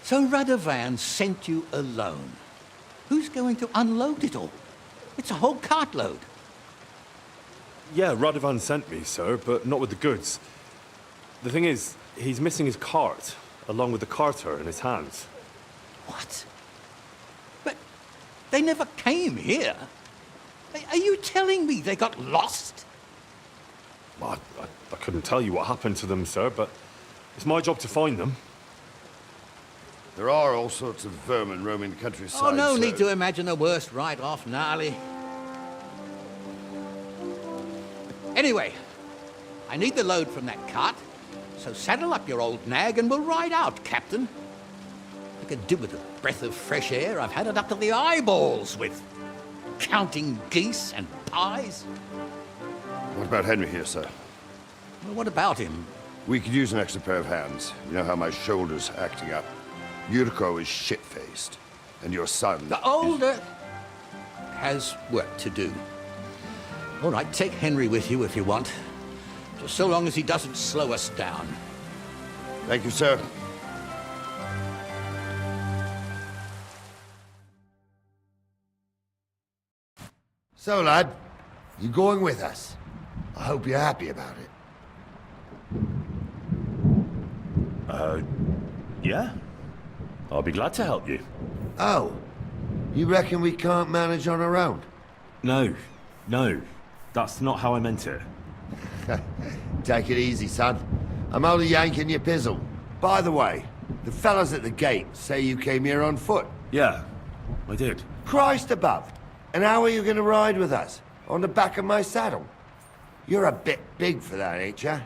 So Radovan sent you alone. Who's going to unload it all? It's a whole cartload. Yeah, Radovan sent me, sir, but not with the goods. The thing is, he's missing his cart, along with the carter in his hands. What? But they never came here. Are you telling me they got lost? Well, I couldn't tell you what happened to them, sir, but it's my job to find them. There are all sorts of vermin roaming the countryside. Oh, no so... need to imagine the worst right off, gnarly. Anyway, I need the load from that cart, so saddle up your old nag and we'll ride out, Captain. I could do with a breath of fresh air. I've had it up to the eyeballs with counting geese and pies. What about Henry here, sir? Well, what about him? We could use an extra pair of hands. You know how my shoulder's acting up. Yuriko is shit-faced. And your son... The older has work to do. All right, take Henry with you if you want. Just so long as he doesn't slow us down. Thank you, sir. So, lad, you going with us? I hope you're happy about it. Yeah? I'll be glad to help you. Oh, you reckon we can't manage on our own? No, that's not how I meant it. Take it easy, son. I'm only yanking your pizzle. By the way, the fellas at the gate say you came here on foot. Yeah, I did. Christ above! And how are you gonna ride with us? On the back of my saddle? You're a bit big for that, ain't ya?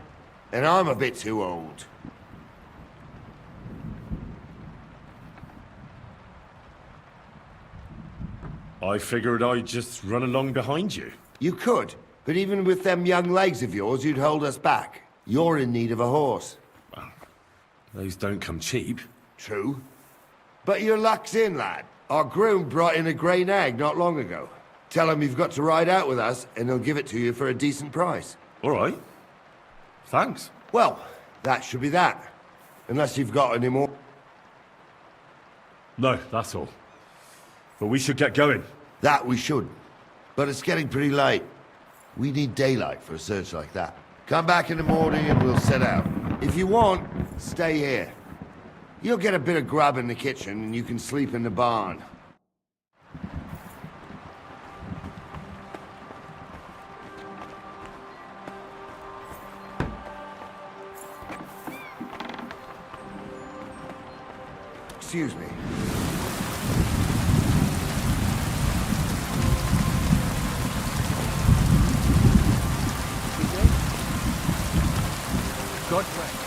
And I'm a bit too old. I figured I'd just run along behind you. You could, but even with them young legs of yours, you'd hold us back. You're in need of a horse. Those don't come cheap. True. But your luck's in, lad. Our groom brought in a grey nag not long ago. Tell him you've got to ride out with us, and he'll give it to you for a decent price. All right. Thanks. Well, that should be that. Unless you've got any more. No, that's all. But we should get going. That we should. But it's getting pretty late. We need daylight for a search like that. Come back in the morning and we'll set out. If you want, stay here. You'll get a bit of grub in the kitchen and you can sleep in the barn. Excuse me. Godfrey.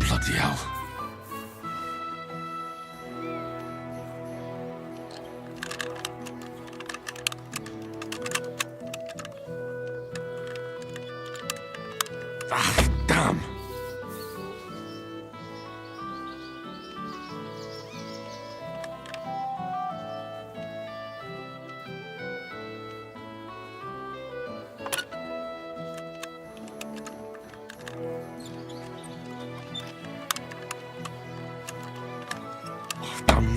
Bloody hell. Ah, damn.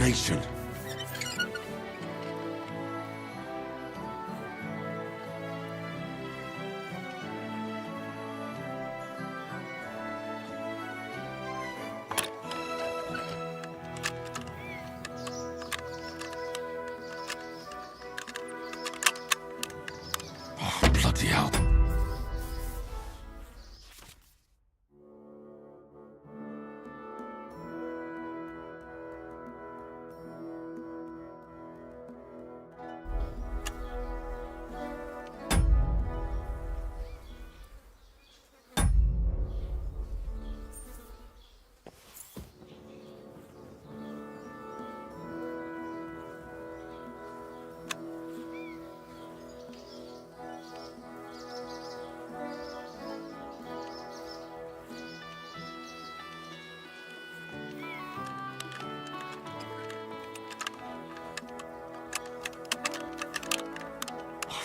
Damnation. Oh, bloody hell.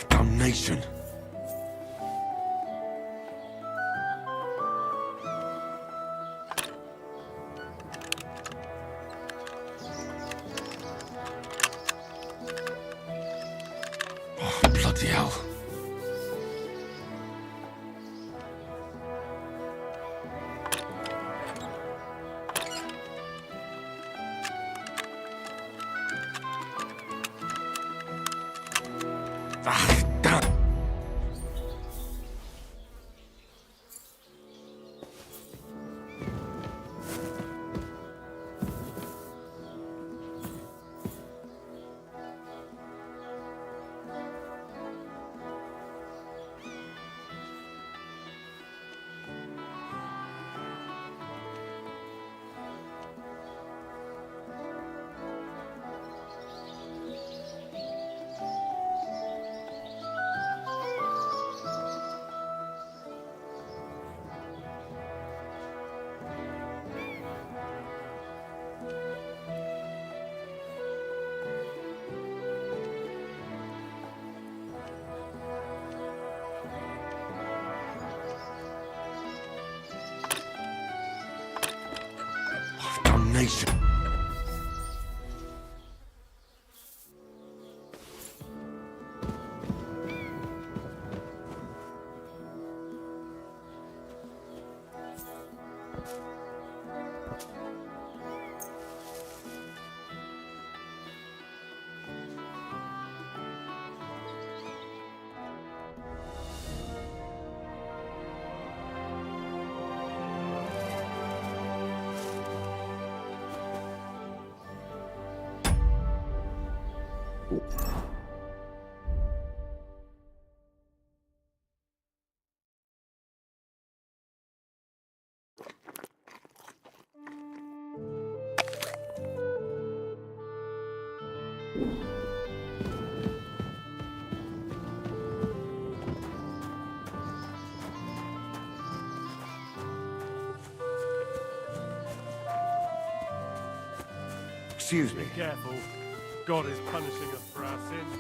Damnation. Oh, bloody hell. Ah, damn. Damnation. Excuse me. Careful. God is punishing us for our sins.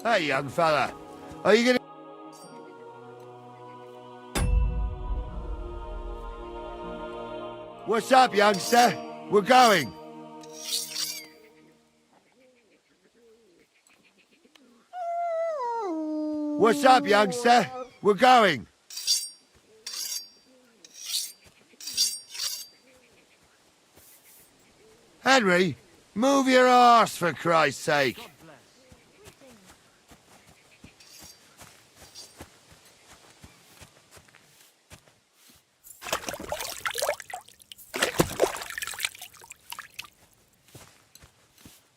Hey, young fella. Are you gonna... What's up, youngster? We're going. What's up, youngster? We're going. Henry, move your arse for Christ's sake.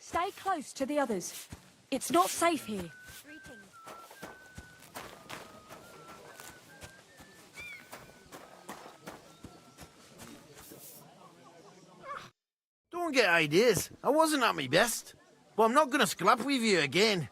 Stay close to the others. It's not safe here. Don't get ideas. I wasn't at my best. Well, I'm not gonna sclap with you again.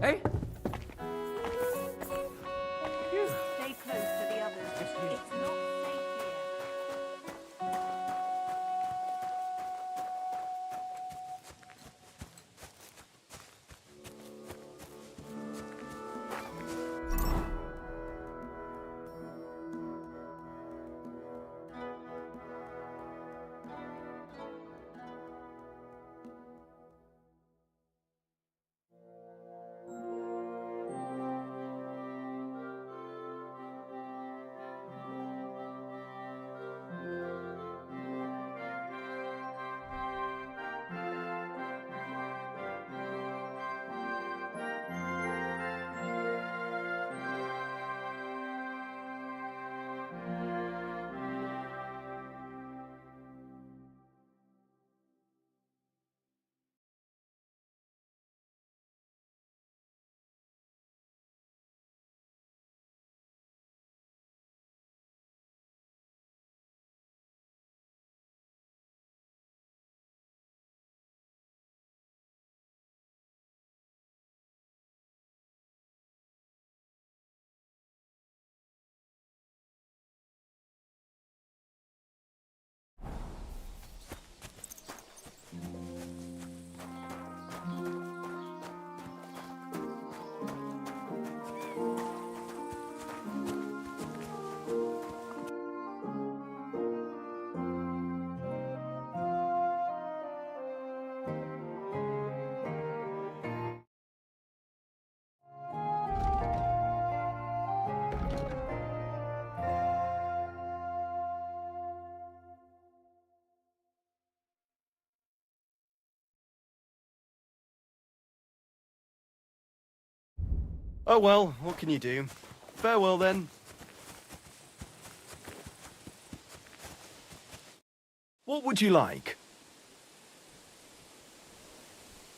Hey? Stay close to the others. It's not safe here. Oh well, what can you do? Farewell then. What would you like?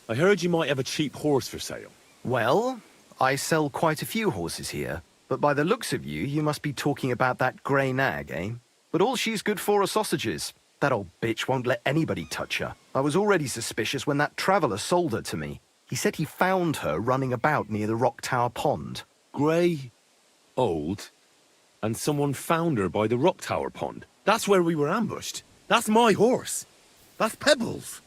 I heard you might have a cheap horse for sale. Well, I sell quite a few horses here, but by the looks of you, you must be talking about that grey nag, eh? But all she's good for are sausages. That old bitch won't let anybody touch her. I was already suspicious when that traveller sold her to me. He said he found her running about near the Rock Tower Pond. Grey, old, and someone found her by the Rock Tower Pond. That's where we were ambushed. That's my horse. That's Pebbles.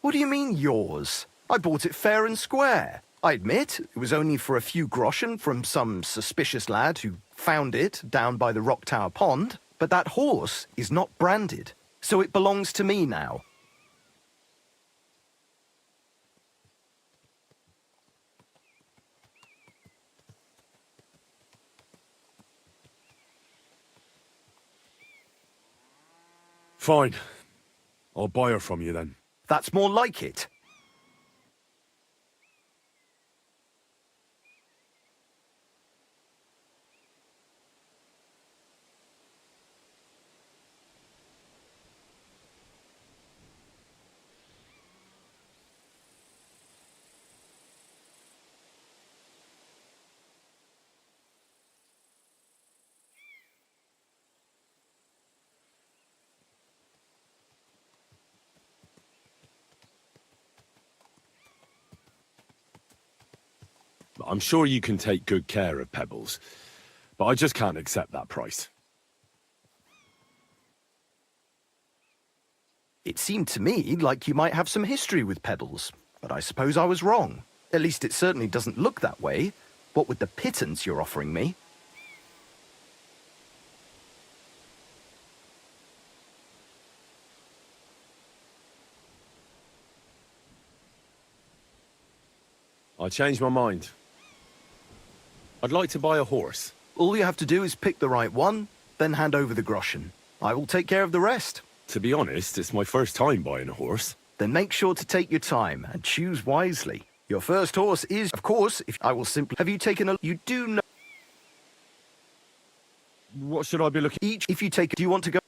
What do you mean, yours? I bought it fair and square. I admit, it was only for a few groschen from some suspicious lad who found it down by the Rock Tower Pond, but that horse is not branded, so it belongs to me now. Fine. I'll buy her from you then. That's more like it. I'm sure you can take good care of Pebbles, but I just can't accept that price. It seemed to me like you might have some history with Pebbles, but I suppose I was wrong. At least it certainly doesn't look that way. What with the pittance you're offering me? I changed my mind. I'd like to buy a horse. All you have to do is pick the right one, then hand over the groschen. I will take care of the rest. To be honest, it's my first time buying a horse. Then make sure to take your time and choose wisely. Your first horse is, of course, if I will simply... Have you taken a... You do know... What should I be looking... Each, if you take... Do you want to go...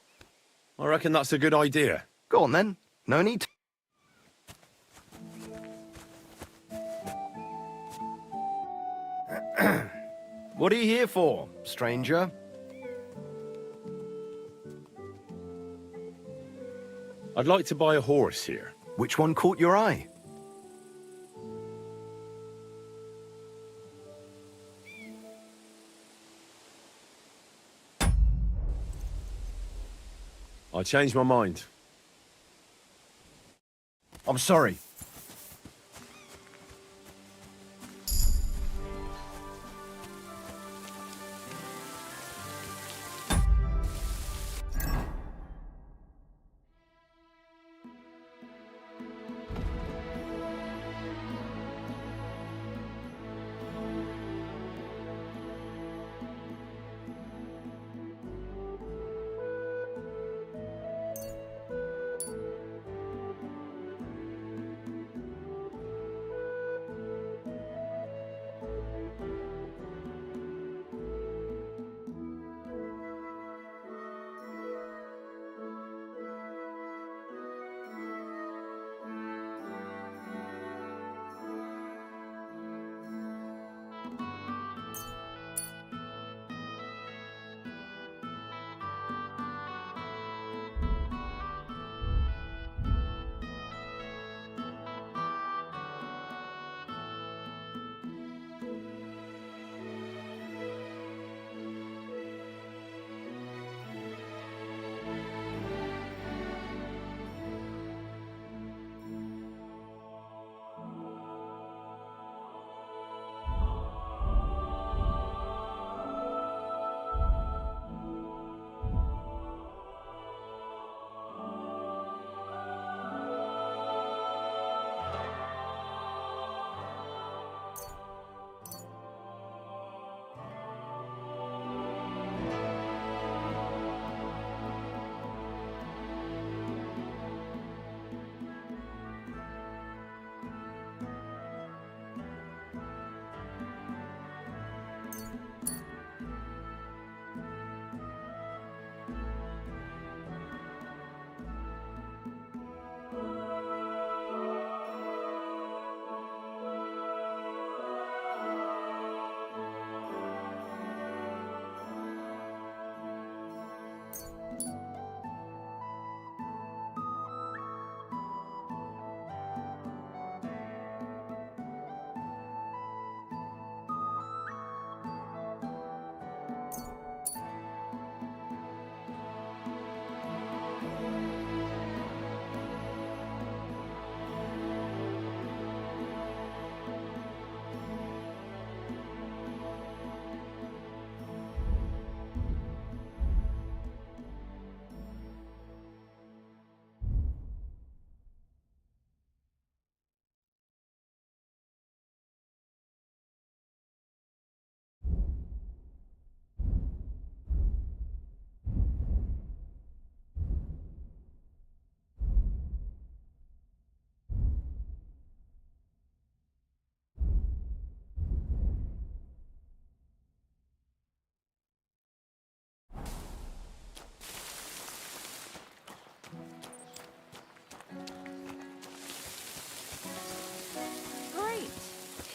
I reckon that's a good idea. Go on then. No need to... What are you here for, stranger? I'd like to buy a horse here. Which one caught your eye? I changed my mind. I'm sorry.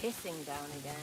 Pissing down again.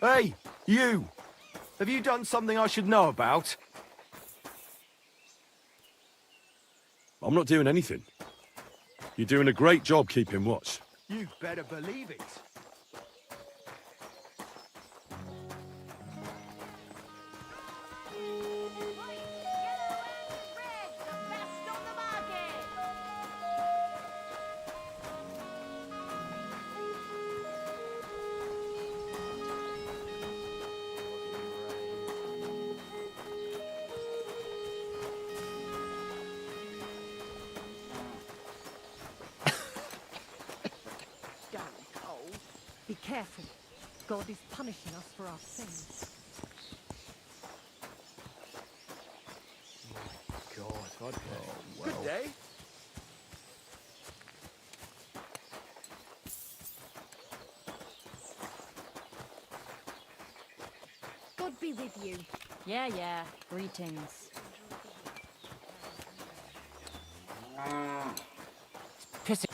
Hey, you! Have you done something I should know about? I'm not doing anything. You're doing a great job keeping watch. You better believe it. Be careful. God is punishing us for our sins. Good day. God be with you. Yeah, yeah. Greetings. Pissing.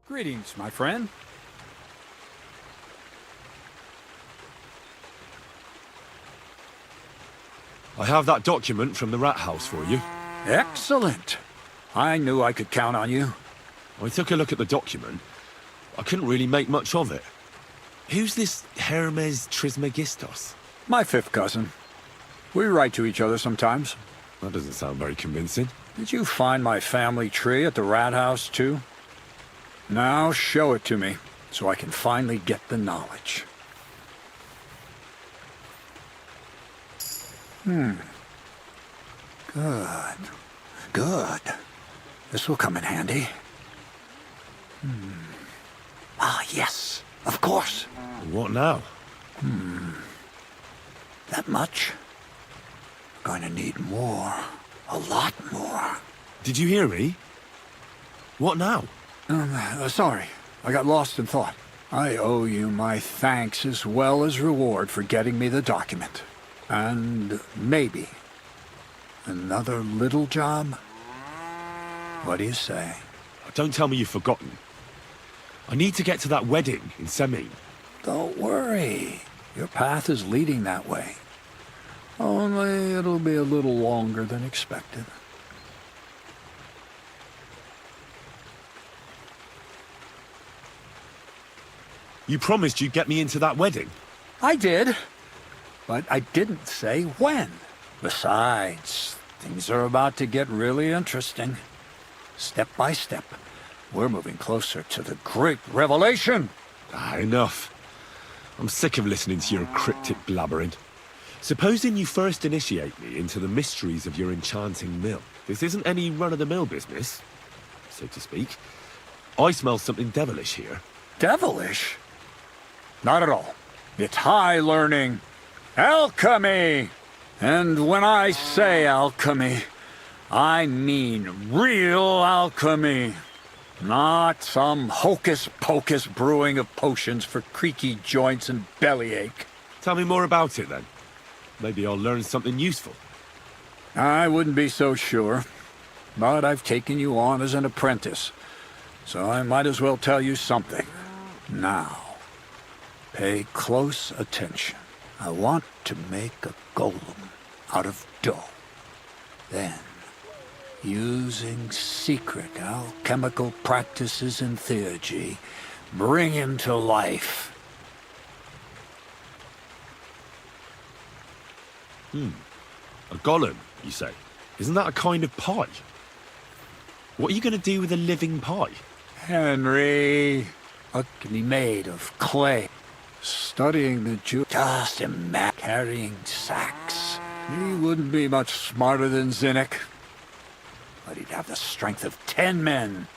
Greetings, my friend. I have that document from the rat house for you. Excellent. I knew I could count on you. I took a look at the document. I couldn't really make much of it. Who's this Hermes Trismegistos? My fifth cousin. We write to each other sometimes. That doesn't sound very convincing. Did you find my family tree at the rat house, too? Now show it to me, so I can finally get the knowledge. Good. Good. This will come in handy. Ah, yes. Of course. What now? That much? Going to need more. A lot more. Did you hear me? What now? Sorry. I got lost in thought. I owe you my thanks as well as reward for getting me the document. And maybe another little job? What do you say? Don't tell me you've forgotten. I need to get to that wedding in Semin. Don't worry. Your path is leading that way. Only it'll be a little longer than expected. You promised you'd get me into that wedding. I did, but I didn't say when. Besides, things are about to get really interesting. Step by step, we're moving closer to the great revelation. Enough. I'm sick of listening to your cryptic blabbering. Supposing you first initiate me into the mysteries of your enchanting mill. This isn't any run-of-the-mill business, so to speak. I smell something devilish here. Devilish? Not at all. It's high learning. Alchemy! And when I say alchemy, I mean real alchemy. Not some hocus-pocus brewing of potions for creaky joints and bellyache. Tell me more about it, then. Maybe I'll learn something useful. I wouldn't be so sure. But I've taken you on as an apprentice, so I might as well tell you something. Now, pay close attention. I want to make a golem out of dough. Then, using secret alchemical practices in theurgy, bring him to life. A golem, you say? Isn't that a kind of pie? What are you going to do with a living pie? Henry, what can be made of clay? Studying the Jew, just imagine carrying sacks. He wouldn't be much smarter than Zinnik, but he'd have the strength of 10 men.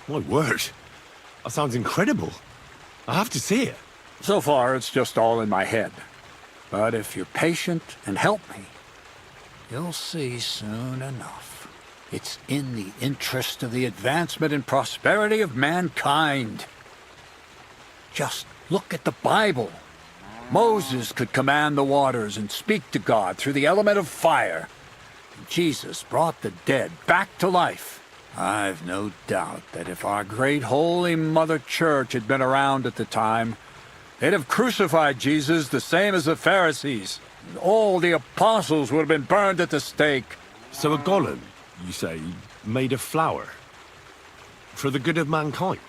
My word. That sounds incredible. I have to see it. So far, it's just all in my head. But if you're patient and help me, you'll see soon enough. It's in the interest of the advancement and prosperity of mankind. Just look at the Bible. Moses could command the waters and speak to God through the element of fire. And Jesus brought the dead back to life. I've no doubt that if our great holy Mother Church had been around at the time, they'd have crucified Jesus the same as the Pharisees. And all the apostles would have been burned at the stake. So a golem, you say, made of flour? For the good of mankind?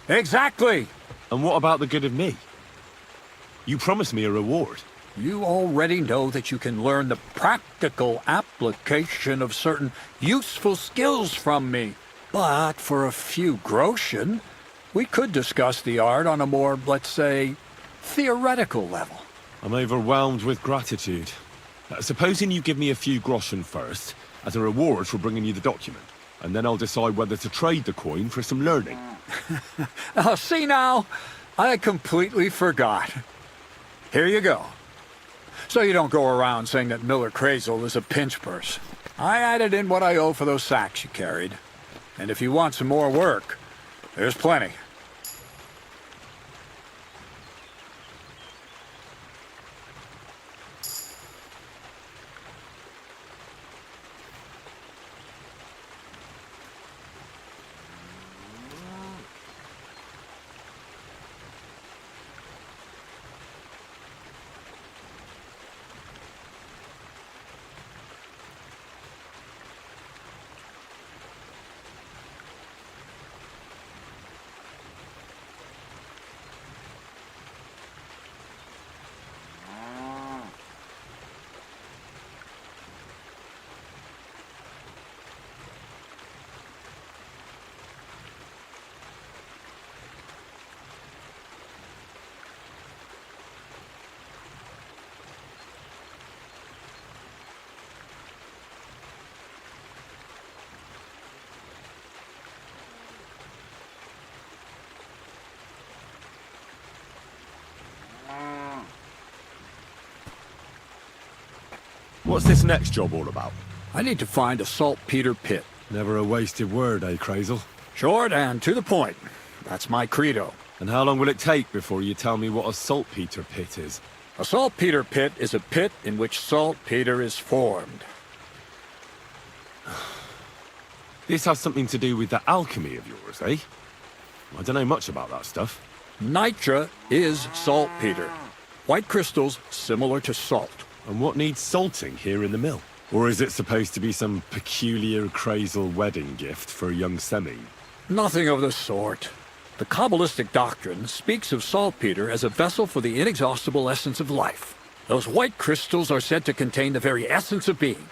Exactly! And what about the good of me? You promised me a reward. You already know that you can learn the practical application of certain useful skills from me. But for a few groschen, we could discuss the art on a more, let's say, theoretical level. I'm overwhelmed with gratitude. Supposing you give me a few groschen first, as a reward for bringing you the document, and then I'll decide whether to trade the coin for some learning. Oh, see now, I completely forgot. Here you go. So you don't go around saying that Miller Crazel is a pinch purse. I added in what I owe for those sacks you carried. And if you want some more work, there's plenty. What's this next job all about? I need to find a saltpeter pit. Never a wasted word, eh, Crazel? Short and to the point. That's my credo. And how long will it take before you tell me what a saltpeter pit is? A saltpeter pit is a pit in which saltpeter is formed. This has something to do with the alchemy of yours, eh? I don't know much about that stuff. Nitra is saltpeter. White crystals similar to salt. And what needs salting here in the mill? Or is it supposed to be some peculiar Crazel wedding gift for a young semi? Nothing of the sort. The Kabbalistic doctrine speaks of saltpeter as a vessel for the inexhaustible essence of life. Those white crystals are said to contain the very essence of being.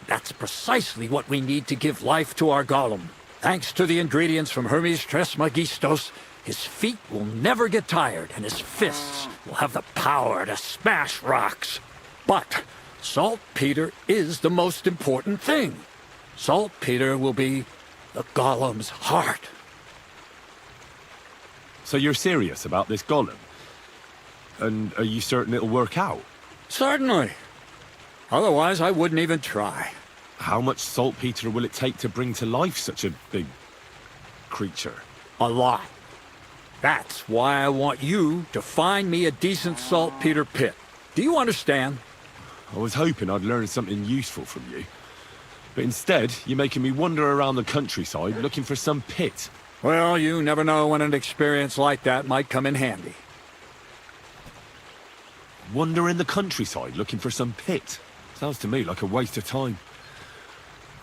That's precisely what we need to give life to our golem. Thanks to the ingredients from Hermes Trismegistos, his feet will never get tired, and his fists will have the power to smash rocks. But saltpeter is the most important thing. Saltpeter will be the golem's heart. So you're serious about this golem? And are you certain it'll work out? Certainly. Otherwise, I wouldn't even try. How much saltpeter will it take to bring to life such a big creature? A lot. That's why I want you to find me a decent saltpeter pit. Do you understand? I was hoping I'd learn something useful from you. But instead, you're making me wander around the countryside looking for some pit. Well, you never know when an experience like that might come in handy. Wander in the countryside looking for some pit? Sounds to me like a waste of time.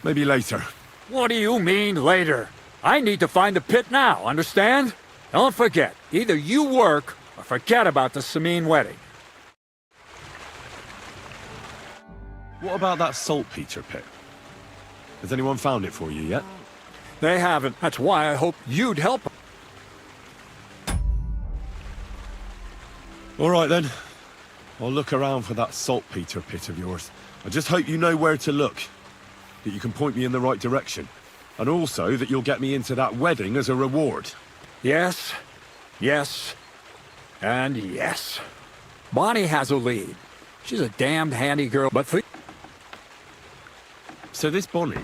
Maybe later. What do you mean, later? I need to find the pit now, understand? Don't forget, either you work or forget about the Samin wedding. What about that saltpeter pit? Has anyone found it for you yet? They haven't. That's why I hope you'd help. All right, then. I'll look around for that saltpeter pit of yours. I just hope you know where to look. That you can point me in the right direction. And also that you'll get me into that wedding as a reward. Yes, yes, and yes. Bonnie has a lead. She's a damned handy girl, but for... So this Bonnie,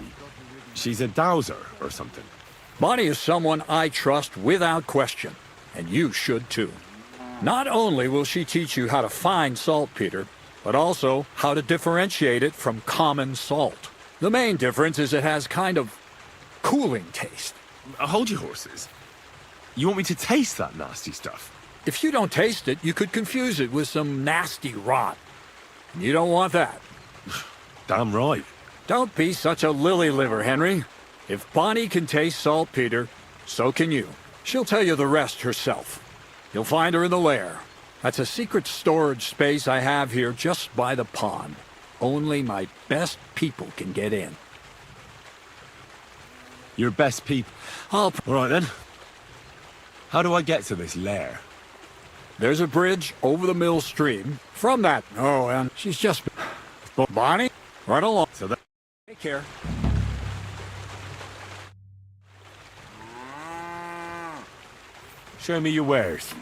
she's a dowser or something? Bonnie is someone I trust without question, and you should too. Not only will she teach you how to find saltpeter, but also how to differentiate it from common salt. The main difference is it has kind of cooling taste. Hold your horses. You want me to taste that nasty stuff? If you don't taste it, you could confuse it with some nasty rot. And you don't want that. Damn right. Don't be such a lily liver, Henry. If Bonnie can taste saltpeter, so can you. She'll tell you the rest herself. You'll find her in the lair. That's a secret storage space I have here just by the pond. Only my best people can get in. Your best people. All right then. How do I get to this lair? There's a bridge over the mill stream. From that... Oh, and she's just... Bonnie, right along. So that... Take care. Show me your wares.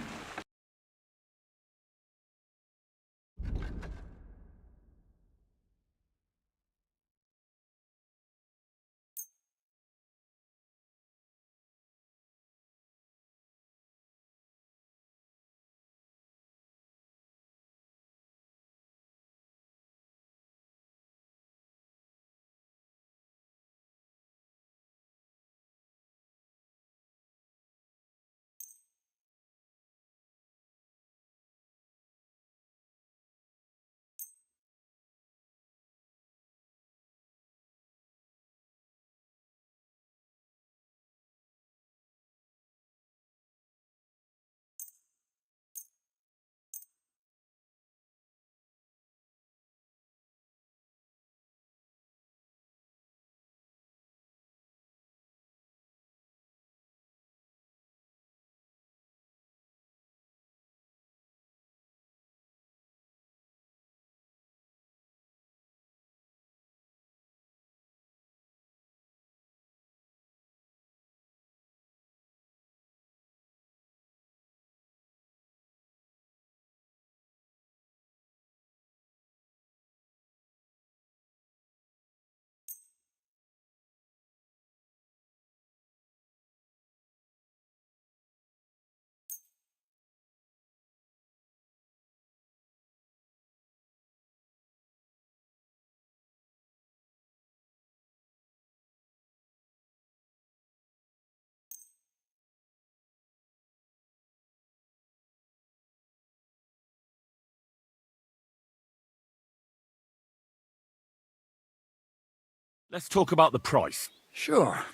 Let's talk about the price. Sure.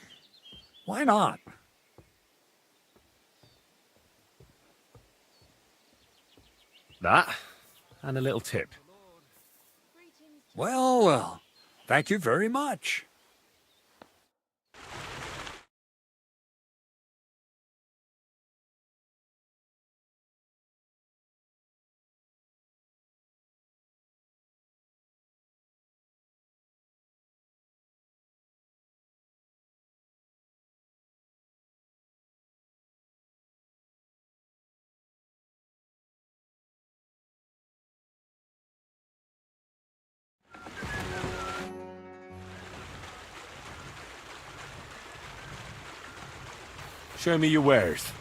Why not? That, and a little tip. Well, well. Thank you very much. Show me your wares.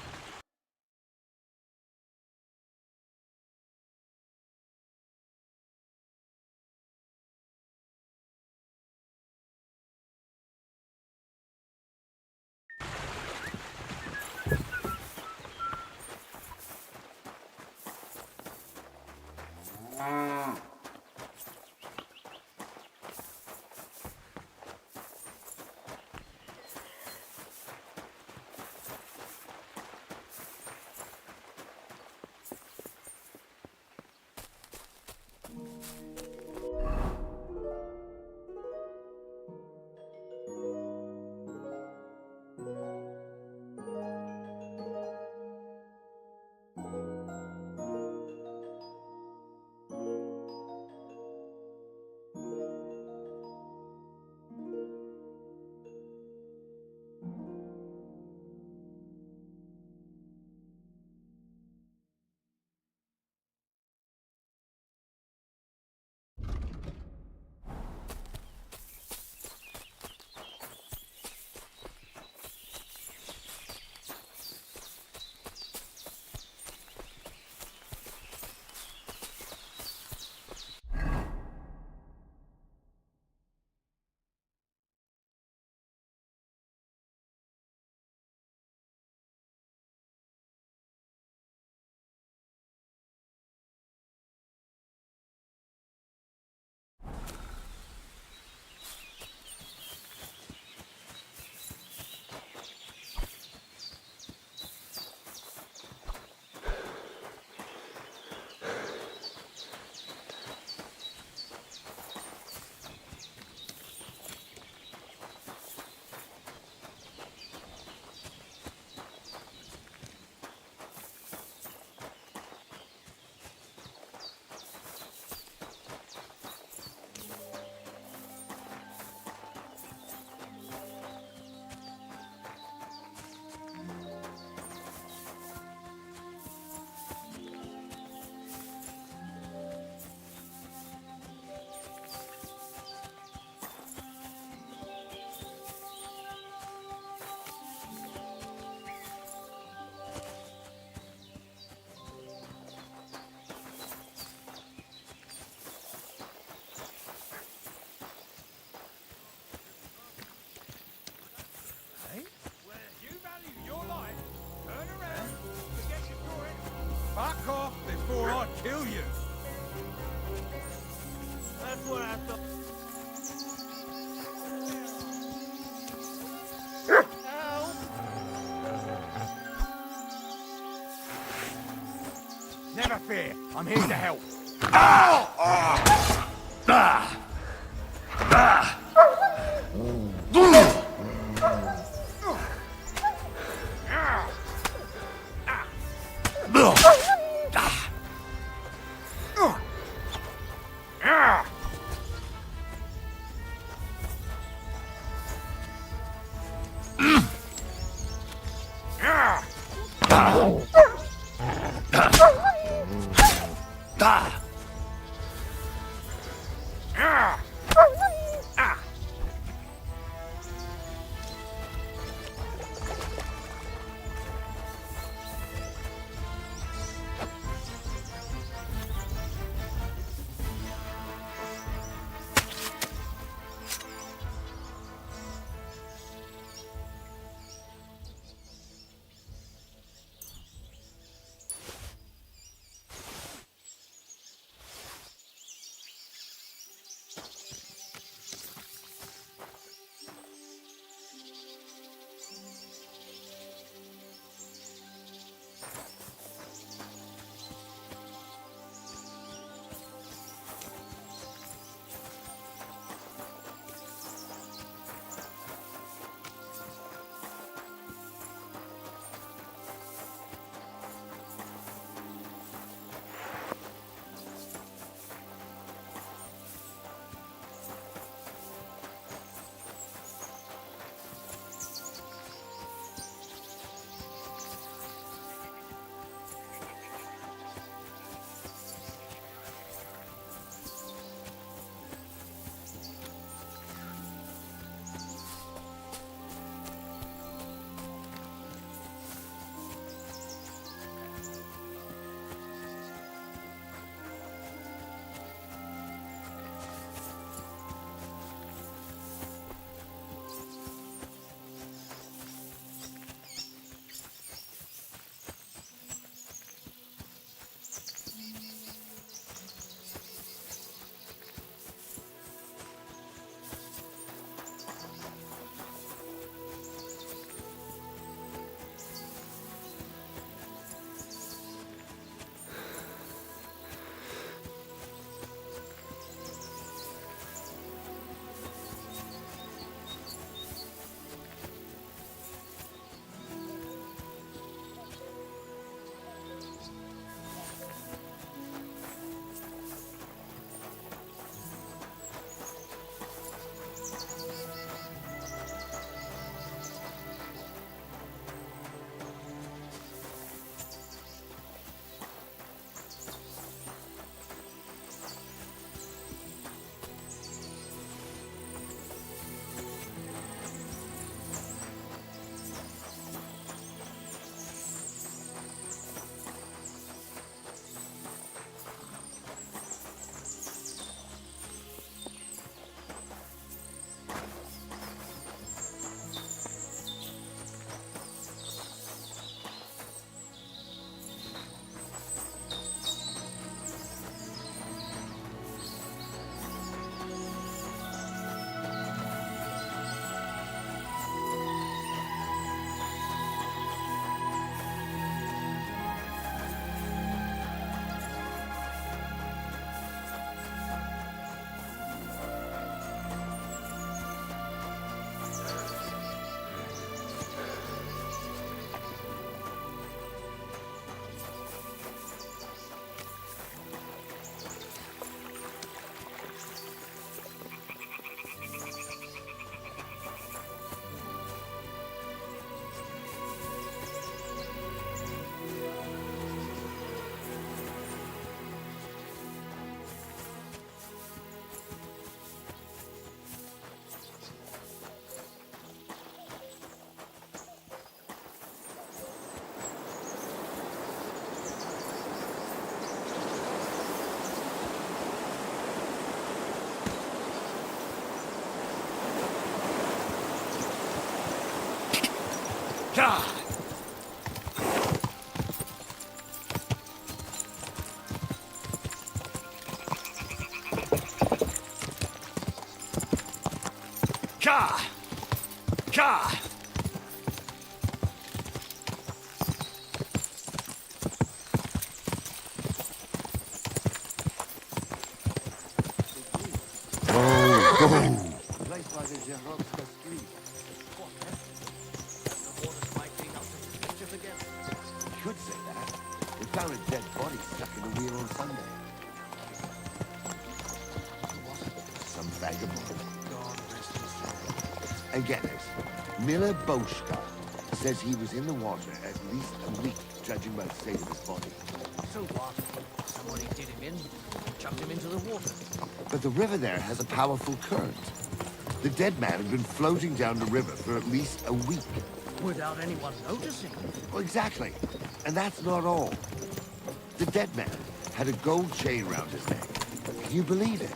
You value your life. Turn around. Forget your door. Fuck off before I kill you. That's what I thought. Never fear. I'm here to help. You could say that. We found a dead body stuck in the wheel on Sunday. Some vagabond. And get this. Miller Boschka says he was in the water at least a week, judging by the state of his body. So what? Somebody did him in, chucked him into the water. But the river there has a powerful current. The dead man had been floating down the river for at least a week. Without anyone noticing. Well, exactly. And that's not all. The dead man had a gold chain round his neck. Can you believe it?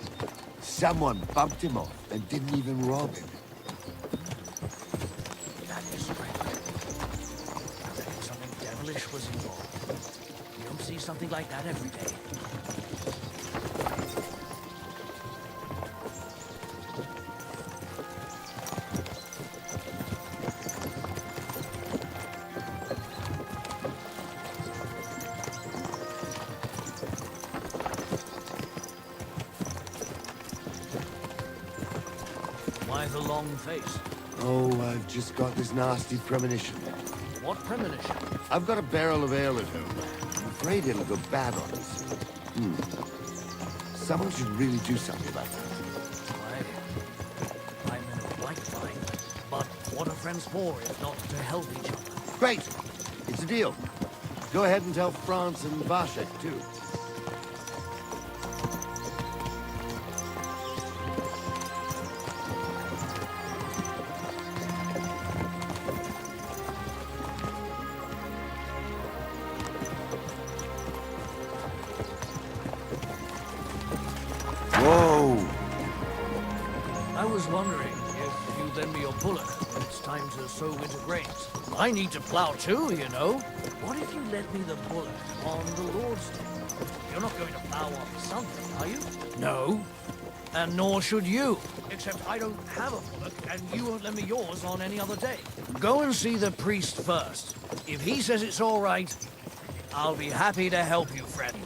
Someone bumped him off and didn't even rob him. That is strange. I reckon something devilish was involved. You don't see something like that every day. Why the long face? Oh, I've just got this nasty premonition. What premonition? I've got a barrel of ale at home. I'm afraid it'll go bad on us. Someone should really do something about that. I'm in a right bind. But what are friends for if not to help each other? Great! It's a deal. Go ahead and tell Franz and Vashek, too. Whoa! I was wondering if you'd lend me your bullock when it's time to sow winter grains. I need to plow too, you know. What if you lent me the bullock on the Lord's Day? You're not going to plow on Sunday, are you? No. And nor should you. Except I don't have a bullock, and you won't lend me yours on any other day. Go and see the priest first. If he says it's all right, I'll be happy to help you, friend.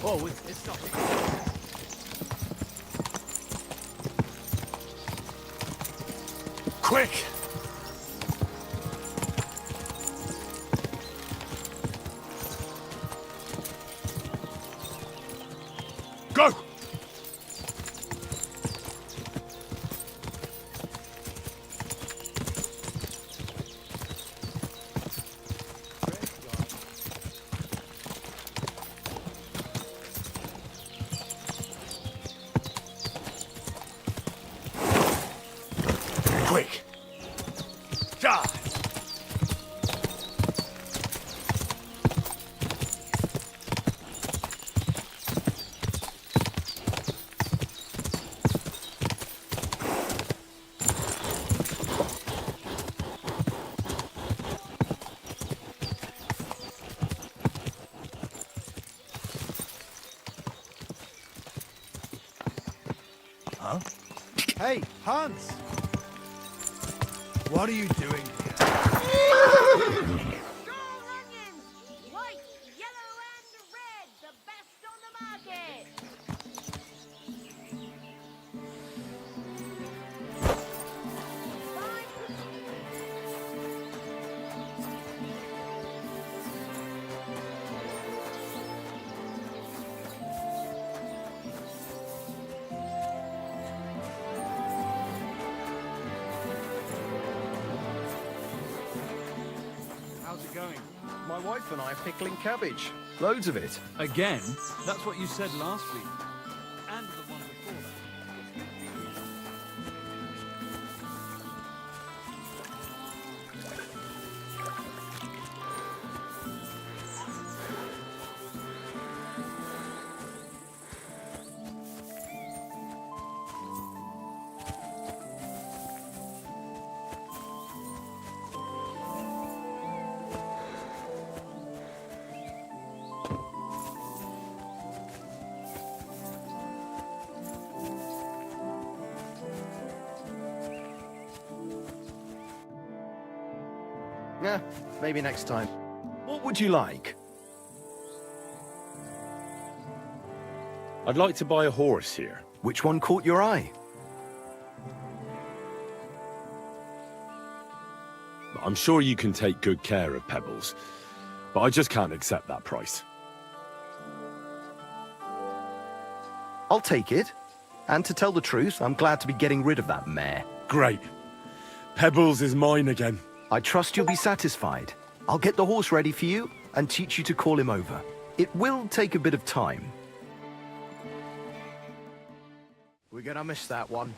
Oh, it's not. Quick! Go! Quick! Die! Huh? Hey, Hans! What are you doing here? Straw onions! White, yellow, and red! The best on the market! How's it going? My wife and I are pickling cabbage. Loads of it. Again? That's what you said last week. And the one before that. Yeah, maybe next time. What would you like? I'd like to buy a horse here. Which one caught your eye? I'm sure you can take good care of Pebbles, but I just can't accept that price. I'll take it. And to tell the truth, I'm glad to be getting rid of that mare. Great. Pebbles is mine again. I trust you'll be satisfied. I'll get the horse ready for you and teach you to call him over. It will take a bit of time. We're gonna miss that one.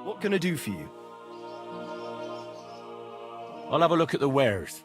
What can I do for you? I'll have a look at the wares.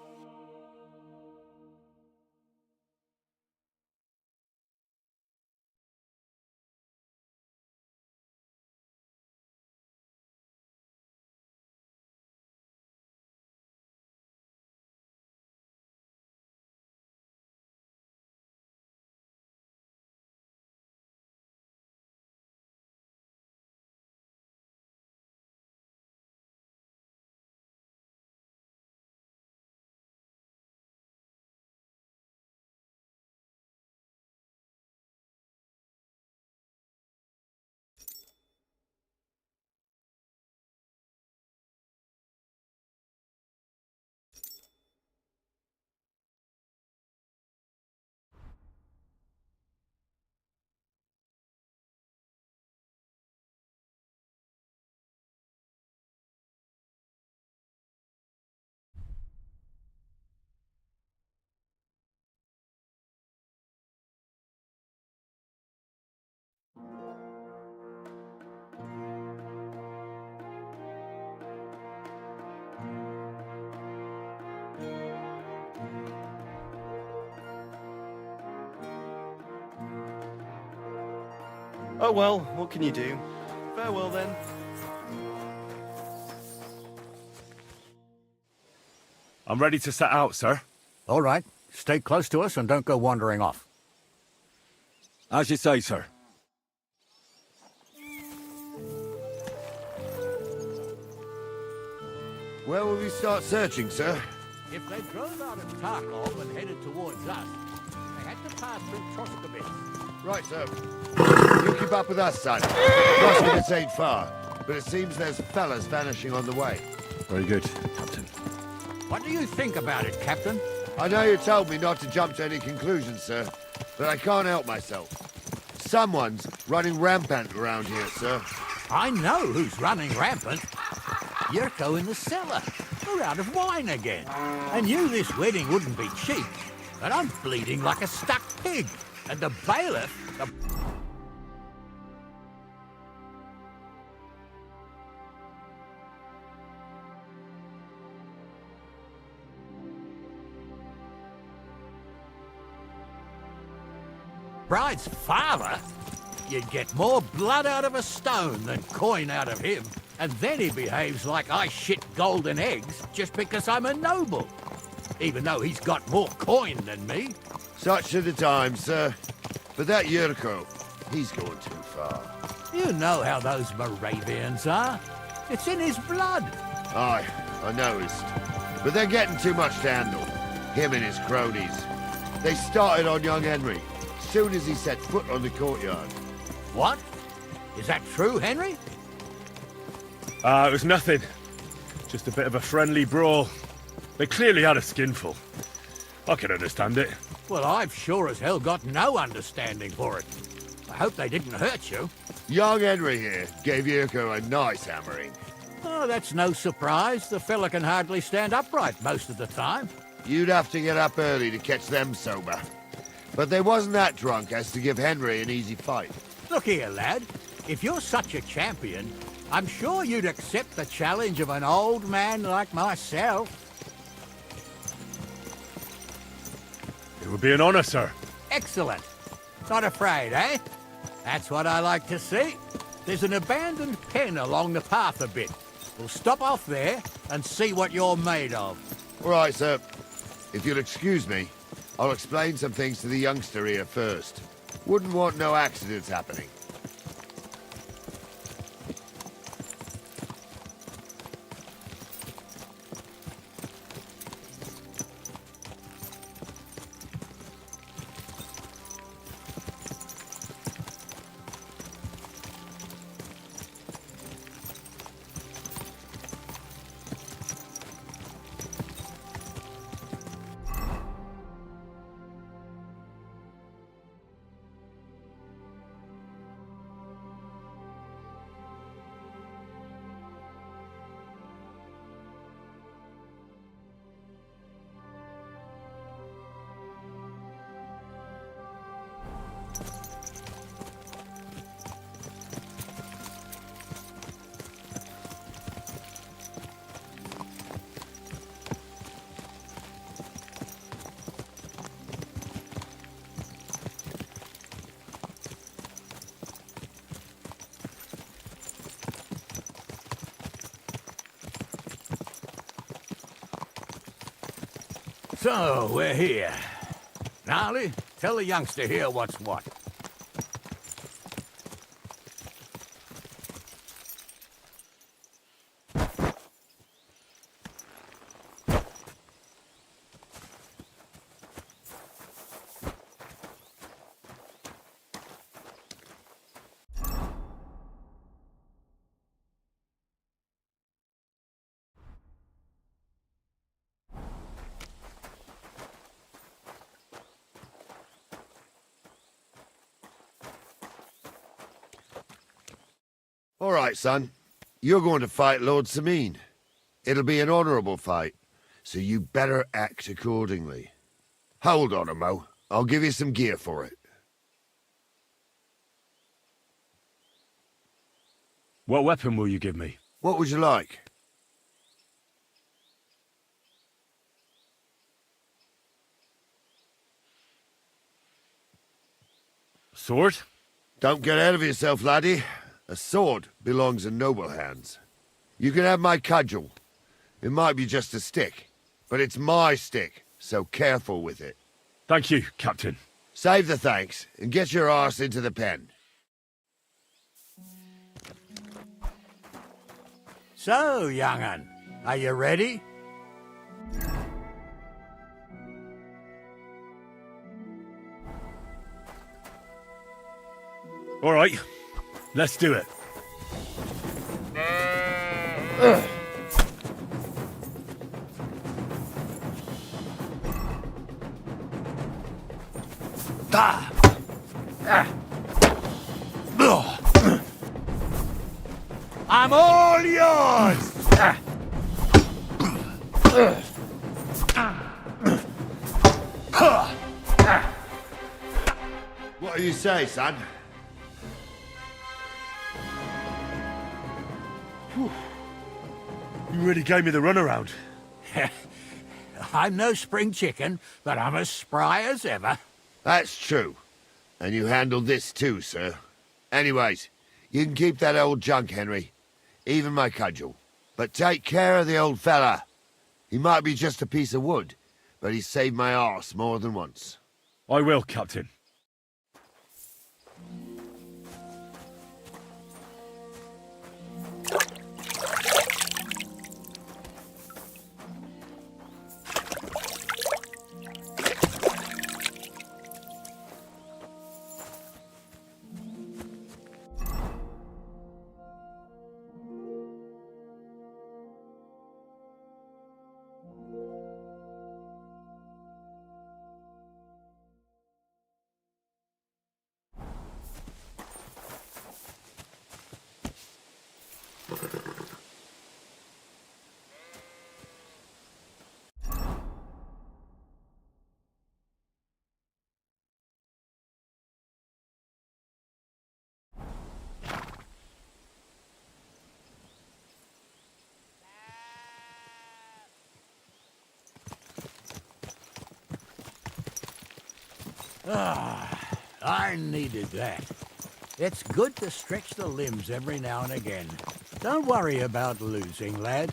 Oh well, what can you do? Farewell then. I'm ready to set out, sir. All right. Stay close to us and don't go wandering off. As you say, sir. Where will we start searching, sir? If they drove out of Tarkov and headed towards us, they had to pass through Troskabit. Right, sir. You keep up with us, son. Troskabit ain't far, but it seems there's fellas vanishing on the way. Very good, Captain. What do you think about it, Captain? I know you told me not to jump to any conclusions, sir, but I can't help myself. Someone's running rampant around here, sir. I know who's running rampant. Yurko in the cellar. We're out of wine again. I knew this wedding wouldn't be cheap, but I'm bleeding like a stuck pig. And the bailiff... bride's father? You'd get more blood out of a stone than coin out of him. And then he behaves like I shit golden eggs just because I'm a noble. Even though he's got more coin than me. Such are the times, sir. But that Yurko, he's going too far. You know how those Moravians are. It's in his blood. Aye, I noticed. But they're getting too much to handle. Him and his cronies. They started on young Henry, soon as he set foot on the courtyard. What? Is that true, Henry? It was nothing. Just a bit of a friendly brawl. They clearly had a skinful. I can understand it. Well, I've sure as hell got no understanding for it. I hope they didn't hurt you. Young Henry here gave Yurko a nice hammering. Oh, that's no surprise. The fella can hardly stand upright most of the time. You'd have to get up early to catch them sober. But they wasn't that drunk as to give Henry an easy fight. Look here, lad. If you're such a champion, I'm sure you'd accept the challenge of an old man like myself. It would be an honor, sir. Excellent. Not afraid, eh? That's what I like to see. There's an abandoned pen along the path a bit. We'll stop off there and see what you're made of. All right, sir. If you'll excuse me, I'll explain some things to the youngster here first. Wouldn't want no accidents happening. So, we're here. Gnarly, tell the youngster here what's what. All right, son. You're going to fight Lord Sameen. It'll be an honorable fight, so you better act accordingly. Hold on, Mo. I'll give you some gear for it. What weapon will you give me? What would you like? Sword? Don't get ahead of yourself, laddie. A sword belongs in noble hands. You can have my cudgel. It might be just a stick, but it's my stick, so careful with it. Thank you, Captain. Save the thanks, and get your arse into the pen. So, young'un, are you ready? All right, let's do it. I'm all yours! What do you say, son? You really gave me the runaround. I'm no spring chicken, but I'm as spry as ever. That's true. And you handled this too, sir. Anyways, you can keep that old junk, Henry. Even my cudgel. But take care of the old fella. He might be just a piece of wood, but he's saved my arse more than once. I will, Captain. I needed that. It's good to stretch the limbs every now and again. Don't worry about losing, lad.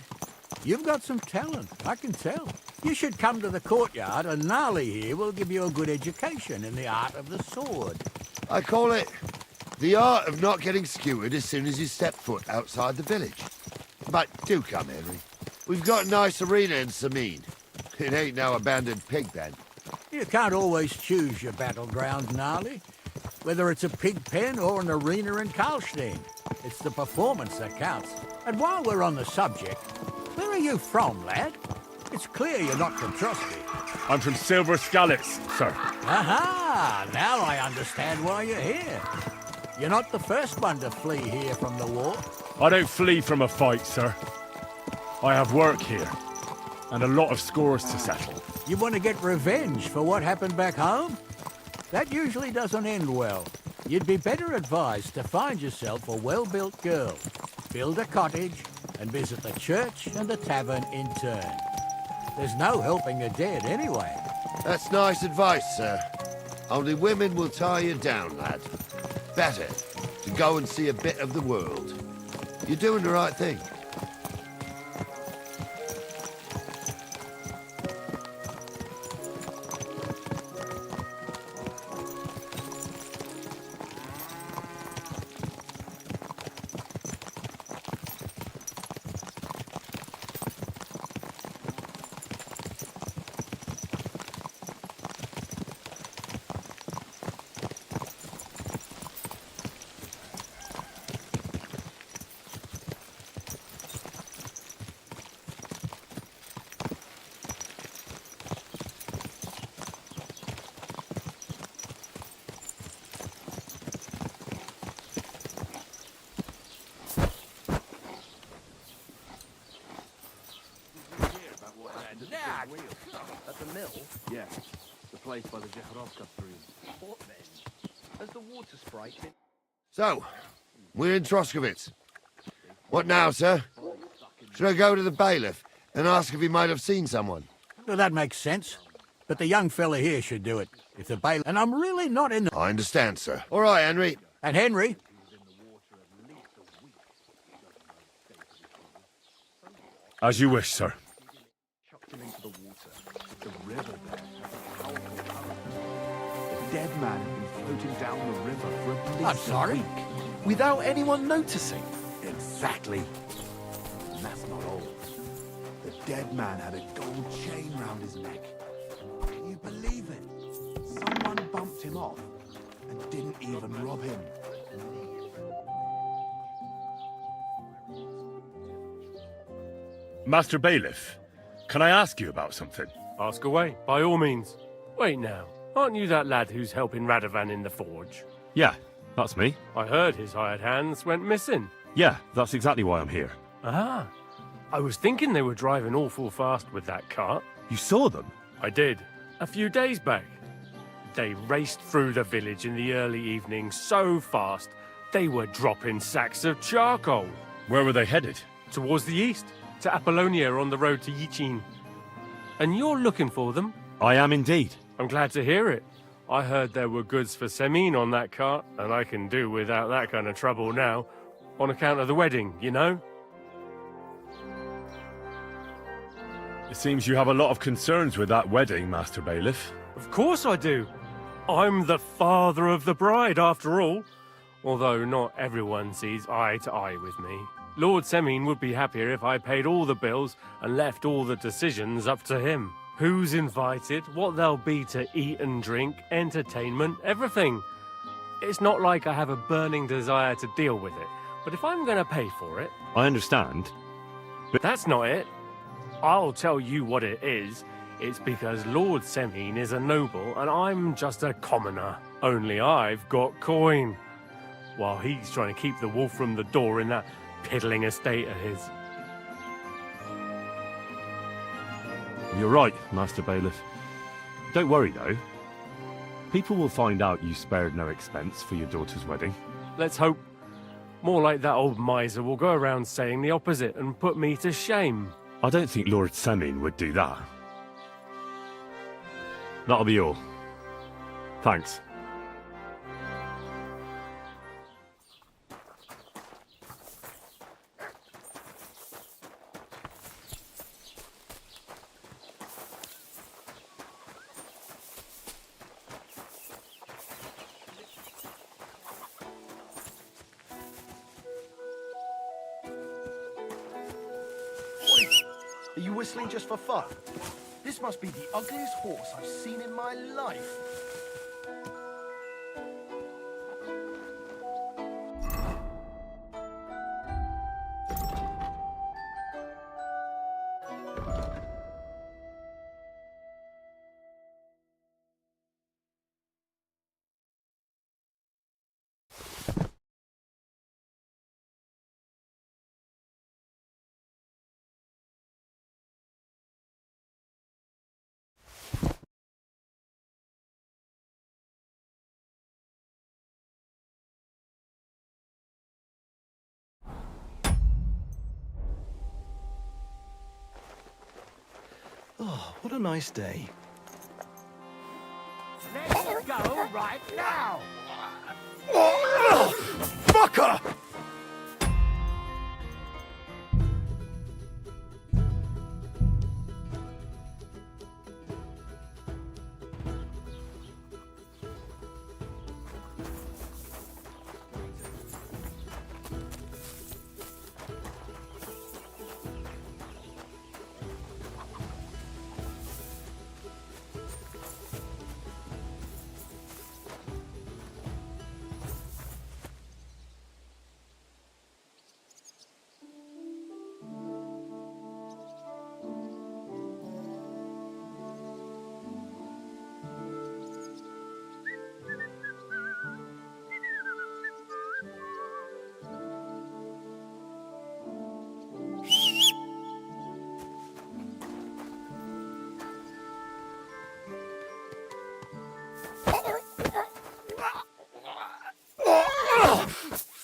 You've got some talent, I can tell. You should come to the courtyard, and Gnarly here will give you a good education in the art of the sword. I call it the art of not getting skewered as soon as you step foot outside the village. But do come, Henry. We've got a nice arena in Sameen. It ain't no abandoned pig pen. You can't always choose your battleground, Gnarly. Whether it's a pig pen or an arena in Karlstein, it's the performance that counts. And while we're on the subject, where are you from, lad? It's clear you're not from Trusty. I'm from Silver Skallets, sir. Aha! Now I understand why you're here. You're not the first one to flee here from the war. I don't flee from a fight, sir. I have work here, and a lot of scores to settle. You want to get revenge for what happened back home? That usually doesn't end well. You'd be better advised to find yourself a well-built girl, build a cottage, and visit the church and the tavern in turn. There's no helping the dead anyway. That's nice advice, sir. Only women will tie you down, lad. Better to go and see a bit of the world. You're doing the right thing. At the mill? Yeah, the place by the Jekharovka stream. What then? Has the water sprite been... So, we're in Troskovitz. What now, sir? Should I go to the bailiff and ask if he might have seen someone? Well, that makes sense. But the young fella here should do it. If the bailiff... And I'm really not in the... I understand, sir. All right, Henry. And Henry? As you wish, sir. Chucked him into the water. The river there has a powerful current. The dead man had been floating down the river for at least I'm sorry? a week. Without anyone noticing? Exactly. And that's not all. The dead man had a gold chain round his neck. Can you believe it? Someone bumped him off and didn't even rob him. Master Bailiff, can I ask you about something? Ask away, by all means. Wait now, aren't you that lad who's helping Radovan in the forge? Yeah, that's me. I heard his hired hands went missing. Yeah, that's exactly why I'm here. Ah, I was thinking they were driving awful fast with that cart. You saw them? I did, a few days back. They raced through the village in the early evening so fast, they were dropping sacks of charcoal. Where were they headed? Towards the east, to Apollonia on the road to Yichin. And you're looking for them? I am indeed. I'm glad to hear it. I heard there were goods for Semine on that cart, and I can do without that kind of trouble now, on account of the wedding, you know? It seems you have a lot of concerns with that wedding, Master Bailiff. Of course I do. I'm the father of the bride, after all. Although not everyone sees eye to eye with me. Lord Semine would be happier if I paid all the bills and left all the decisions up to him. Who's invited, what there'll be to eat and drink, entertainment, everything. It's not like I have a burning desire to deal with it, but if I'm going to pay for it... I understand. But that's not it. I'll tell you what it is. It's because Lord Semine is a noble and I'm just a commoner. Only I've got coin. While he's trying to keep the wolf from the door in that piddling estate of his. You're right, Master Bailiff. Don't worry, though. People will find out you spared no expense for your daughter's wedding. Let's hope. More like that old miser will go around saying the opposite and put me to shame. I don't think Lord Semine would do that. That'll be all. Thanks. Are you whistling just for fun? This must be the ugliest horse I've seen in my life. Oh, what a nice day. Let's go right now! Fucker!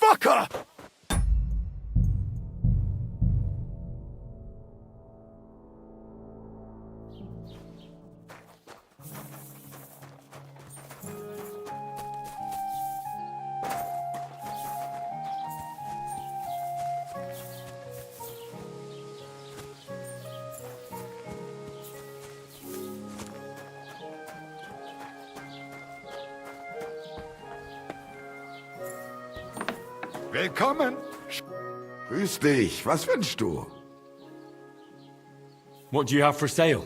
Fucker! Willkommen! Grüß dich. Was wünschst du? What do you have for sale?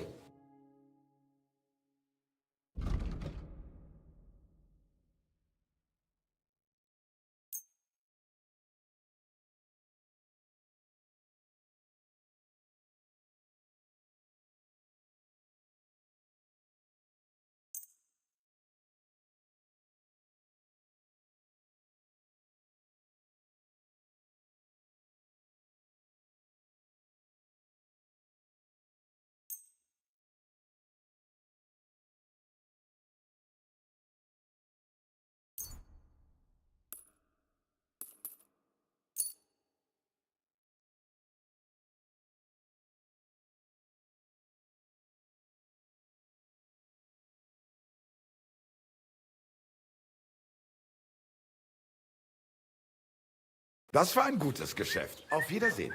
Das war ein gutes Geschäft. Auf Wiedersehen.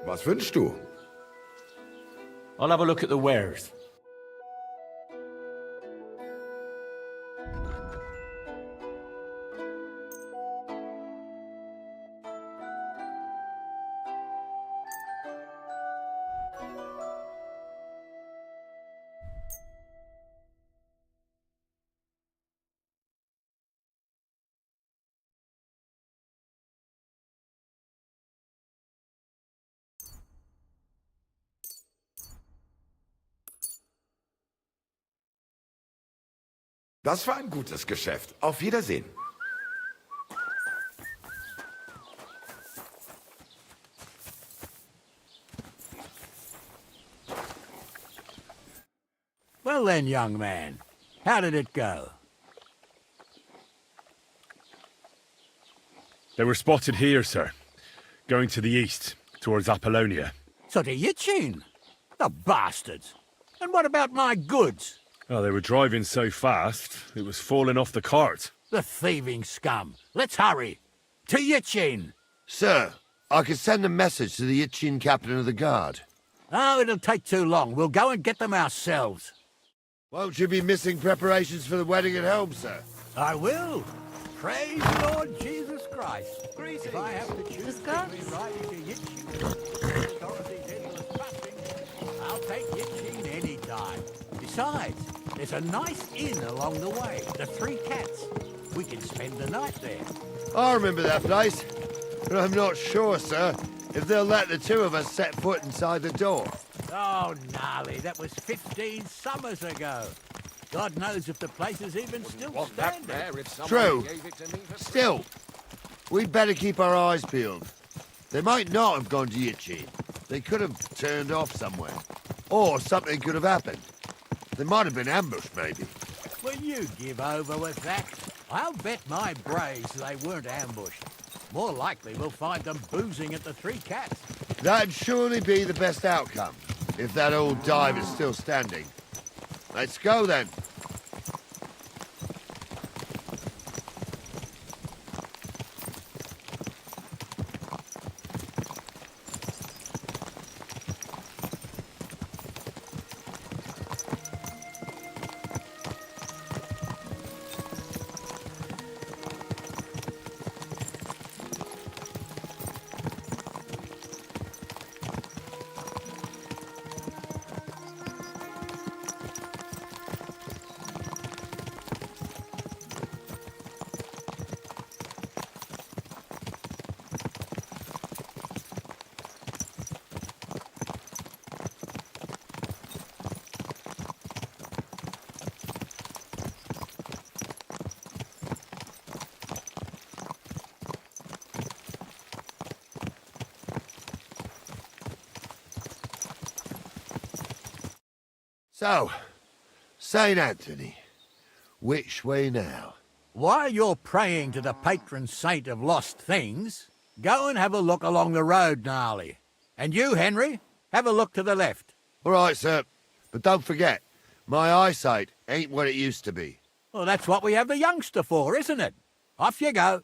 Was wünschst du? I'll have a look at the wares. Das war ein gutes Geschäft. Auf Wiedersehen. Well then, young man, how did it go? They were spotted here, sir. Going to the east, towards Apollonia. So to Yitchin? The bastards! And what about my goods? Oh, they were driving so fast, it was falling off the cart. The thieving scum! Let's hurry! To Yitchin! Sir, I could send a message to the Itchin captain of the guard. Oh, it'll take too long. We'll go and get them ourselves. Won't you be missing preparations for the wedding at home, sir? I will. Praise the Lord Jesus Christ. If I have to choose between riding to Yitchin, Dorothy's endless fussing, I'll take Yitchin any time. Besides, there's a nice inn along the way, the Three Cats. We can spend the night there. I remember that place, but I'm not sure, sir, if they'll let the two of us set foot inside the door. Oh, gnarly, that was 15 summers ago. God knows if the place is even still standing. True. Still, we'd better keep our eyes peeled. They might not have gone to Yitchin. They could have turned off somewhere. Or something could have happened. They might have been ambushed, maybe. Will you give over with that? I'll bet my braves they weren't ambushed. More likely we'll find them boozing at the Three Cats. That'd surely be the best outcome, if that old dive is still standing. Let's go, then. So, St. Anthony, which way now? While you're praying to the patron saint of lost things, go and have a look along the road, Gnarly. And you, Henry, have a look to the left. All right, sir. But don't forget, my eyesight ain't what it used to be. Well, that's what we have the youngster for, isn't it? Off you go.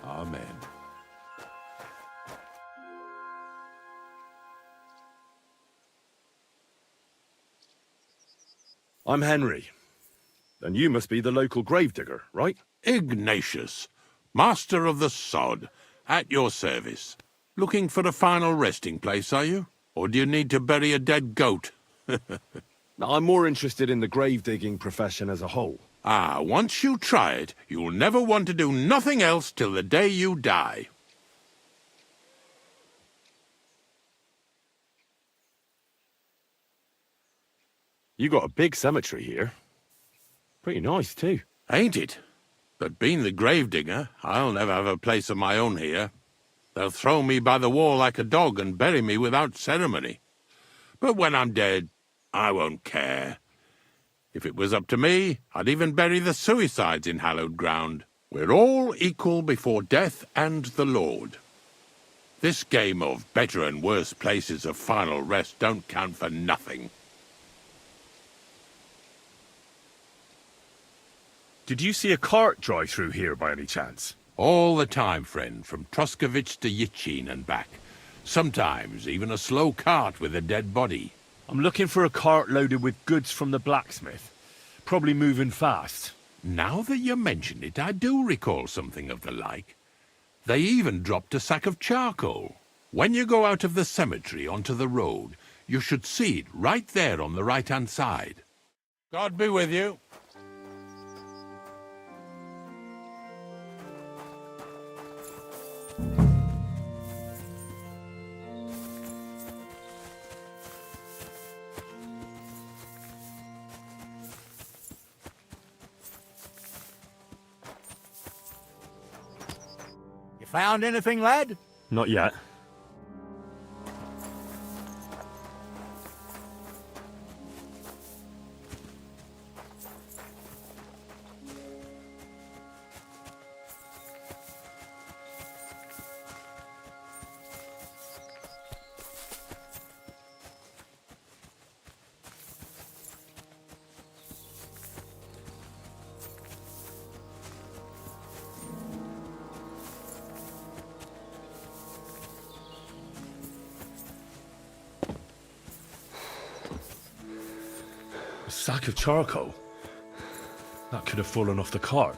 Amen. I'm Henry. And you must be the local gravedigger, right? Ignatius, master of the sod, at your service. Looking for a final resting place, are you? Or do you need to bury a dead goat? I'm more interested in the grave-digging profession as a whole. Ah, once you try it, you'll never want to do nothing else till the day you die. You got a big cemetery here. Pretty nice, too. Ain't it? But being the gravedigger, I'll never have a place of my own here. They'll throw me by the wall like a dog and bury me without ceremony. But when I'm dead, I won't care. If it was up to me, I'd even bury the suicides in hallowed ground. We're all equal before death and the Lord. This game of better and worse places of final rest don't count for nothing. Did you see a cart drive through here by any chance? All the time, friend, from Troskovich to Yitchin and back. Sometimes even a slow cart with a dead body. I'm looking for a cart loaded with goods from the blacksmith. Probably moving fast. Now that you mention it, I do recall something of the like. They even dropped a sack of charcoal. When you go out of the cemetery onto the road, you should see it right there on the right-hand side. God be with you. Found anything, lad? Not yet. A sack of charcoal? That could have fallen off the cart.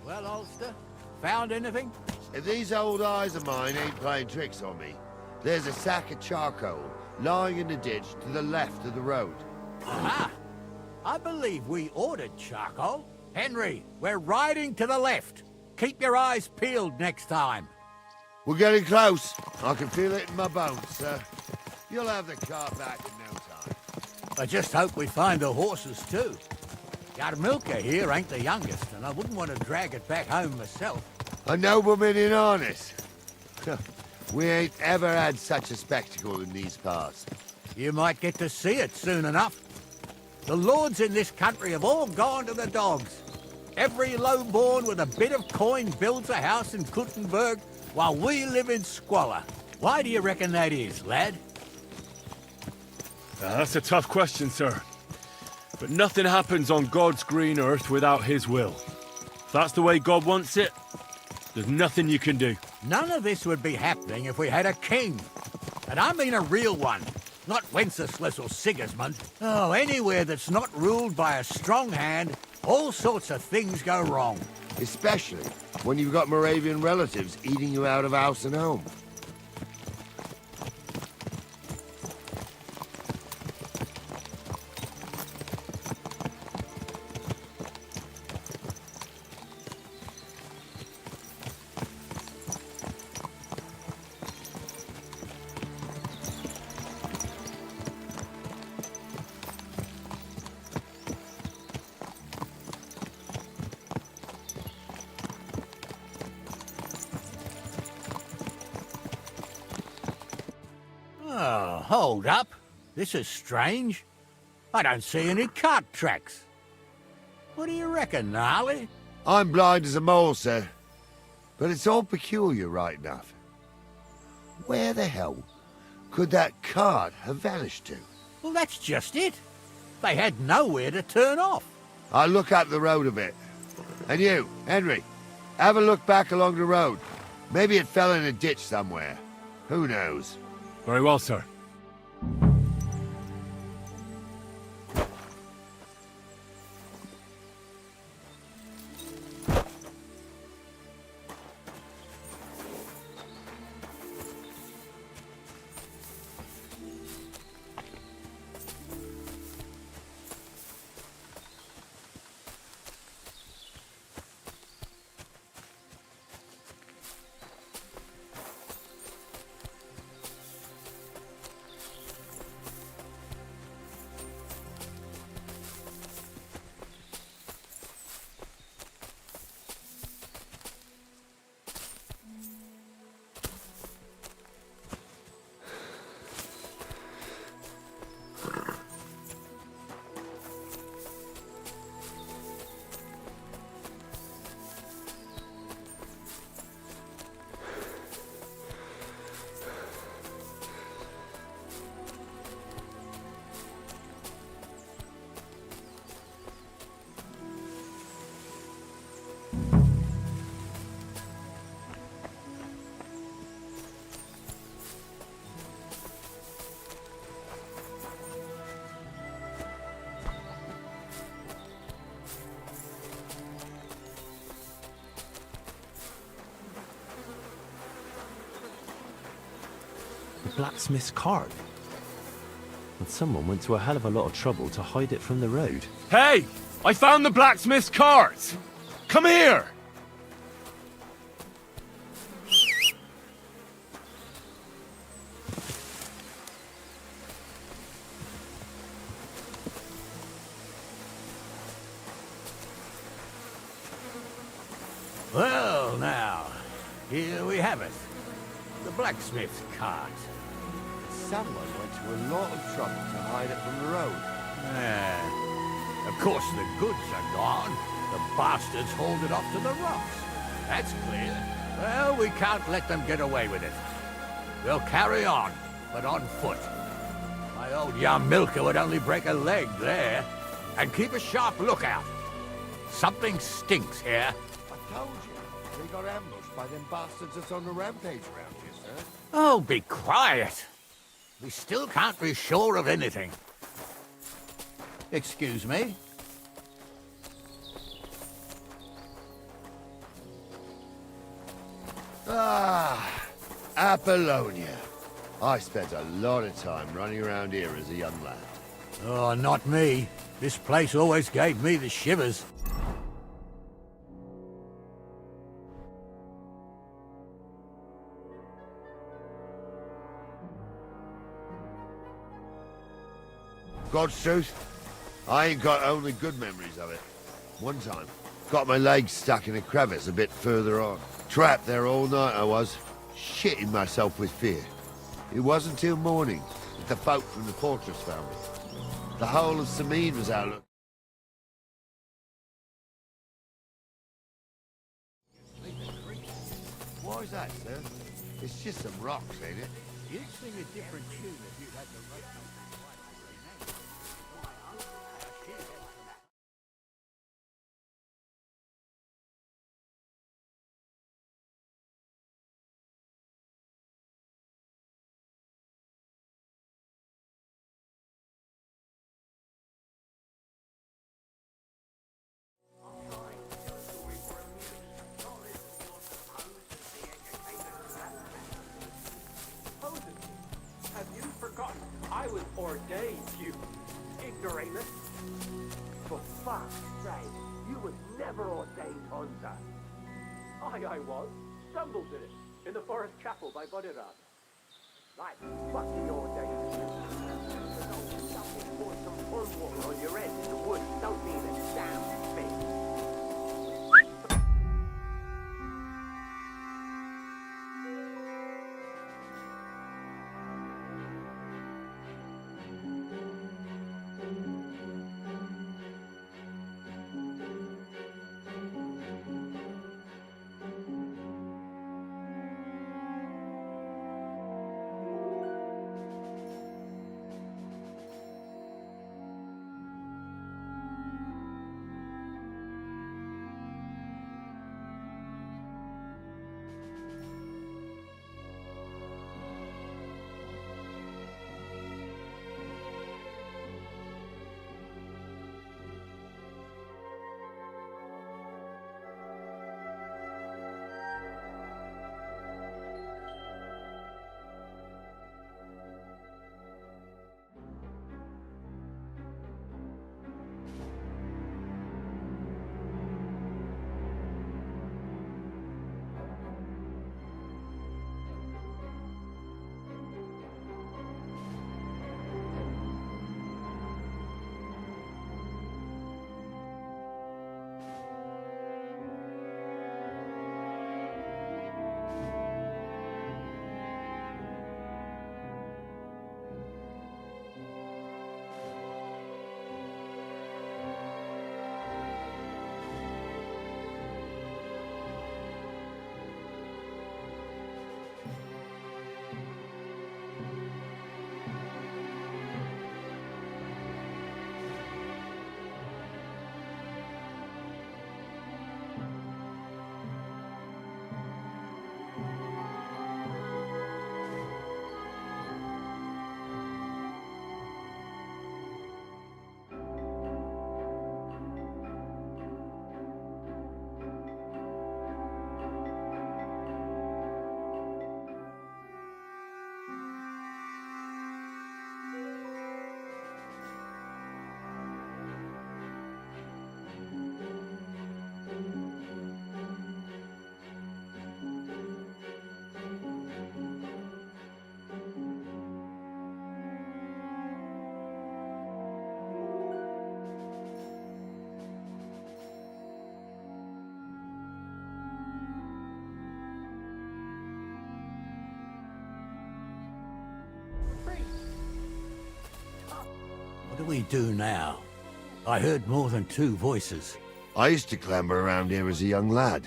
Well, Ulster, found anything? If these old eyes of mine ain't playing tricks on me, there's a sack of charcoal lying in the ditch to the left of the road. Aha! I believe we ordered charcoal. Henry, we're riding to the left. Keep your eyes peeled next time. We're getting close. I can feel it in my bones, sir. You'll have the cart back in no time. I just hope we find the horses, too. Yarmilka here ain't the youngest, and I wouldn't want to drag it back home myself. A nobleman in harness. We ain't ever had such a spectacle in these parts. You might get to see it soon enough. The lords in this country have all gone to the dogs. Every lowborn with a bit of coin builds a house in Kuttenberg, while we live in squalor. Why do you reckon that is, lad? That's a tough question, sir. But nothing happens on God's green earth without his will. If that's the way God wants it, there's nothing you can do. None of this would be happening if we had a king. And I mean a real one. Not Wenceslas or Sigismund. Oh, anywhere that's not ruled by a strong hand, all sorts of things go wrong. Especially when you've got Moravian relatives eating you out of house and home. Oh, hold up. This is strange. I don't see any cart tracks. What do you reckon, Gnarly? I'm blind as a mole, sir. But it's all peculiar right enough. Where the hell could that cart have vanished to? Well, that's just it. They had nowhere to turn off. I'll look up the road a bit. And you, Henry, have a look back along the road. Maybe it fell in a ditch somewhere. Who knows? Very well, sir. The blacksmith's cart. And someone went to a hell of a lot of trouble to hide it from the road. Hey! I found the blacksmith's cart! Come here! Well, now, here we have it. The blacksmith's cart. Someone went to a lot of trouble to hide it from the road. Yeah. Of course, the goods are gone. The bastards hauled it off to the rocks. That's clear. Well, we can't let them get away with it. We'll carry on, but on foot. My old young milker would only break a leg there. And keep a sharp lookout. Something stinks here. I told you. They got ambushed by them bastards that's on the rampage around here, sir. Oh, be quiet. We still can't be sure of anything. Excuse me? Ah, Apollonia. I spent a lot of time running around here as a young lad. Oh, not me. This place always gave me the shivers. God's truth, I ain't got only good memories of it. One time, got my legs stuck in a crevice a bit further on. Trapped there all night I was, shitting myself with fear. It wasn't till morning that the folk from the fortress found me. The whole of Sameen was out looking. Why is that, sir? It's just some rocks, ain't it? You'd sing a different tune if you'd had the right. Have you forgotten I was ordained, you ignoramus? For fuck's sake, you was never ordained hunter. I was. Stumbled in it, in the forest chapel by Bodhirat. Like fucking ordained you. Something poured some pond water on your head in the woods don't mean a damn thing. What do we do now? I heard more than two voices. I used to clamber around here as a young lad.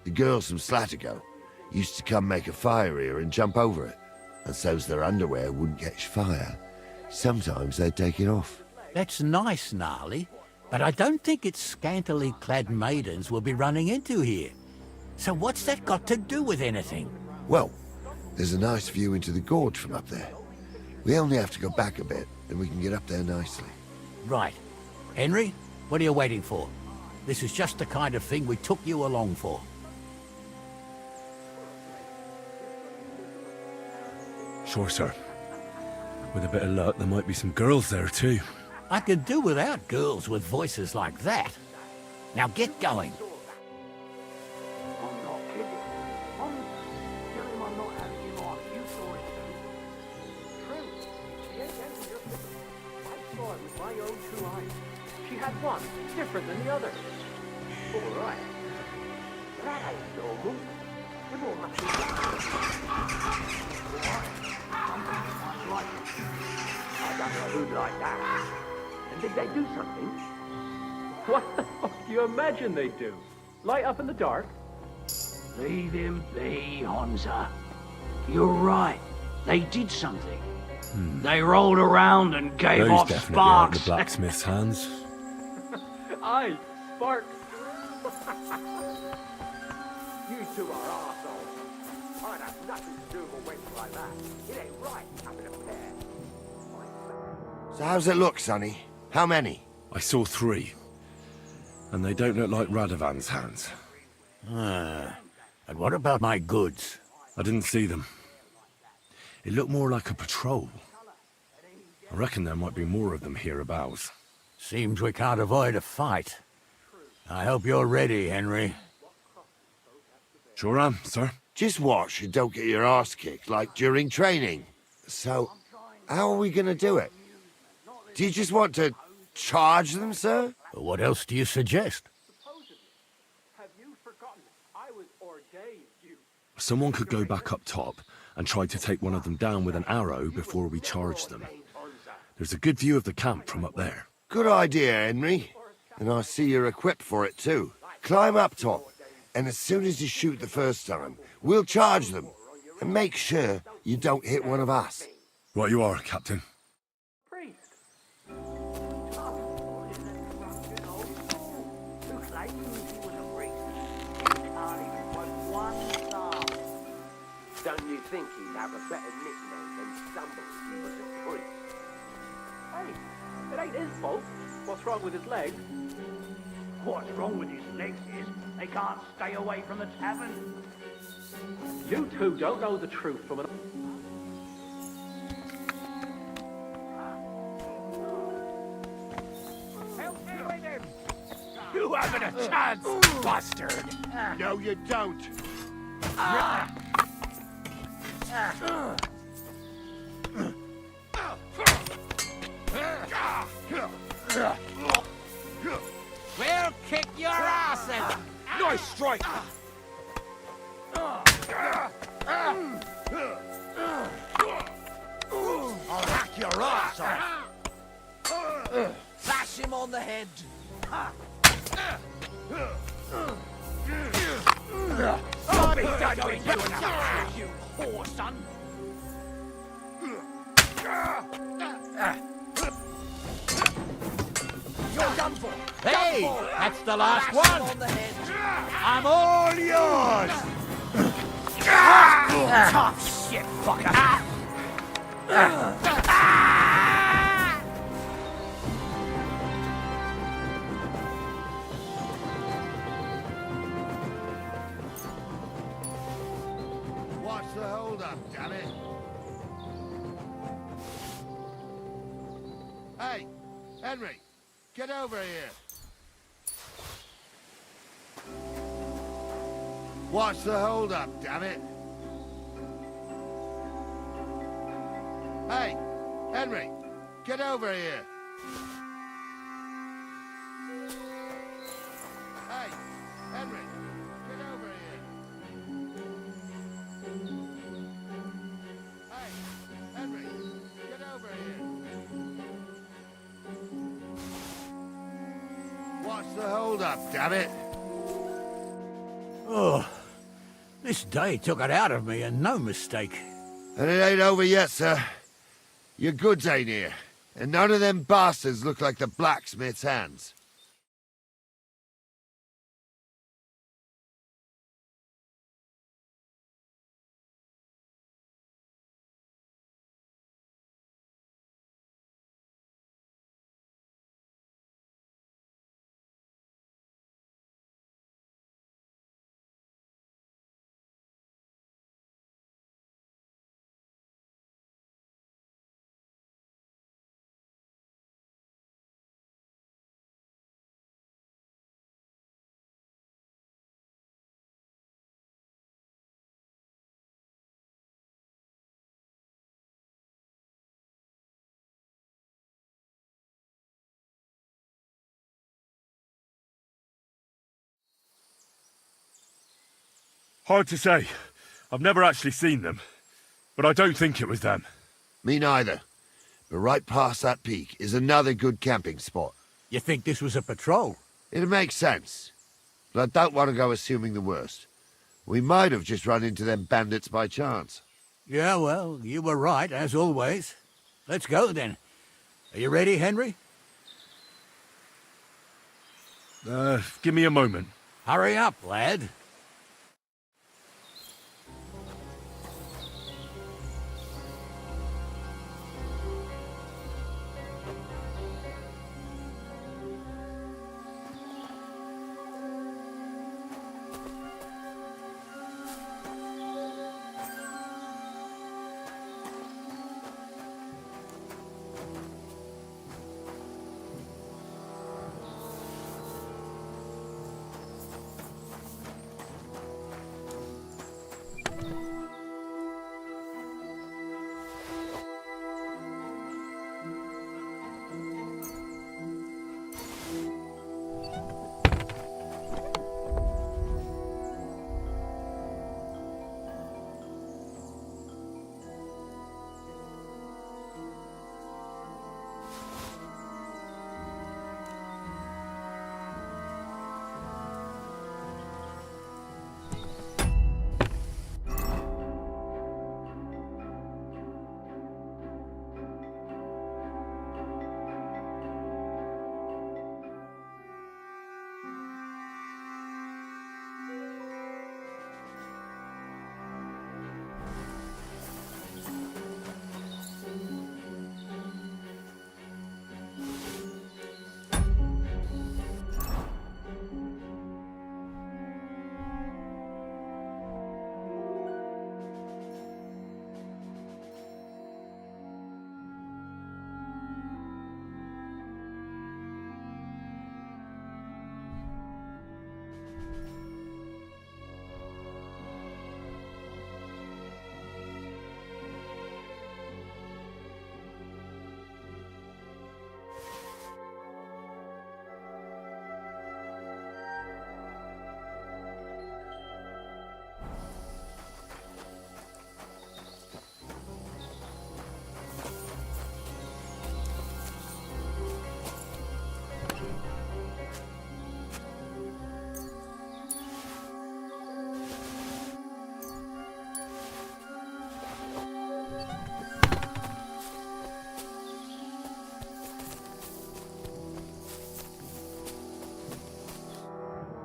The girls from Slatigo used to come make a fire here and jump over it, and so's their underwear wouldn't catch fire. Sometimes they'd take it off. That's nice, Gnarly, but I don't think it's scantily clad maidens we'll be running into here. So what's that got to do with anything? Well, there's a nice view into the gorge from up there. We only have to go back a bit, and we can get up there nicely. Right. Henry, what are you waiting for? This is just the kind of thing we took you along for. Sure, sir. With a bit of luck, there might be some girls there, too. I could do without girls with voices like that. Now get going. I'm not kidding. Tell him I'm not having him on. You saw it too. True. She ain't empty your picture. I saw it with my own two eyes. She had one, different than the other. All right. That ain't normal. Them all must be something like it. I don't know who'd like that. And did they do something? What the fuck do you imagine they do? Light up in the dark? Leave him be, Honza. You're right. They did something. They rolled around and gave Those off definitely aren't sparks. the blacksmith's hands. Aye, sparks. You two are arseholes. I'd have nothing to do with a wench like that. It ain't right having a pair. So how's it look, Sonny? How many? I saw 3. And they don't look like Radovan's hands. And what about my goods? I didn't see them. It looked more like a patrol. I reckon there might be more of them hereabouts. Seems we can't avoid a fight. I hope you're ready, Henry. Sure am, sir. Just watch and don't get your arse kicked like during training. So, how are we gonna do it? Do you just want to charge them, sir? What else do you suggest? Have you forgotten? I was ordained you. Someone could go back up top and try to take one of them down with an arrow before we charge them. There's a good view of the camp from up there. Good idea, Henry. And I see you're equipped for it too. Climb up top, and as soon as you shoot the first time, we'll charge them. And make sure you don't hit one of us. Right you are, Captain. Priest. Tough, isn't it? Drunken old fool who claims he was a priest. He can't even quote one psalm. Don't you think he'd have a better nickname than Stumble if he was a priest? Hey, it ain't his fault. What's wrong with his legs? What's wrong with his legs is they can't stay away from the tavern. You two don't know the truth from an... Help me with him! You haven't a chance, bastard! No, you don't. We'll kick your asses! Nice strike! I'll hack your ass off! Bash him on the head! I'll be done with you now, you whore son! You're done for! Hey! That's the last one! On the head. I'm all yours! Tough shit, fucker! Watch the hold up, damn it. Hey, Henry, get over here. Watch the hold up, damn it. Hey, Henry, get over here. Hey, Henry, get over here. Hey, Henry, get over here. Hold up, damn it. Oh, this day took it out of me, and no mistake. And it ain't over yet, sir. Your goods ain't here. And none of them bastards look like the blacksmith's hands. Hard to say. I've never actually seen them. But I don't think it was them. Me neither. But right past that peak is another good camping spot. You think this was a patrol? It makes sense. But I don't want to go assuming the worst. We might have just run into them bandits by chance. Yeah, well, you were right, as always. Let's go, then. Are you ready, Henry? Give me a moment. Hurry up, lad.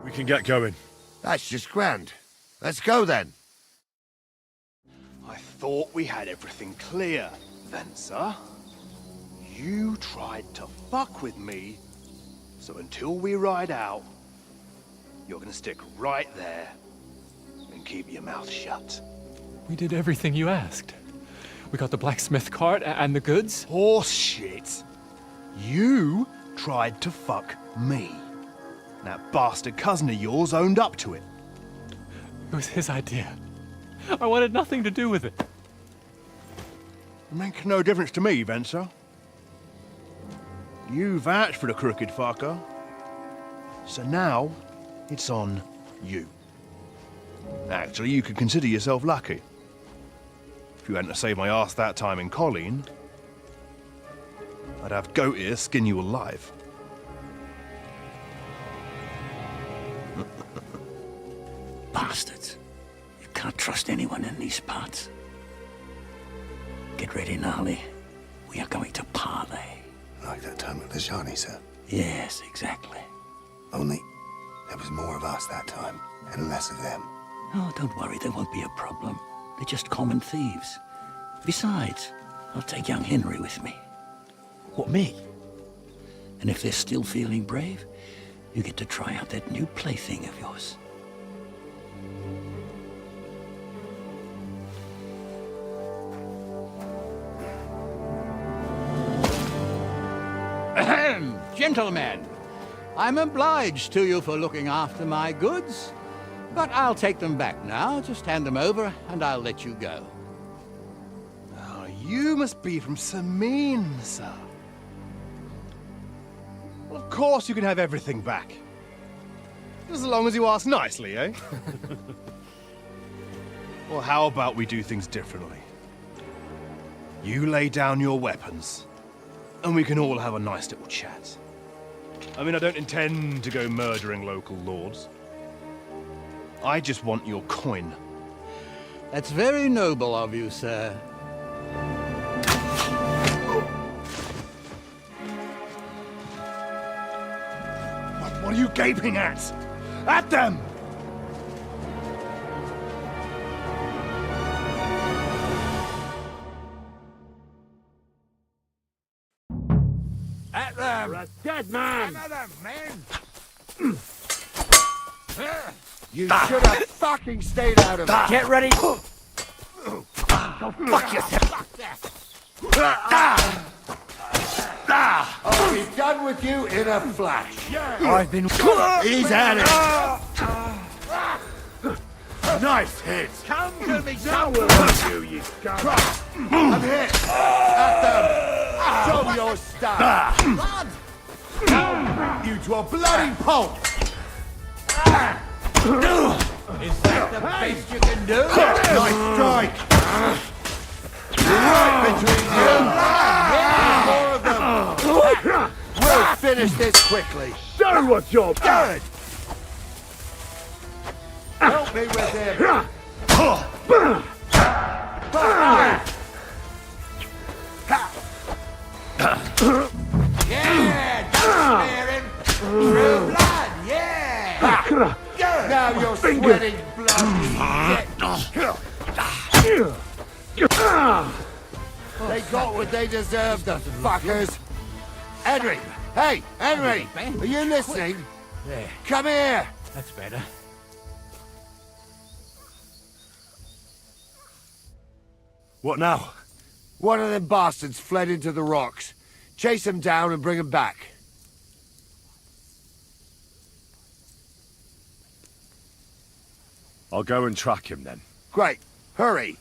We can get going. That's just grand. Let's go then. I thought we had everything clear, Venser. You tried to fuck with me, so until we ride out, you're gonna stick right there and keep your mouth shut. We did everything you asked. We got the blacksmith cart and the goods. Horse shit. You tried to fuck me. That bastard cousin of yours owned up to it. It was his idea. I wanted nothing to do with it. Makes no difference to me, Venser. You vouched for the crooked fucker. So now, it's on you. Actually, you could consider yourself lucky. If you hadn't saved my ass that time in Colleen, I'd have goat ear skin you alive. trust anyone in these parts. Get ready, Gnarly. We are going to parley. Like that time with the Shani, sir. Yes, exactly. Only there was more of us that time, and less of them. Oh, don't worry, there won't be a problem. They're just common thieves. Besides, I'll take young Henry with me. What, me? And if they're still feeling brave, you get to try out that new plaything of yours. Ahem, gentlemen, I'm obliged to you for looking after my goods, but I'll take them back now. Just hand them over, and I'll let you go. Oh, you must be from Samin, sir. Well, of course you can have everything back. As long as you ask nicely, eh? Well, how about we do things differently? You lay down your weapons, and we can all have a nice little chat. I mean, I don't intend to go murdering local lords. I just want your coin. That's very noble of you, sir. What are you gaping at? At them! At them! You're a dead man! At them, men! You should have fucking stayed out of it. Get ready. Go fuck yourself. I'll be done with you in a flash. I've been. He's at it. Nice hit. Come to me, someone! You scum! I'm hit. At them. Show your stuff. You to a bloody pulp. Is that the best you can do? Nice strike. Right between you. More of them. We'll finish this quickly. Show what you're Good. Help me with him. Yeah, don't spare him. True blood, yeah. Good. Now you're sweating blood. They got what they deserved, the fuckers. Henry! Hey, Henry! Are you listening? There, Come here! that's better. What now? One of them bastards fled into the rocks. Chase him down and bring him back. I'll go and track him then. Great. Hurry.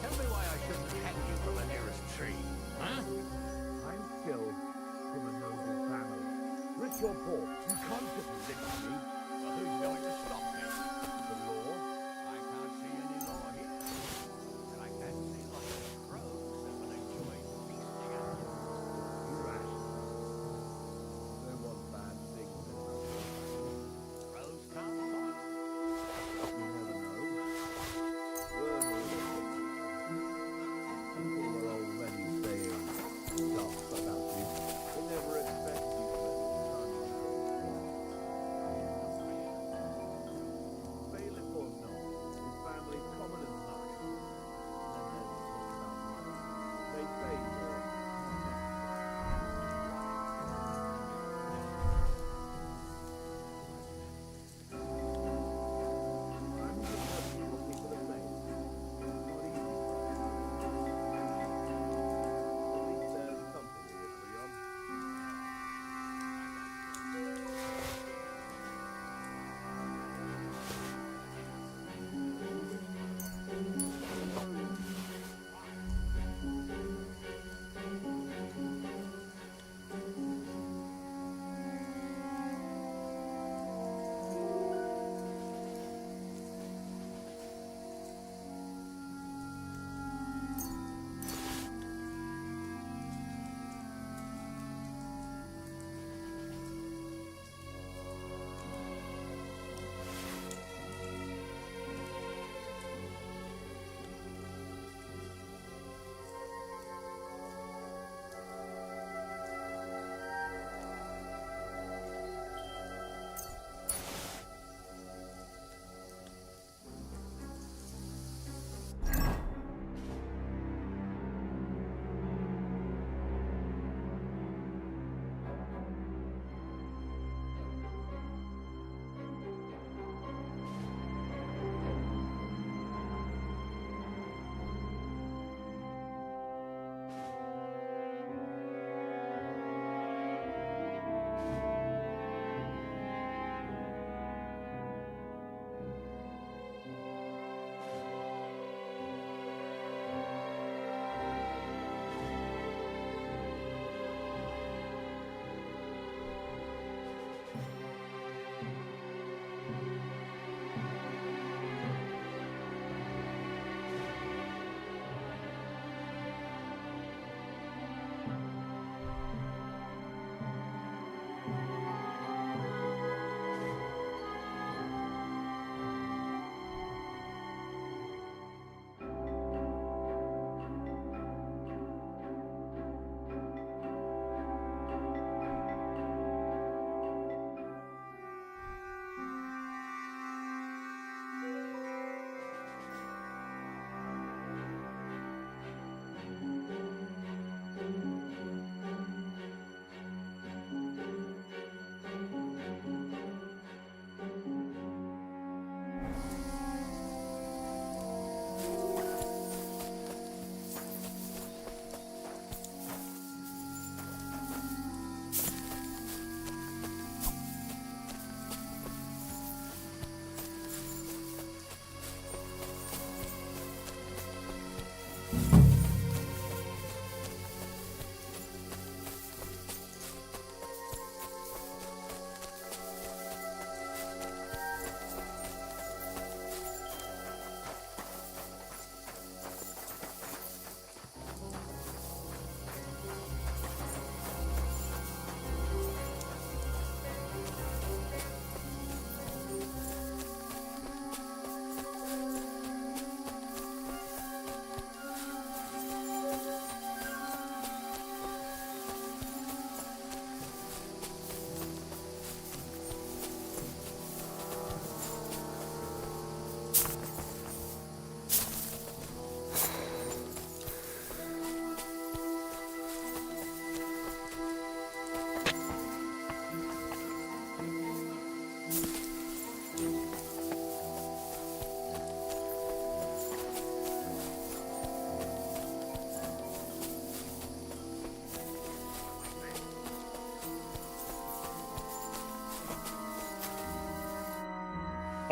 Tell me why I shouldn't hang you from the nearest tree, huh? I'm still from a noble family. Rich or poor, you can't just live with me. Well, who's going to stop me? The law? I can't see any law here. And I can't see lots of crows that will enjoy feasting at you. You rash. There was bad things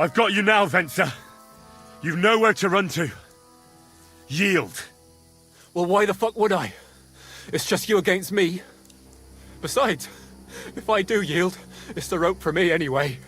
I've got you now, Venser. You've nowhere to run to. Yield. Well, why the fuck would I? It's just you against me. Besides, if I do yield, it's the rope for me anyway.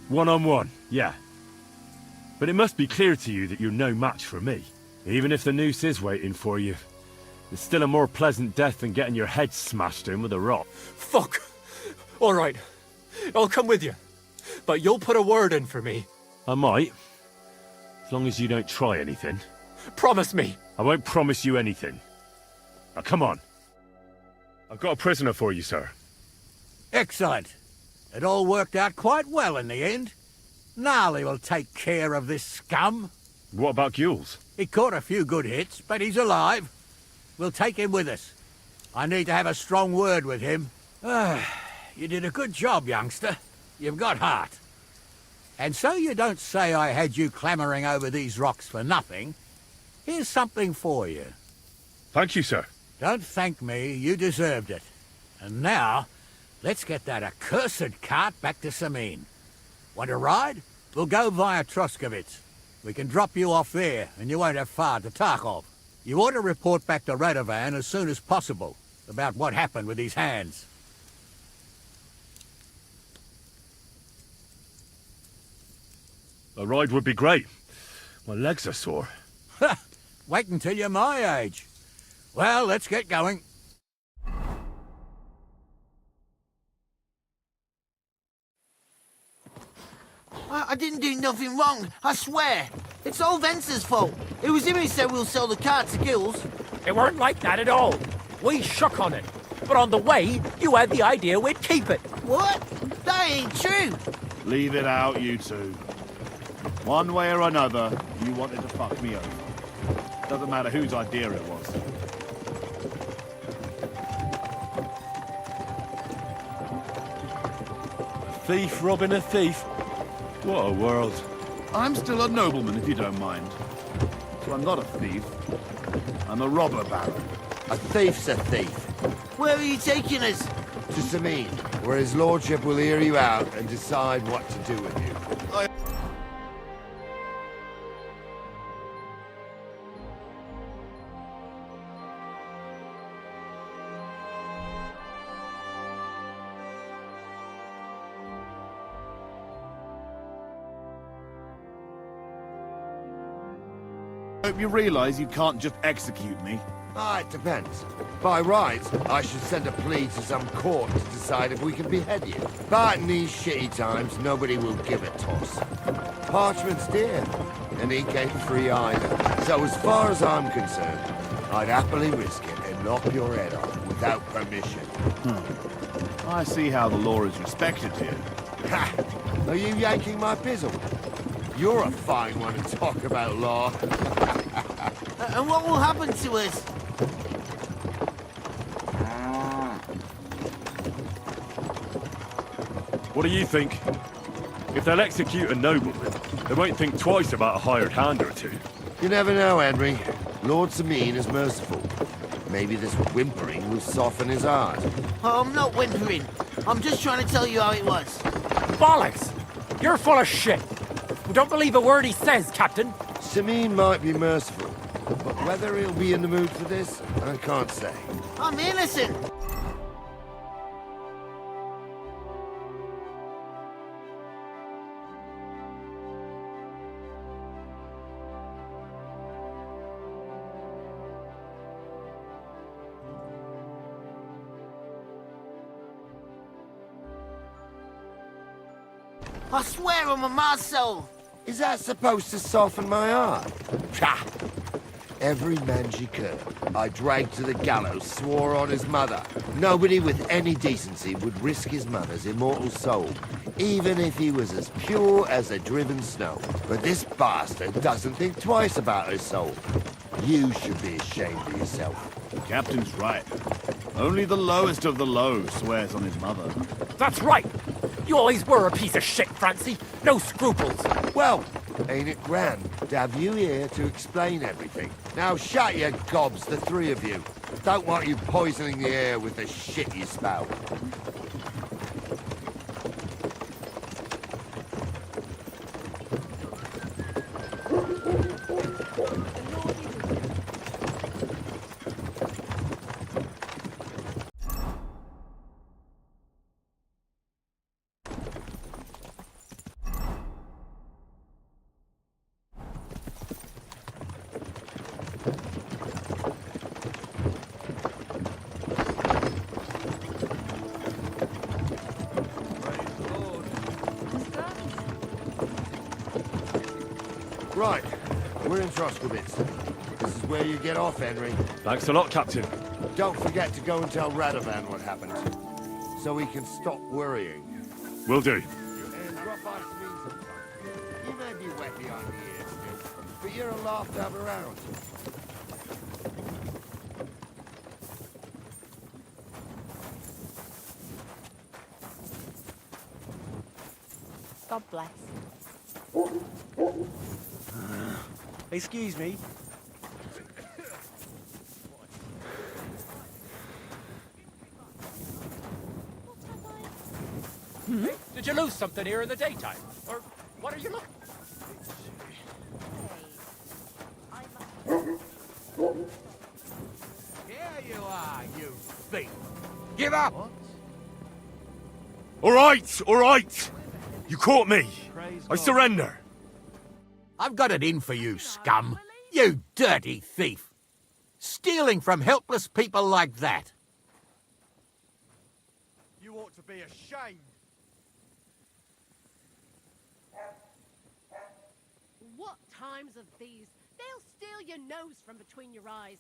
One-on-one, yeah. But it must be clear to you that you're no match for me. Even if the noose is waiting for you, it's still a more pleasant death than getting your head smashed in with a rock. Fuck! All right, I'll come with you. But you'll put a word in for me. I might. As long as you don't try anything. Promise me. I won't promise you anything. Now come on. I've got a prisoner for you, sir. Excellent. It all worked out quite well in the end. Gnarly will take care of this scum. What about Gules? He caught a few good hits, but he's alive. We'll take him with us. I need to have a strong word with him. You did a good job, youngster. You've got heart. And so you don't say I had you clambering over these rocks for nothing. Here's something for you. Thank you, sir. Don't thank me, you deserved it. And now, let's get that accursed cart back to Samin. Want to ride? We'll go via Troskovitz. We can drop you off there, and you won't have far to Tarkov. You ought to report back to Radovan as soon as possible about what happened with these hands. A ride would be great. My legs are sore. Wait until you're my age. Well, let's get going. I didn't do nothing wrong, I swear. It's all Venser's fault. It was him who said we'll sell the car to Gills. It weren't like that at all. We shook on it. But on the way, you had the idea we'd keep it. What? That ain't true. Leave it out, you two. One way or another, you wanted to fuck me over. Doesn't matter whose idea it was. A thief robbing a thief? What a world. I'm still a nobleman, if you don't mind. So I'm not a thief. I'm a robber baron. A thief's a thief. Where are you taking us? To Samin, where his lordship will hear you out and decide what to do with you. Hope you realise you can't just execute me. It depends. By rights, I should send a plea to some court to decide if we can behead you. But in these shitty times, nobody will give a toss. Parchment's dear, and ink ain't free either. So as far as I'm concerned, I'd happily risk it and knock your head off without permission. I see how the law is respected here. Ha! Are you yanking my pizzle? You're a fine one to talk about law. And what will happen to us? What do you think? If they'll execute a nobleman, they won't think twice about a hired hand or two. You never know, Henry. Lord Sameen is merciful. Maybe this whimpering will soften his heart. Oh, I'm not whimpering. I'm just trying to tell you how it was. Bollocks! You're full of shit. We don't believe a word he says, Captain. Sameen might be merciful, but whether he'll be in the mood for this, I can't say. I'm innocent. I swear on my soul. Is that supposed to soften my heart? Pah! Every mangy I dragged to the gallows swore on his mother. Nobody with any decency would risk his mother's immortal soul, even if he was as pure as the driven snow. But this bastard doesn't think twice about his soul. You should be ashamed of yourself. The captain's right. Only the lowest of the low swears on his mother. That's right. You always were a piece of shit, Francie. No scruples. Well, ain't it grand to have you here to explain everything? Now shut your gobs, the three of you. Don't want you poisoning the air with the shit you spout. Right, we're in Troskowitz. This is where you get off, Henry. Thanks a lot, Captain. Don't forget to go and tell Radovan what happened, so he can stop worrying. Will do. And drop by Sameen sometime. You may be wet behind the ears still, but you're a laugh to have around. God bless. Excuse me. Did you lose something here in the daytime? Or what are you looking? Here you are, you thief. Give up! All right. You caught me. I surrender. I've got it in for you, scum. You dirty thief. Stealing from helpless people like that. You ought to be ashamed. What times of these? They'll steal your nose from between your eyes.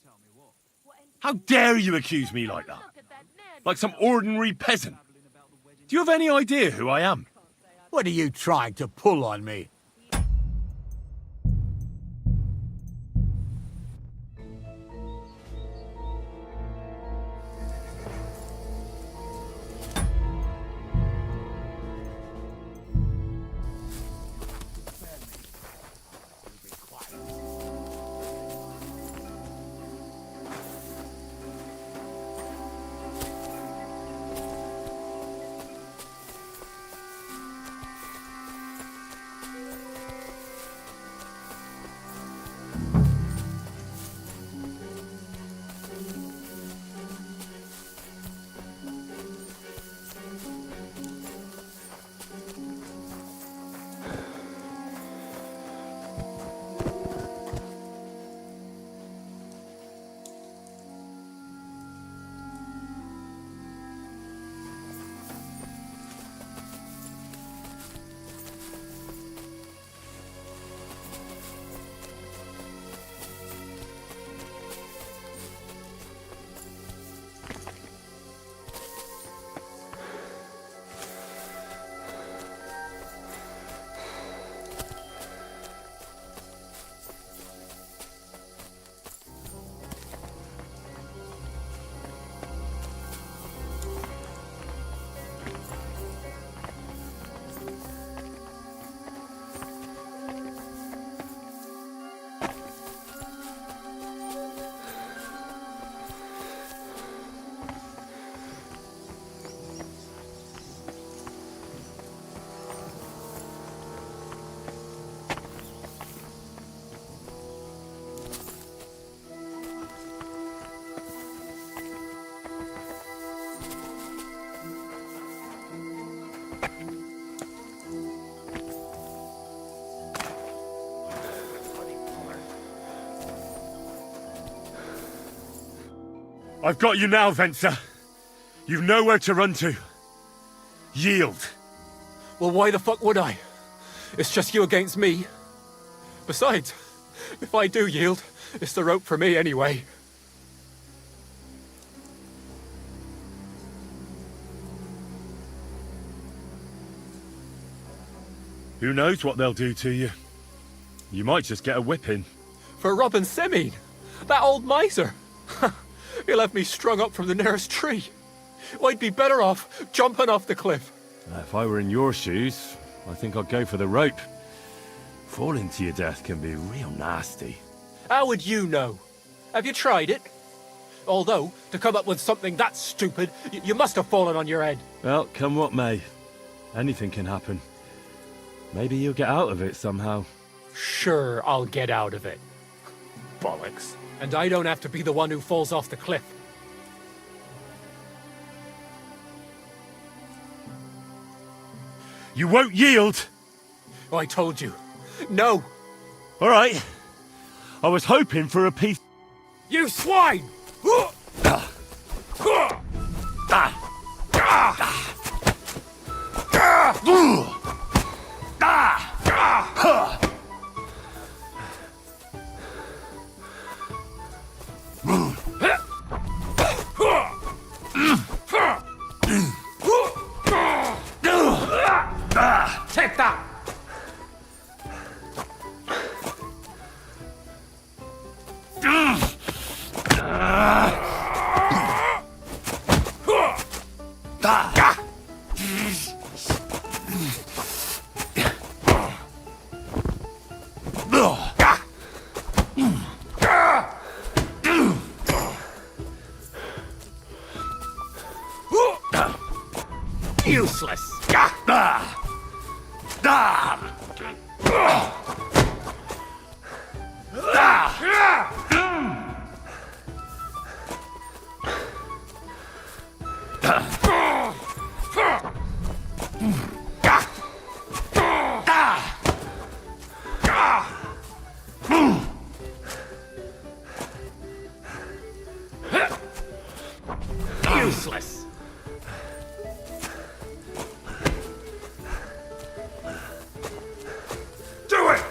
Tell me what? How dare you accuse me like that? Like some ordinary peasant. Do you have any idea who I am? What are you trying to pull on me? I've got you now, Venser. You've nowhere to run to. Yield. Well, why the fuck would I? It's just you against me. Besides, if I do yield, it's the rope for me anyway. Who knows what they'll do to you? You might just get a whipping. For robbing Semine, that old miser. He'll have me strung up from the nearest tree. I'd be better off jumping off the cliff. If I were in your shoes, I think I'd go for the rope. Falling to your death can be real nasty. How would you know? Have you tried it? Although, to come up with something that stupid, you must have fallen on your head. Well, come what may. Anything can happen. Maybe you'll get out of it somehow. Sure, I'll get out of it. Bollocks. And I don't have to be the one who falls off the cliff. You won't yield! Oh, I told you. No! All right. I was hoping for a piece... You swine! Take that! Useless! Useless! Do it!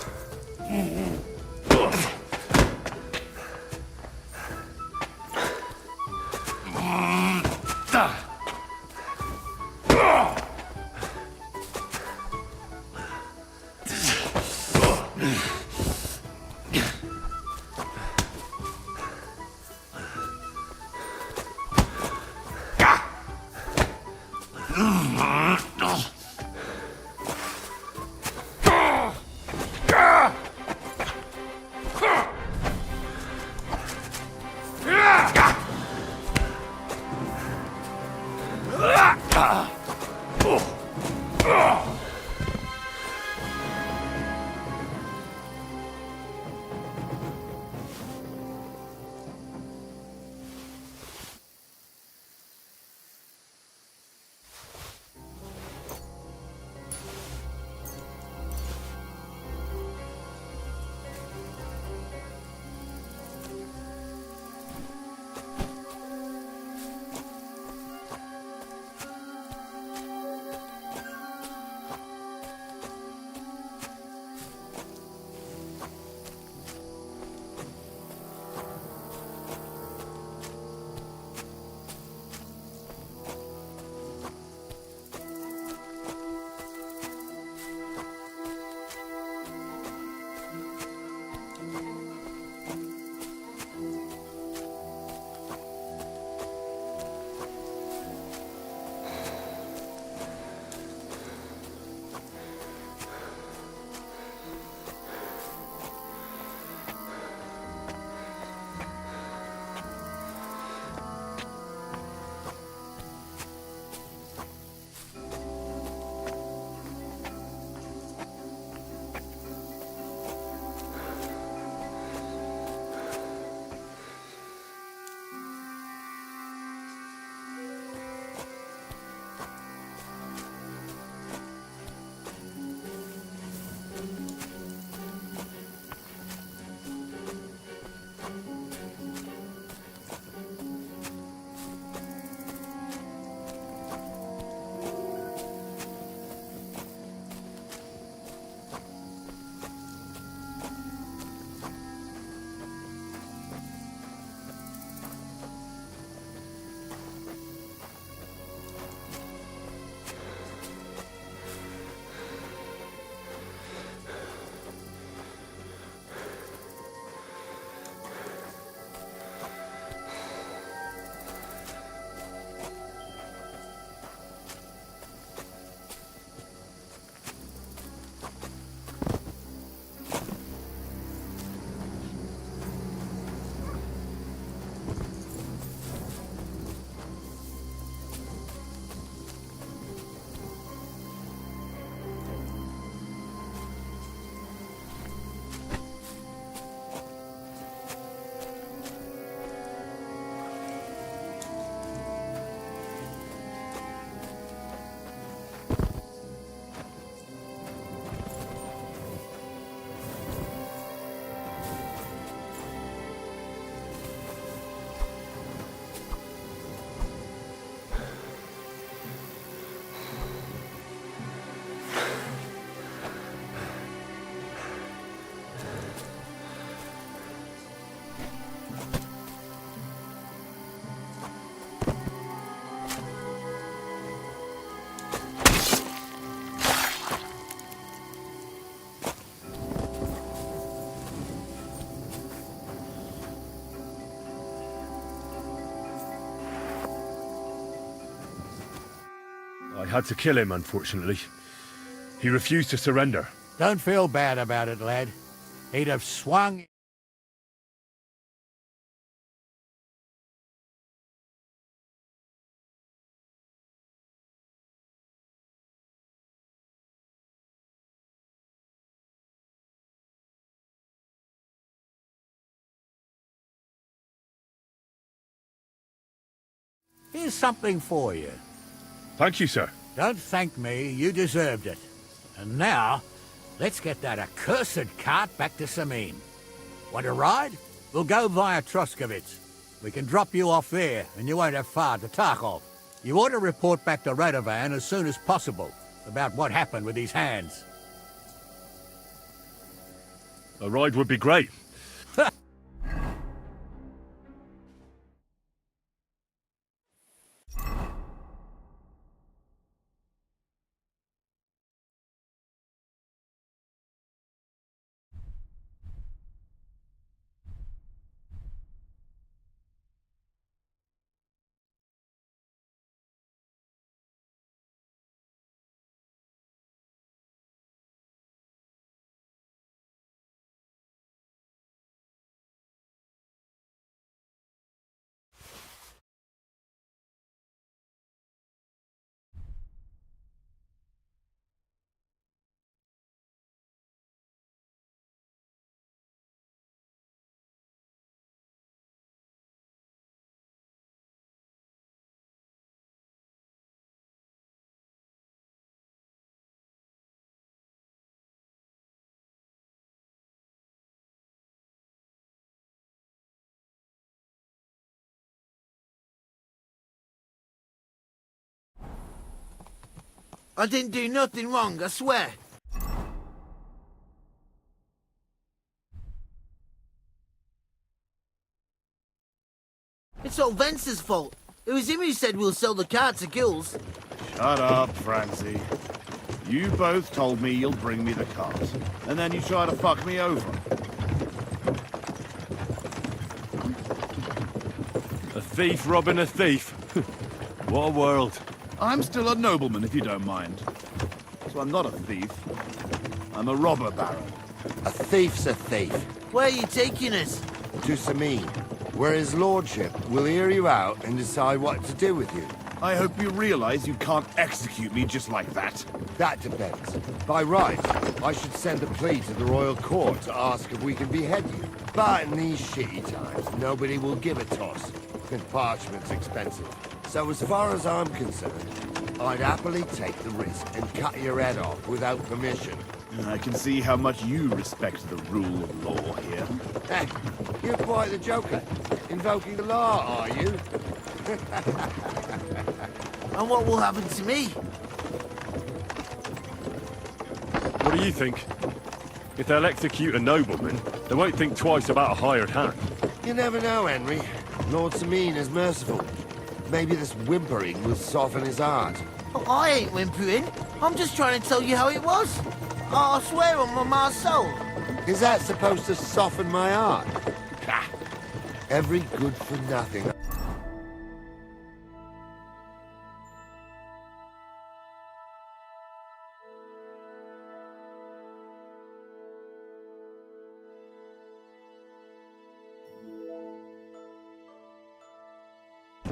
had to kill him, unfortunately. He refused to surrender. Don't feel bad about it, lad. He'd have swung... Here's something for you. Thank you, sir. Don't thank me, you deserved it. And now, let's get that accursed cart back to Sameen. Want a ride? We'll go via Troskovitz. We can drop you off there, and you won't have far to Tarkov. You ought to report back to Radovan as soon as possible about what happened with these hands. A ride would be great. I didn't do nothing wrong, I swear. It's all Vence's fault. It was him who said we'll sell the car to Gills. Shut up, Francie. You both told me you'll bring me the cart, and then you try to fuck me over. A thief robbing a thief. What a world. I'm still a nobleman, if you don't mind. So I'm not a thief. I'm a robber baron. A thief's a thief. Where are you taking us? To Sameen, where his lordship will hear you out and decide what to do with you. I hope you realize you can't execute me just like that. That depends. By right, I should send a plea to the royal court to ask if we can behead you. But in these shitty times, nobody will give a toss. And parchment's expensive. So as far as I'm concerned, I'd happily take the risk and cut your head off without permission. I can see how much you respect the rule of law here. Hey, you're quite the joker. Invoking the law, are you? And what will happen to me? What do you think? If they'll execute a nobleman, they won't think twice about a hired hand. You never know, Henry. Lord Sameen is merciful. Maybe this whimpering will soften his heart. Oh, I ain't whimpering. I'm just trying to tell you how it was. I swear on my ma's soul. Is that supposed to soften my heart? Ha! Every good for nothing.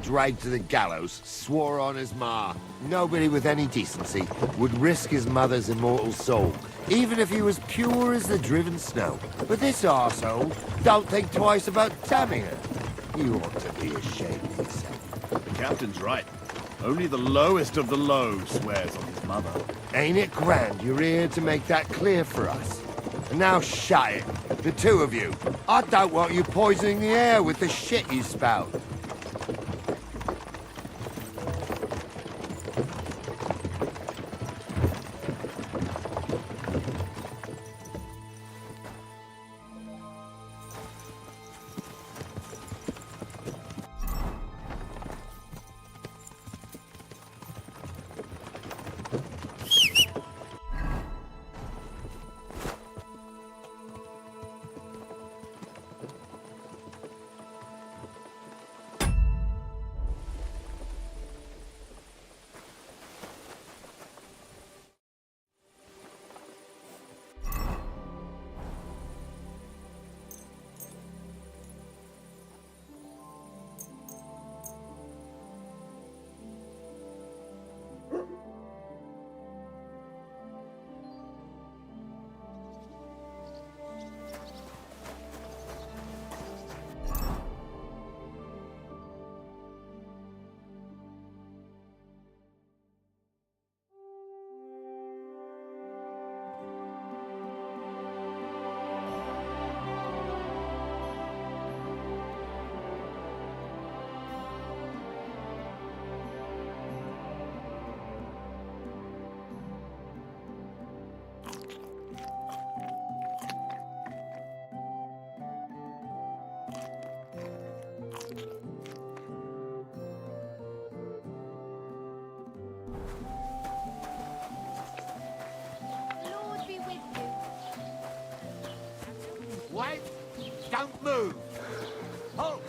Dragged to the gallows, swore on his ma. Nobody with any decency would risk his mother's immortal soul, even if he was pure as the driven snow. But this arsehole don't think twice about damning her. You ought to be ashamed of yourself. The captain's right. Only the lowest of the low swears on his mother. Ain't it grand you're here to make that clear for us? And now shut it, the two of you. I don't want you poisoning the air with the shit you spout. Don't move. Halt.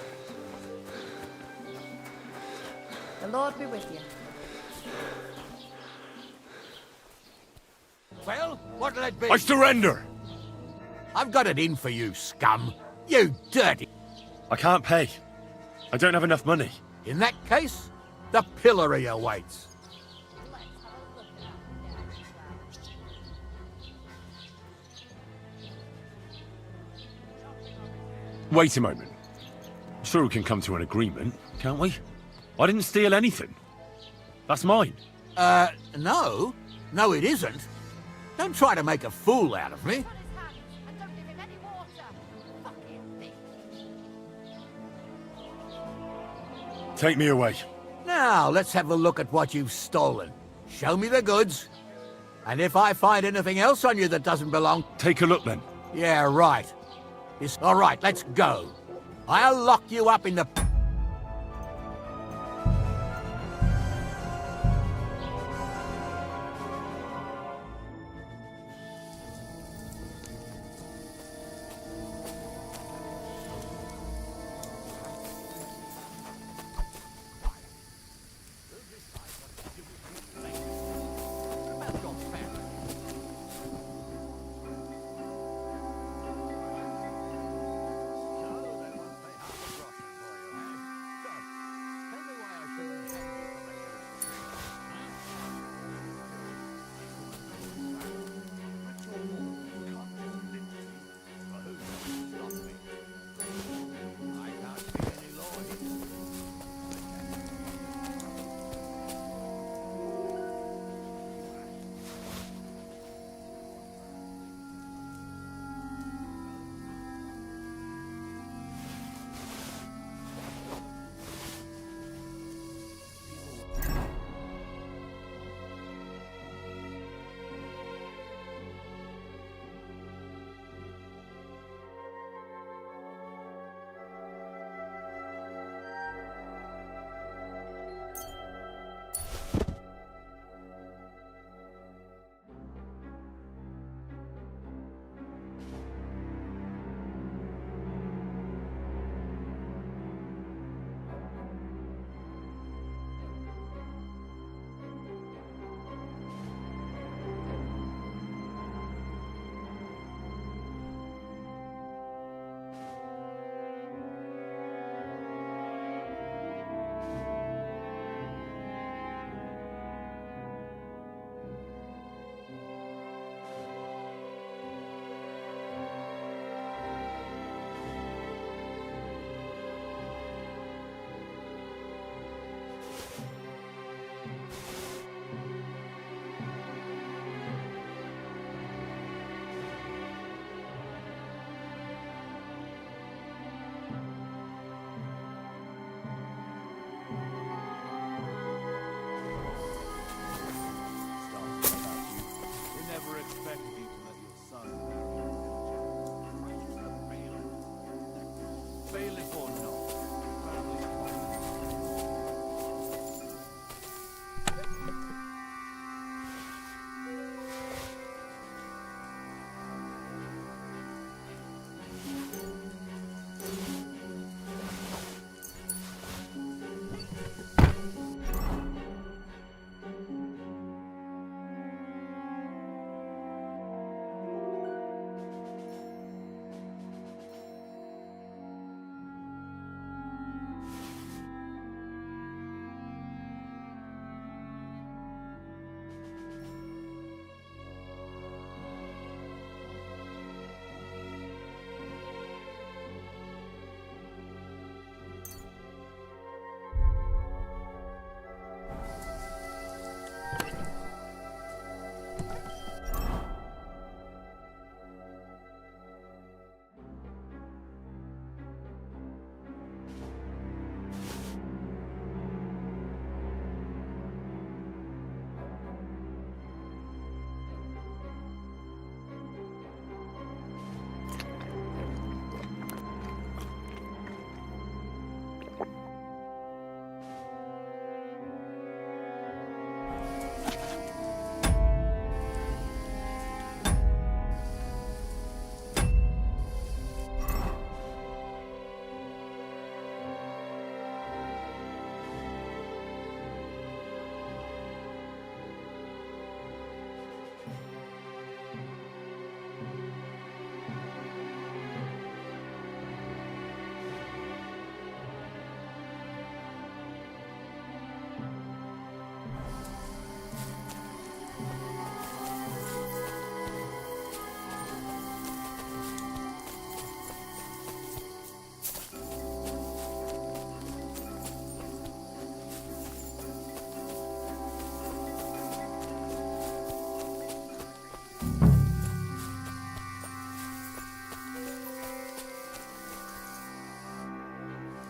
The Lord be with you. Well, what'll it be? I surrender! I've got it in for you, scum. You dirty... I can't pay. I don't have enough money. In that case, the pillory awaits. Wait a moment. Sure we can come to an agreement, can't we? I didn't steal anything. That's mine. No. No, it isn't. Don't try to make a fool out of me. Take me away. Now, let's have a look at what you've stolen. Show me the goods. And if I find anything else on you that doesn't belong... Take a look, then. Yeah, right. All right, let's go. I'll lock you up in the...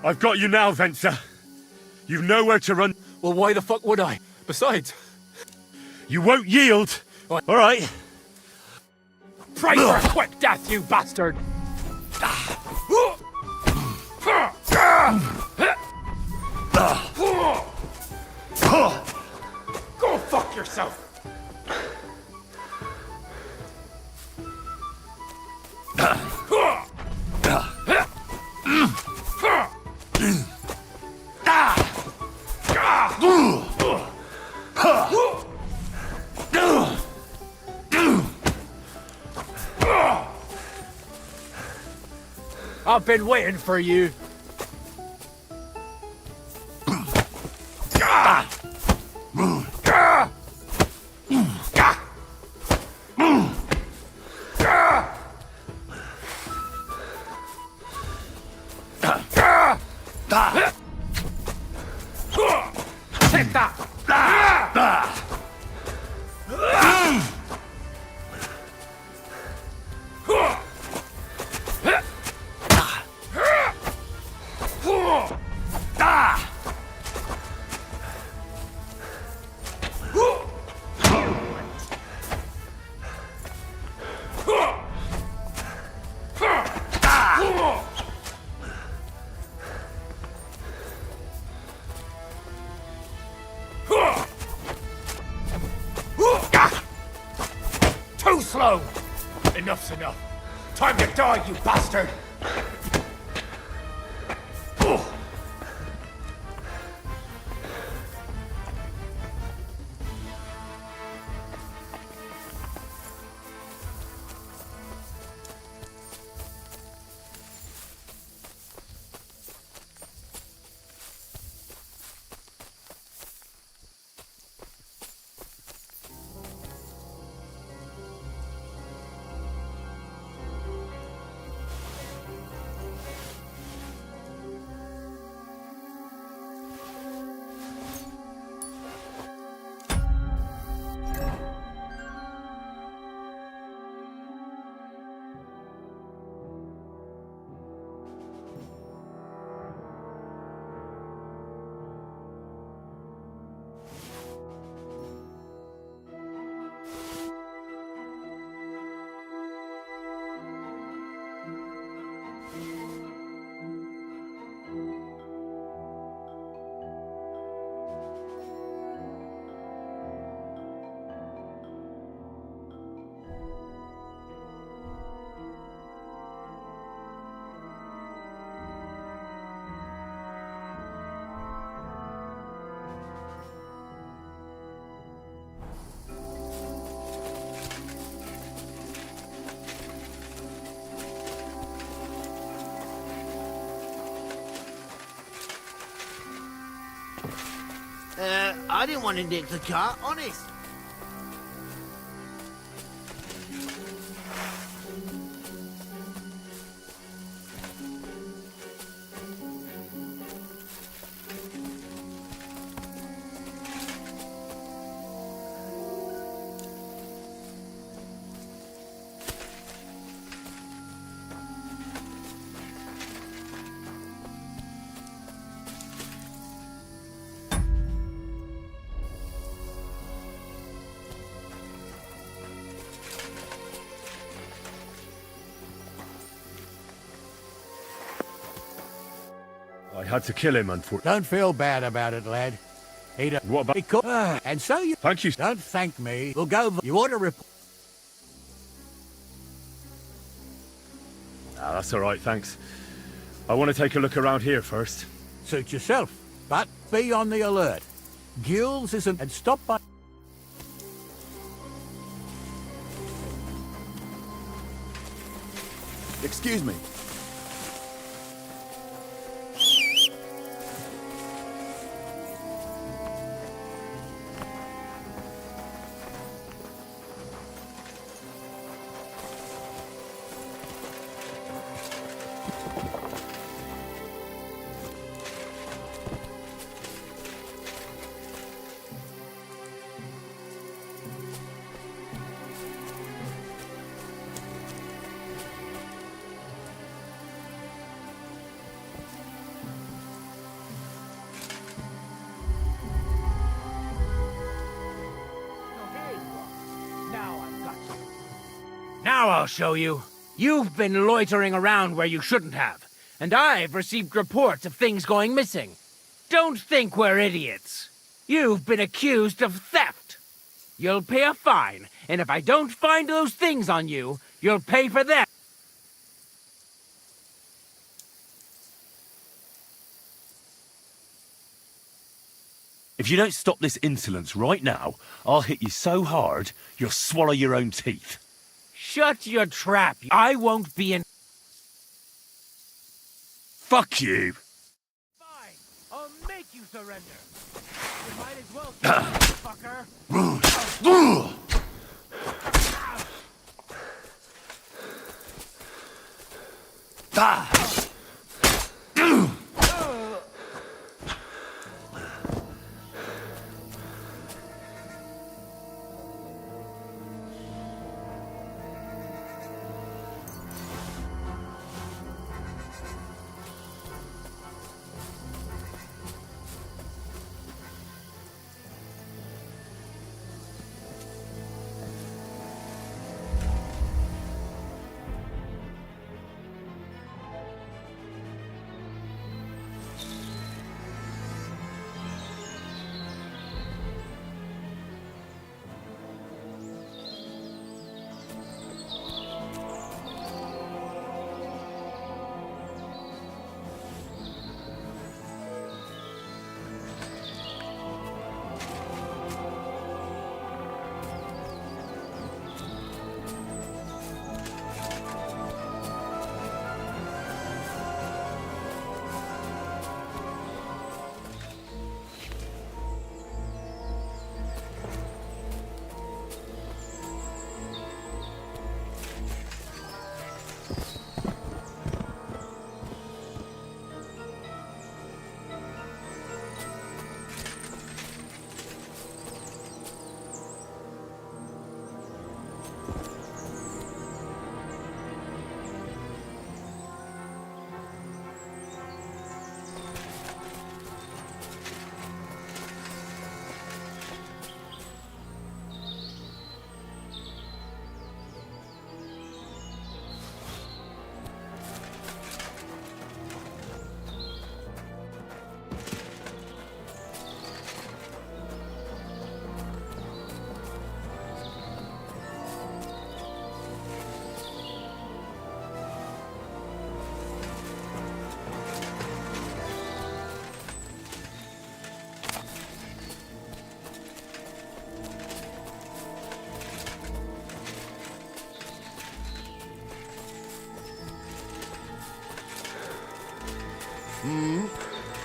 I've got you now, Venser. You've nowhere to run. Well, why the fuck would I? Besides... You won't yield! All right. Pray for a quick death, you bastard! Go fuck yourself! I've been waiting for you. Take that! Too slow! Enough's enough. Time to die, you bastard! I didn't want to nick the car, honest. I had to kill him, unfortunately. Don't feel bad about it, lad. What about... He could. And so you... Thank you. Don't thank me. We'll go... You ought to report... Ah, that's all right, thanks. I want to take a look around here first. Suit yourself. But be on the alert. Gills isn't... And stop by... Excuse me. Now I'll show you. You've been loitering around where you shouldn't have, and I've received reports of things going missing. Don't think we're idiots. You've been accused of theft. You'll pay a fine, and if I don't find those things on you, you'll pay for them. If you don't stop this insolence right now, I'll hit you so hard, you'll swallow your own teeth. Shut your trap. I won't be in... Fuck you! Fine. I'll make you surrender. You might as well fucker.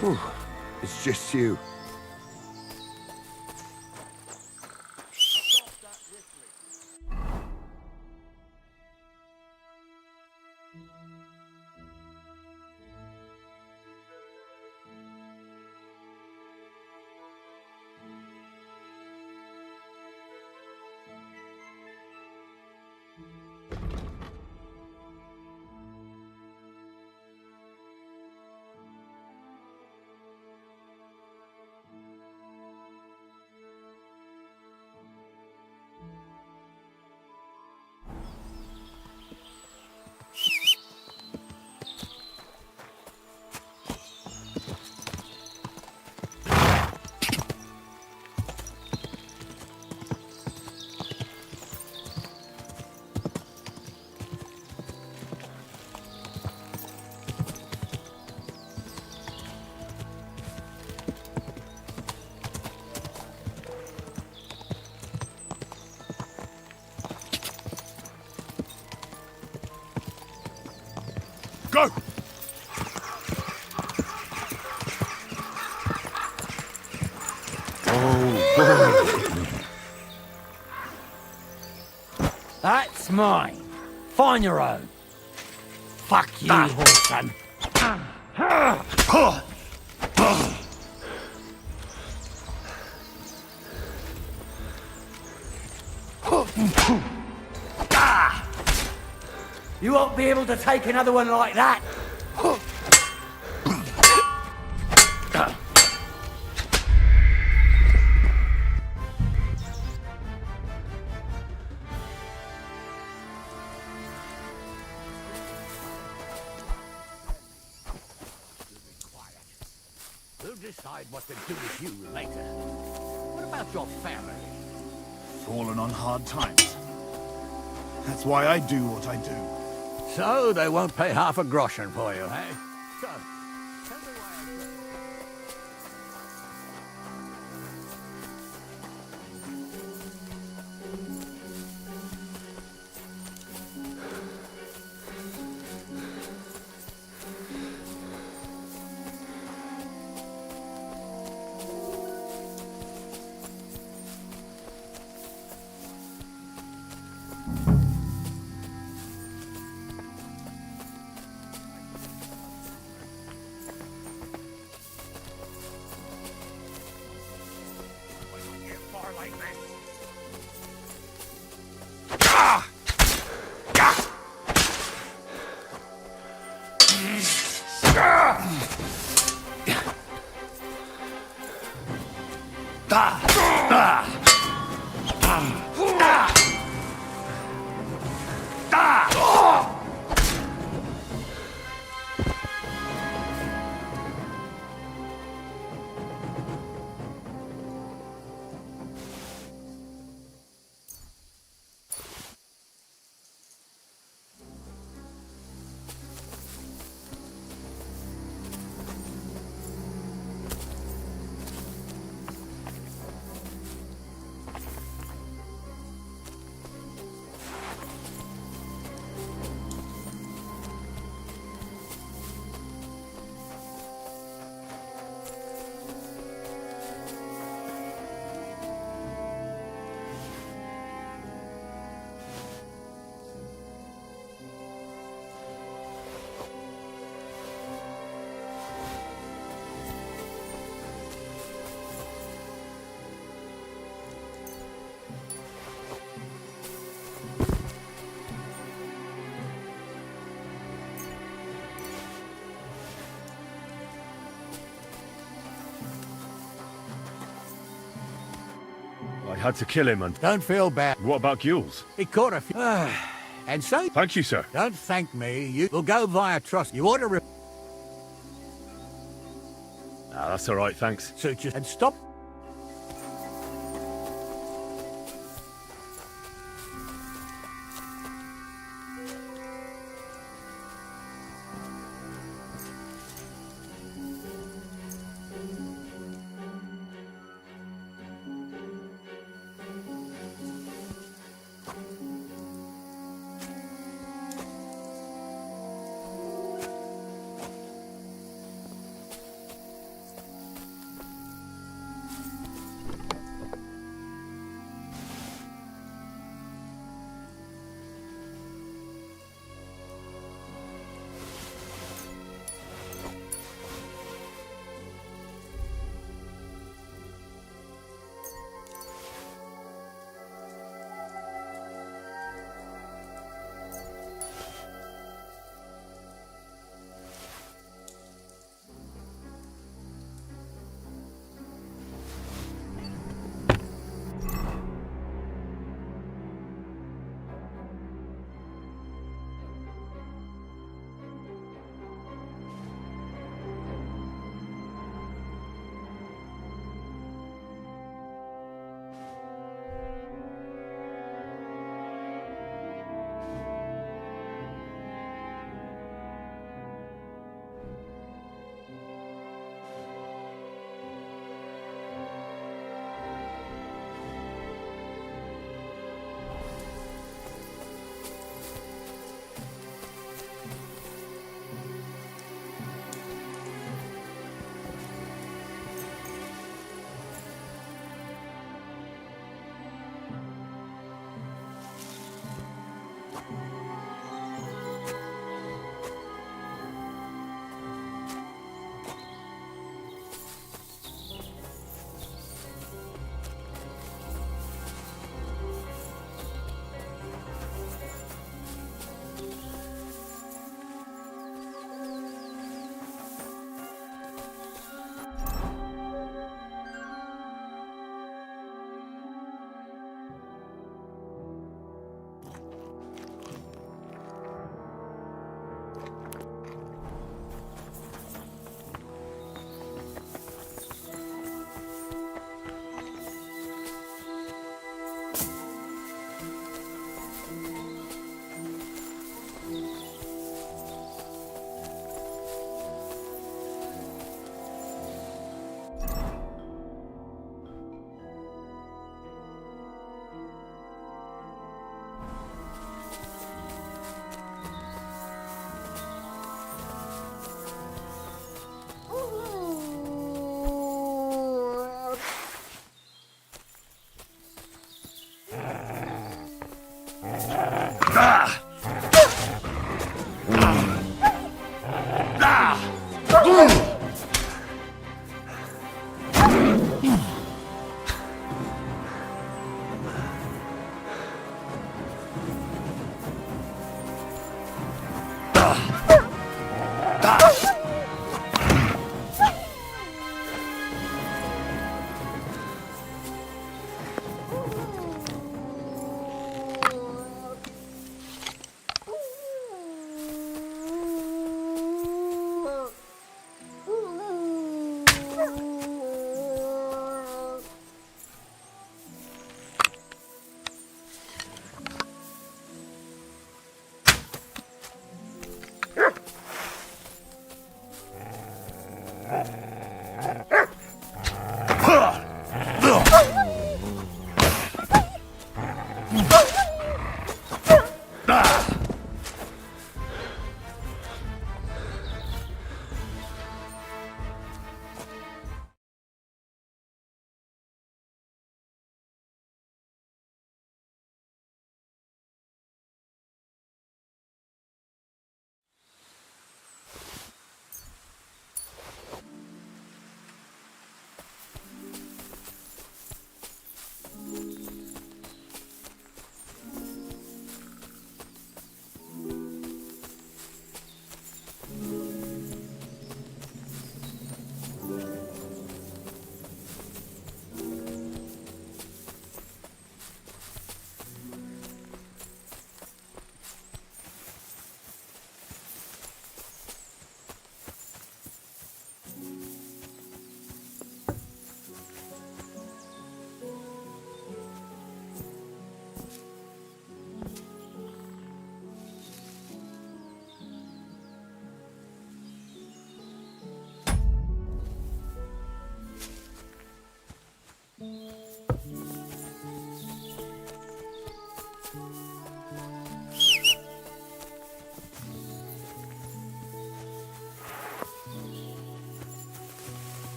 Whew. It's just you. Go! That's mine. Find your own. Fuck you, Horson. You won't be able to take another one like that. decide what to do with you later. What about your family? Fallen on hard times. That's why I do what I do. So they won't pay half a groschen for you, eh? So, I had to kill him and... don't feel bad. What about Gules? He caught a few. And so... Thank you, sir. Don't thank me. You will go via trust. You ought to... That's all right, thanks. Suit you. And stop...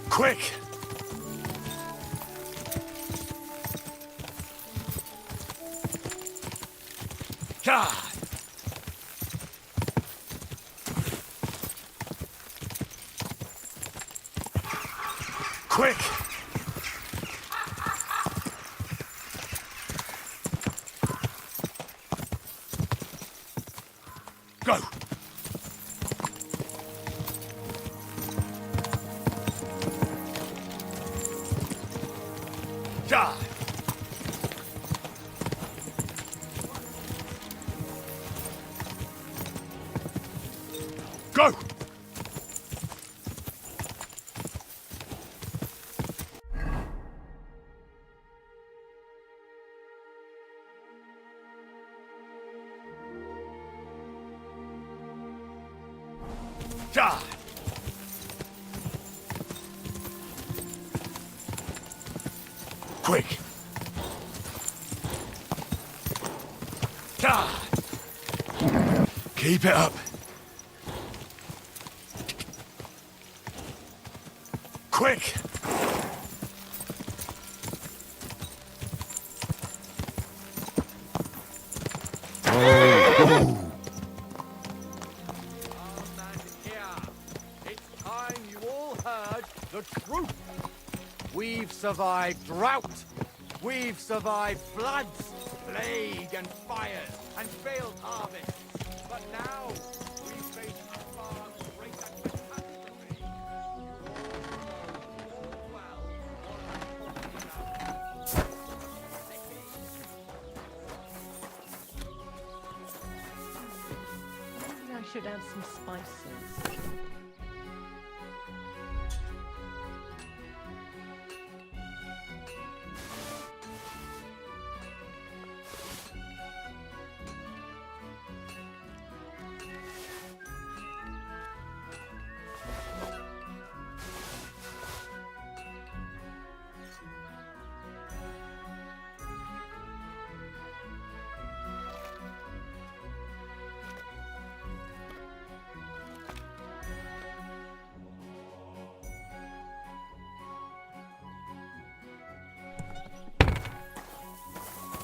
Quick! God! Quick! Go! Die! Go! Die! Quick! Die! Keep it up! Quick! It's time you all heard the truth. We've survived drought. We've survived floods, plague and fires, and failed harvests. But now we face a far greater catastrophe. Maybe I should add some spices.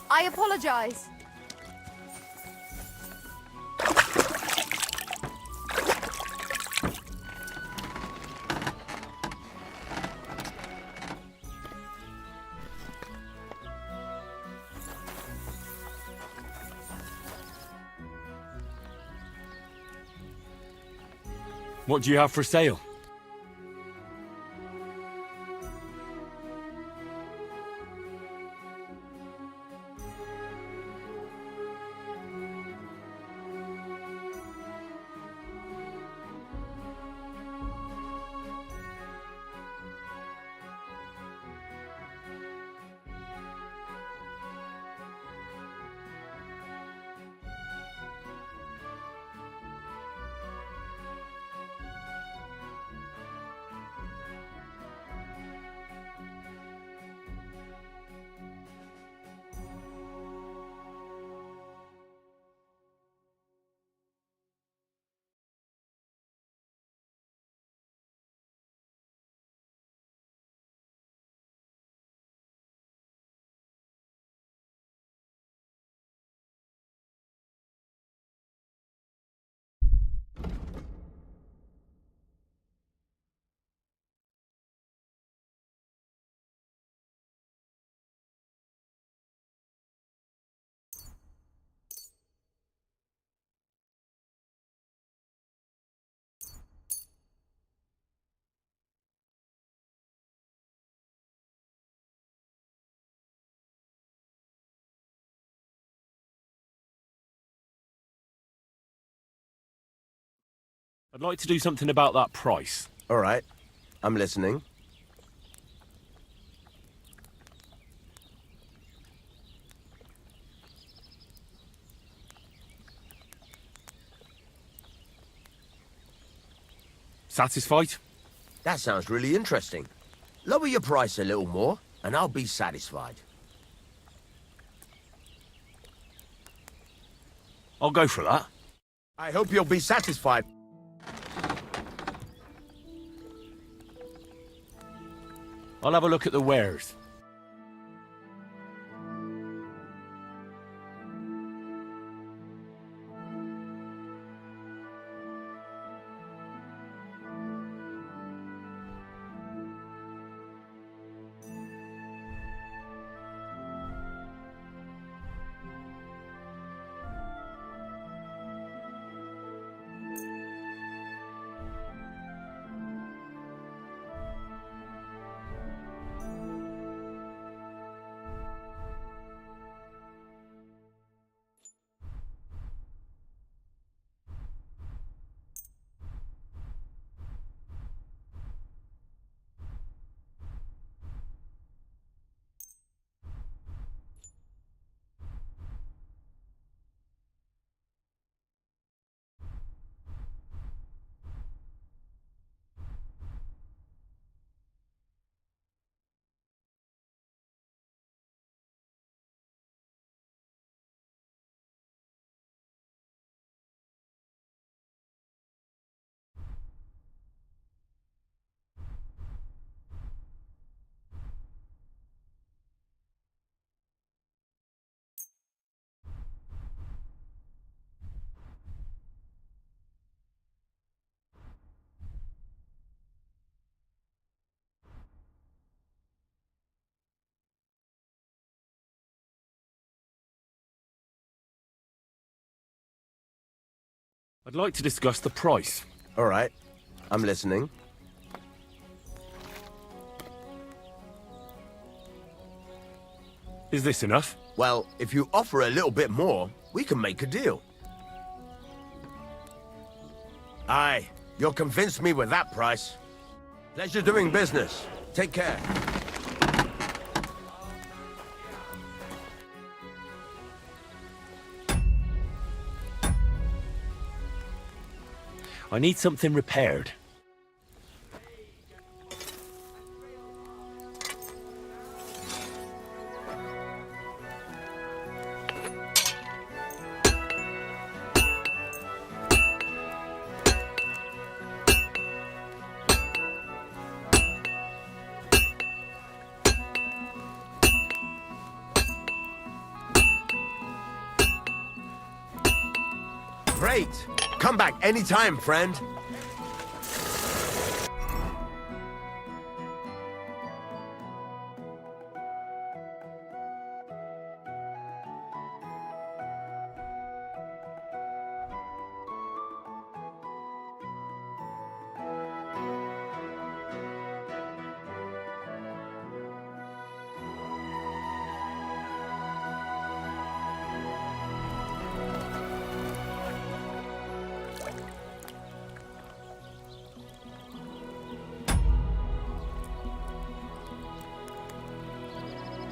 I apologize. What do you have for sale? I'd like to do something about that price. All right. I'm listening. Satisfied? That sounds really interesting. Lower your price a little more, and I'll be satisfied. I'll go for that. I hope you'll be satisfied. I'll have a look at the wares. I'd like to discuss the price. All right. I'm listening. Is this enough? Well, if you offer a little bit more, we can make a deal. Aye, you'll convince me with that price. Pleasure doing business. Take care. I need something repaired. Great! Come back anytime, friend.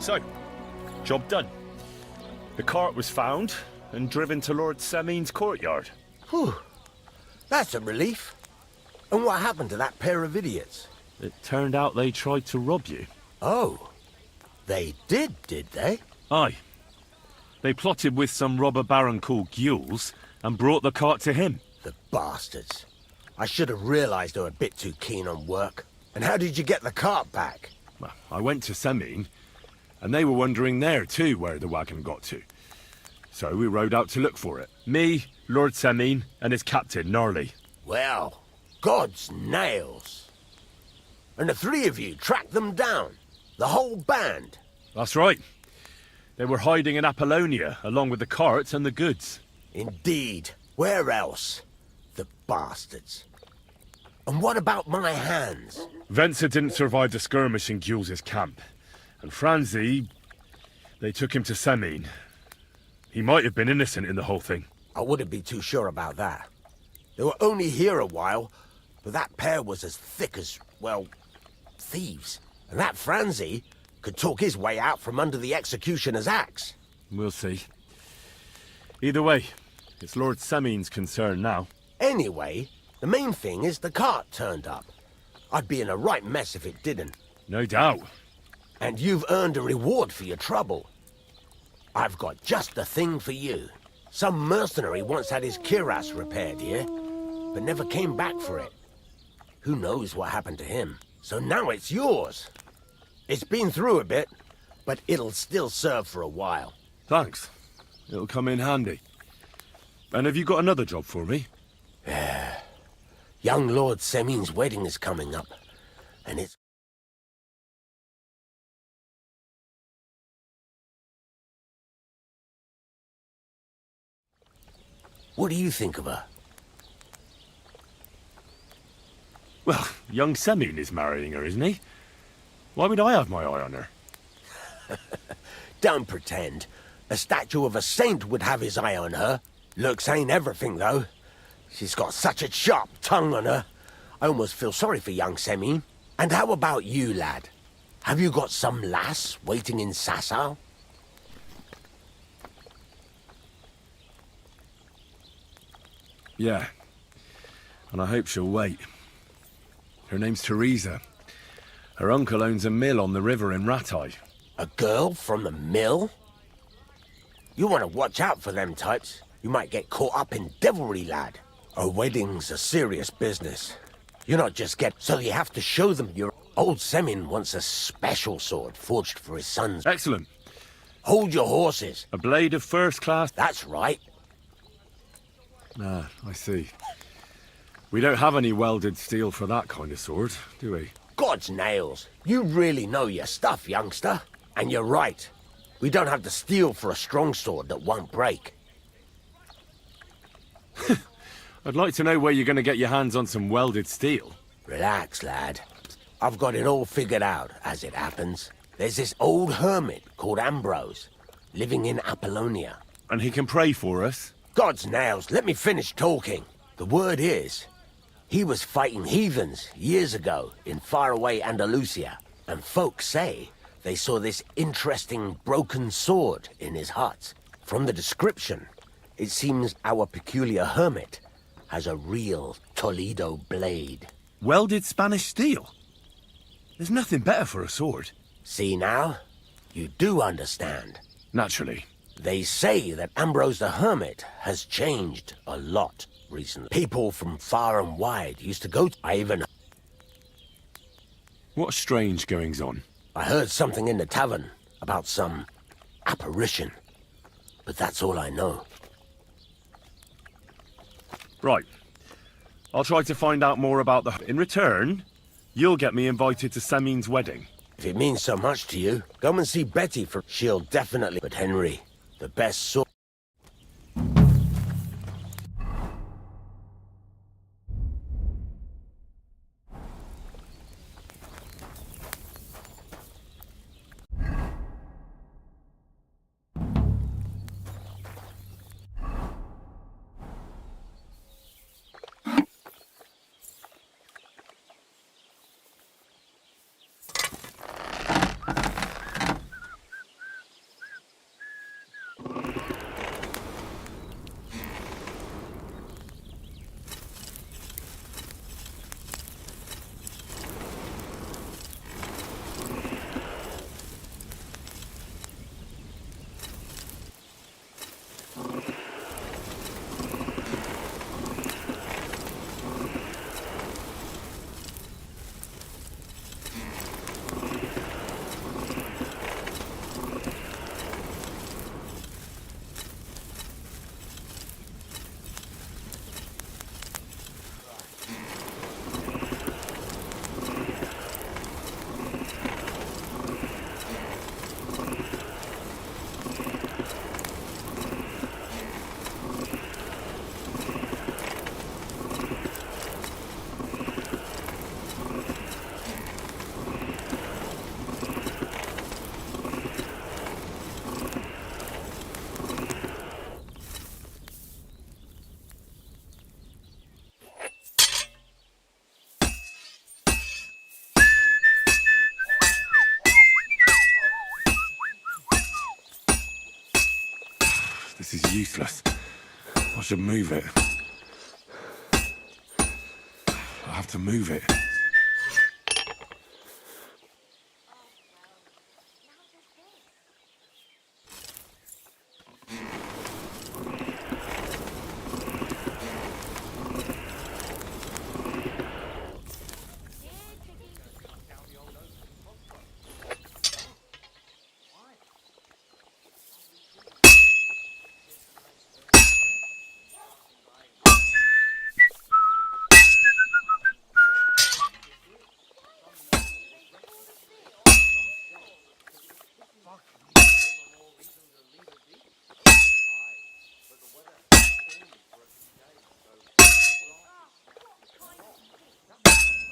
So, job done. The cart was found and driven to Lord Semin's courtyard. Whew. That's a relief. And what happened to that pair of idiots? It turned out they tried to rob you. Oh. They did they? Aye. They plotted with some robber baron called Gules and brought the cart to him. The bastards. I should have realized they were a bit too keen on work. And how did you get the cart back? Well, I went to Semin, and they were wondering there too where the wagon got to. So we rode out to look for it. Me, Lord Semin, and his captain, Gnarly. Well, God's nails. And the three of you tracked them down? The whole band? That's right. They were hiding in Apollonia, along with the carts and the goods. Indeed. Where else? The bastards. And what about my hands? Venser didn't survive the skirmish in Gules' camp. And Franzi, they took him to Semin. He might have been innocent in the whole thing. I wouldn't be too sure about that. They were only here a while, but that pair was as thick as, well, thieves. And that Franzi could talk his way out from under the executioner's axe. We'll see. Either way, it's Lord Semin's concern now. Anyway, the main thing is the cart turned up. I'd be in a right mess if it didn't. No doubt. And you've earned a reward for your trouble. I've got just the thing for you. Some mercenary once had his cuirass repaired here, but never came back for it. Who knows what happened to him? So now it's yours. It's been through a bit, but it'll still serve for a while. Thanks. It'll come in handy. And have you got another job for me? Young Lord Semin's wedding is coming up, and it's... What do you think of her? Well, young Semin is marrying her, isn't he? Why would I have my eye on her? Don't pretend. A statue of a saint would have his eye on her. Looks ain't everything, though. She's got such a sharp tongue on her. I almost feel sorry for young Semin. And how about you, lad? Have you got some lass waiting in Sasau? Yeah. And I hope she'll wait. Her name's Teresa. Her uncle owns a mill on the river in Ratai. A girl from the mill? You want to watch out for them types. You might get caught up in devilry, lad. A wedding's a serious business. You're not just so you have to show them your... Old Semin wants a special sword forged for his sons. Excellent. Hold your horses. A blade of first class? That's right. Ah, I see. We don't have any welded steel for that kind of sword, do we? God's nails. You really know your stuff, youngster. And you're right. We don't have the steel for a strong sword that won't break. I'd like to know where you're going to get your hands on some welded steel. Relax, lad. I've got it all figured out, as it happens. There's this old hermit called Ambrose, living in Apollonia. And he can pray for us? God's nails, let me finish talking. The word is, he was fighting heathens years ago in faraway Andalusia. And folks say they saw this interesting broken sword in his hut. From the description, it seems our peculiar hermit has a real Toledo blade. Welded Spanish steel? There's nothing better for a sword. See now? You do understand. Naturally. They say that Ambrose the Hermit has changed a lot recently. People from far and wide used to go to... I even... What strange goings-on? I heard something in the tavern about some apparition. But that's all I know. Right. I'll try to find out more about the... In return, you'll get me invited to Semin's wedding. If it means so much to you, go and see Betty for... She'll definitely... But Henry, the best sword... This is useless. I should move it. I have to move it.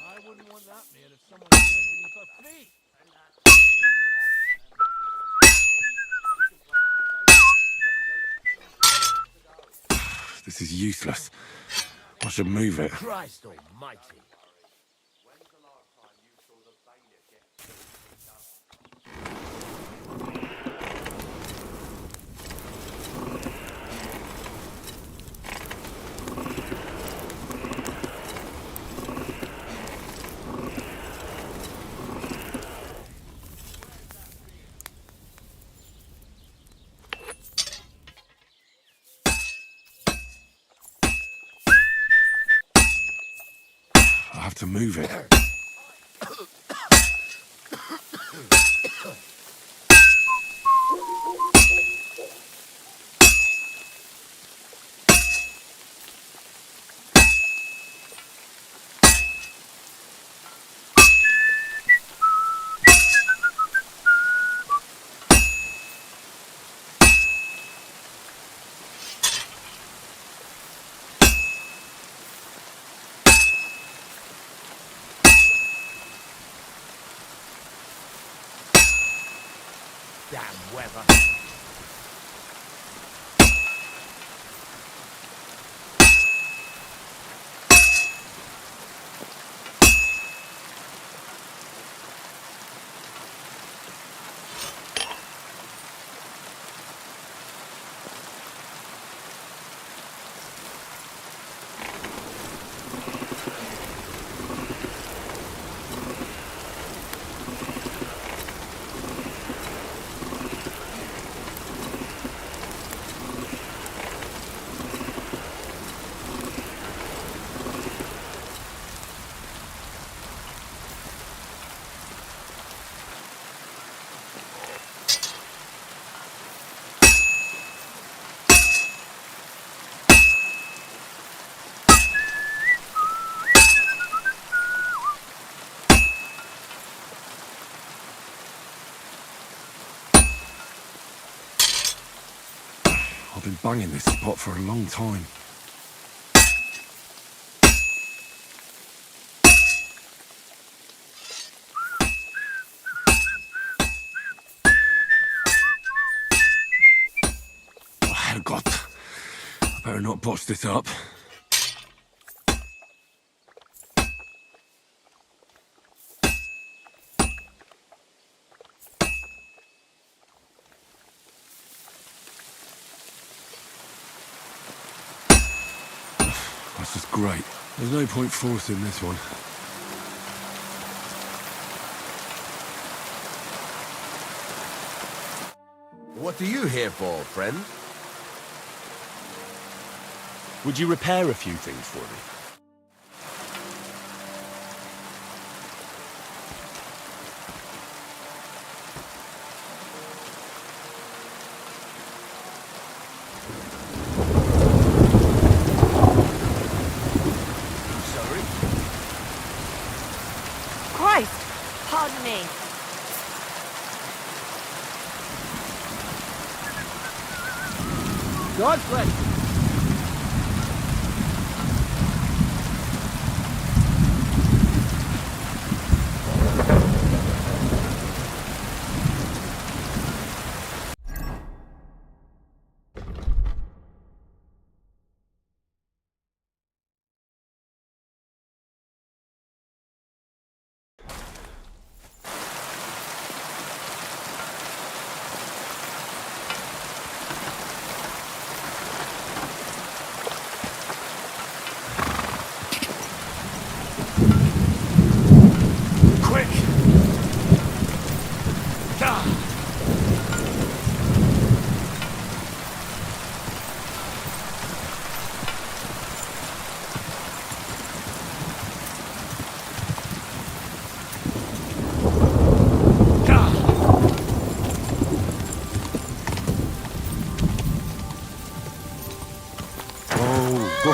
I wouldn't want that meal if someone gave it to me for free. This is useless. I should move it. Christ almighty. I have to move it. Damn weather. I've been banging this spot for a long time. Oh, Herrgott. I better not botch this up. That's just great. There's no point forcing this one. What are you here for, friend? Would you repair a few things for me? Christ! Pardon me. God bless you. Go!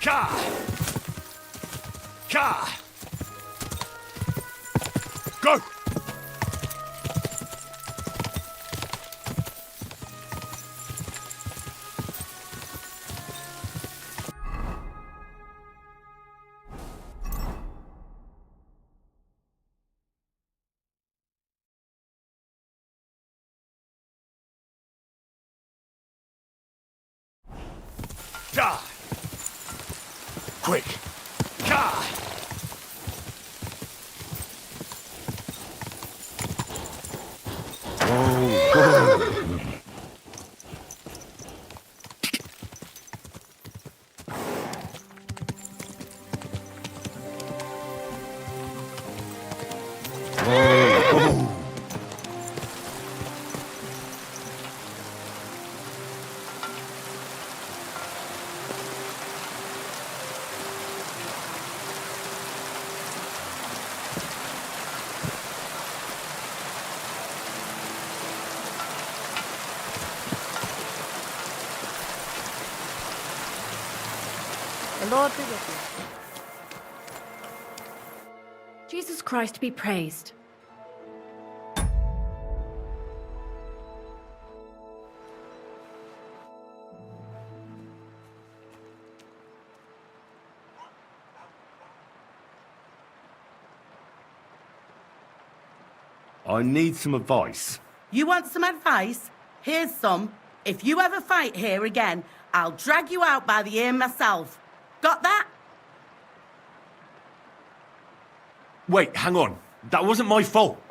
Ka! Ka! Go! Ka! Quick! Ka! The Lord be with you. Jesus Christ be praised. I need some advice. You want some advice? Here's some. If you ever fight here again, I'll drag you out by the ear myself. Got that? Wait, hang on. That wasn't my fault.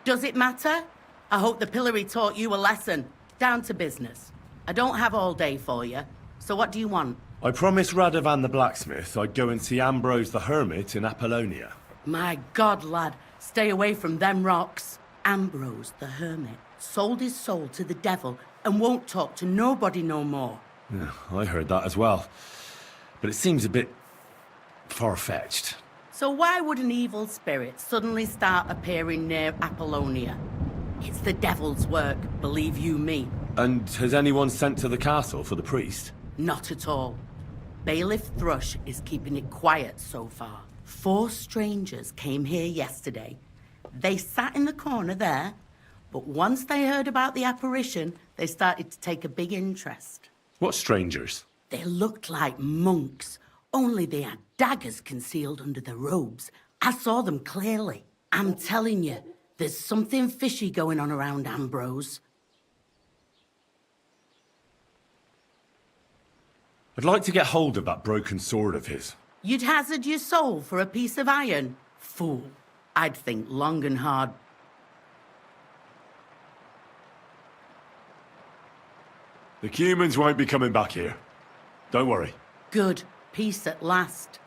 Does it matter? I hope the pillory taught you a lesson. Down to business. I don't have all day for you. So what do you want? I promised Radovan the blacksmith I'd go and see Ambrose the hermit in Apollonia. My God, lad, stay away from them rocks. Ambrose the hermit sold his soul to the devil and won't talk to nobody no more. Yeah, I heard that as well. But it seems a bit far-fetched. So why would an evil spirit suddenly start appearing near Apollonia? It's the devil's work, believe you me. And has anyone sent to the castle for the priest? Not at all. Bailiff Thrush is keeping it quiet so far. 4 strangers came here yesterday. They sat in the corner there, but once they heard about the apparition, they started to take a big interest. What strangers? They looked like monks, only they had daggers concealed under their robes. I saw them clearly. I'm telling you, there's something fishy going on around Ambrose. I'd like to get hold of that broken sword of his. You'd hazard your soul for a piece of iron? Fool. I'd think long and hard. The humans won't be coming back here. Don't worry. Good. Peace at last.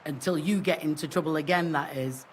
Until you get into trouble again, that is.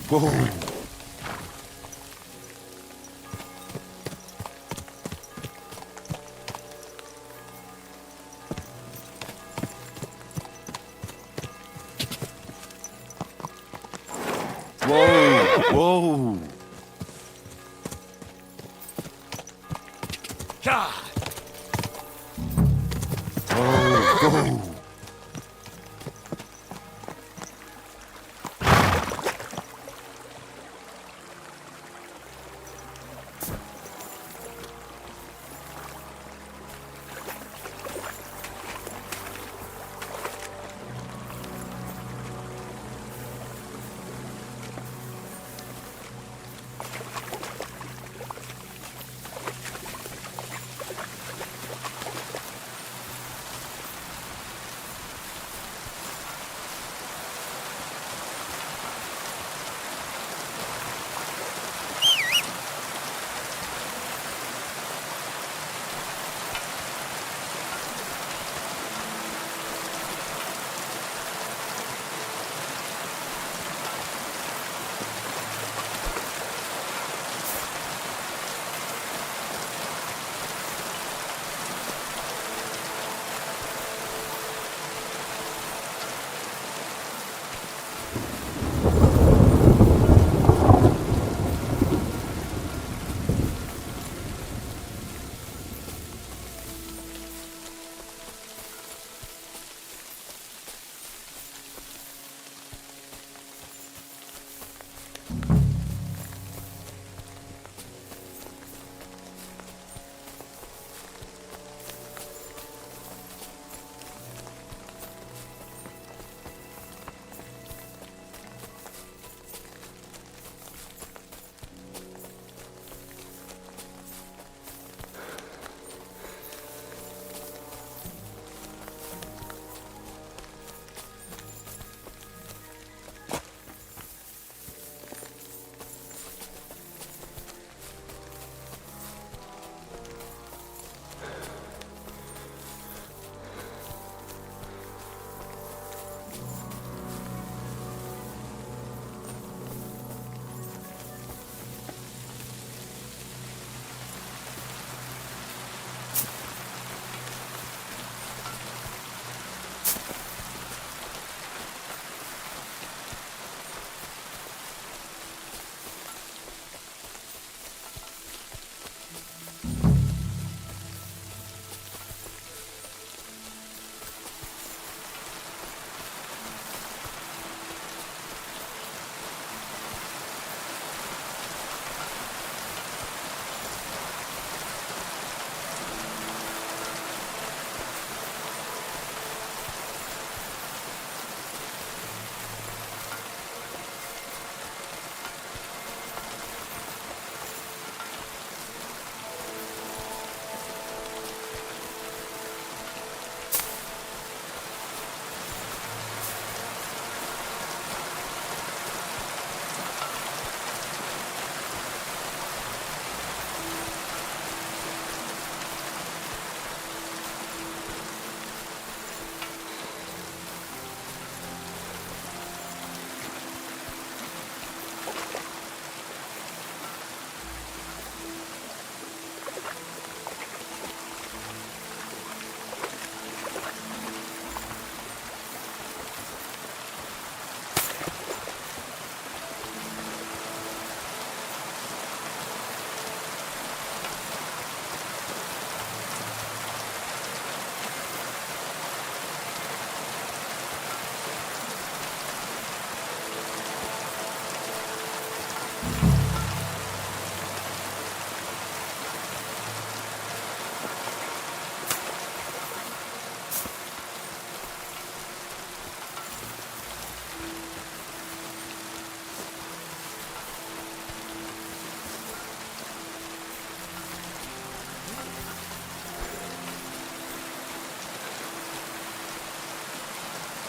Whoa. Whoa! Whoa! God! Whoa!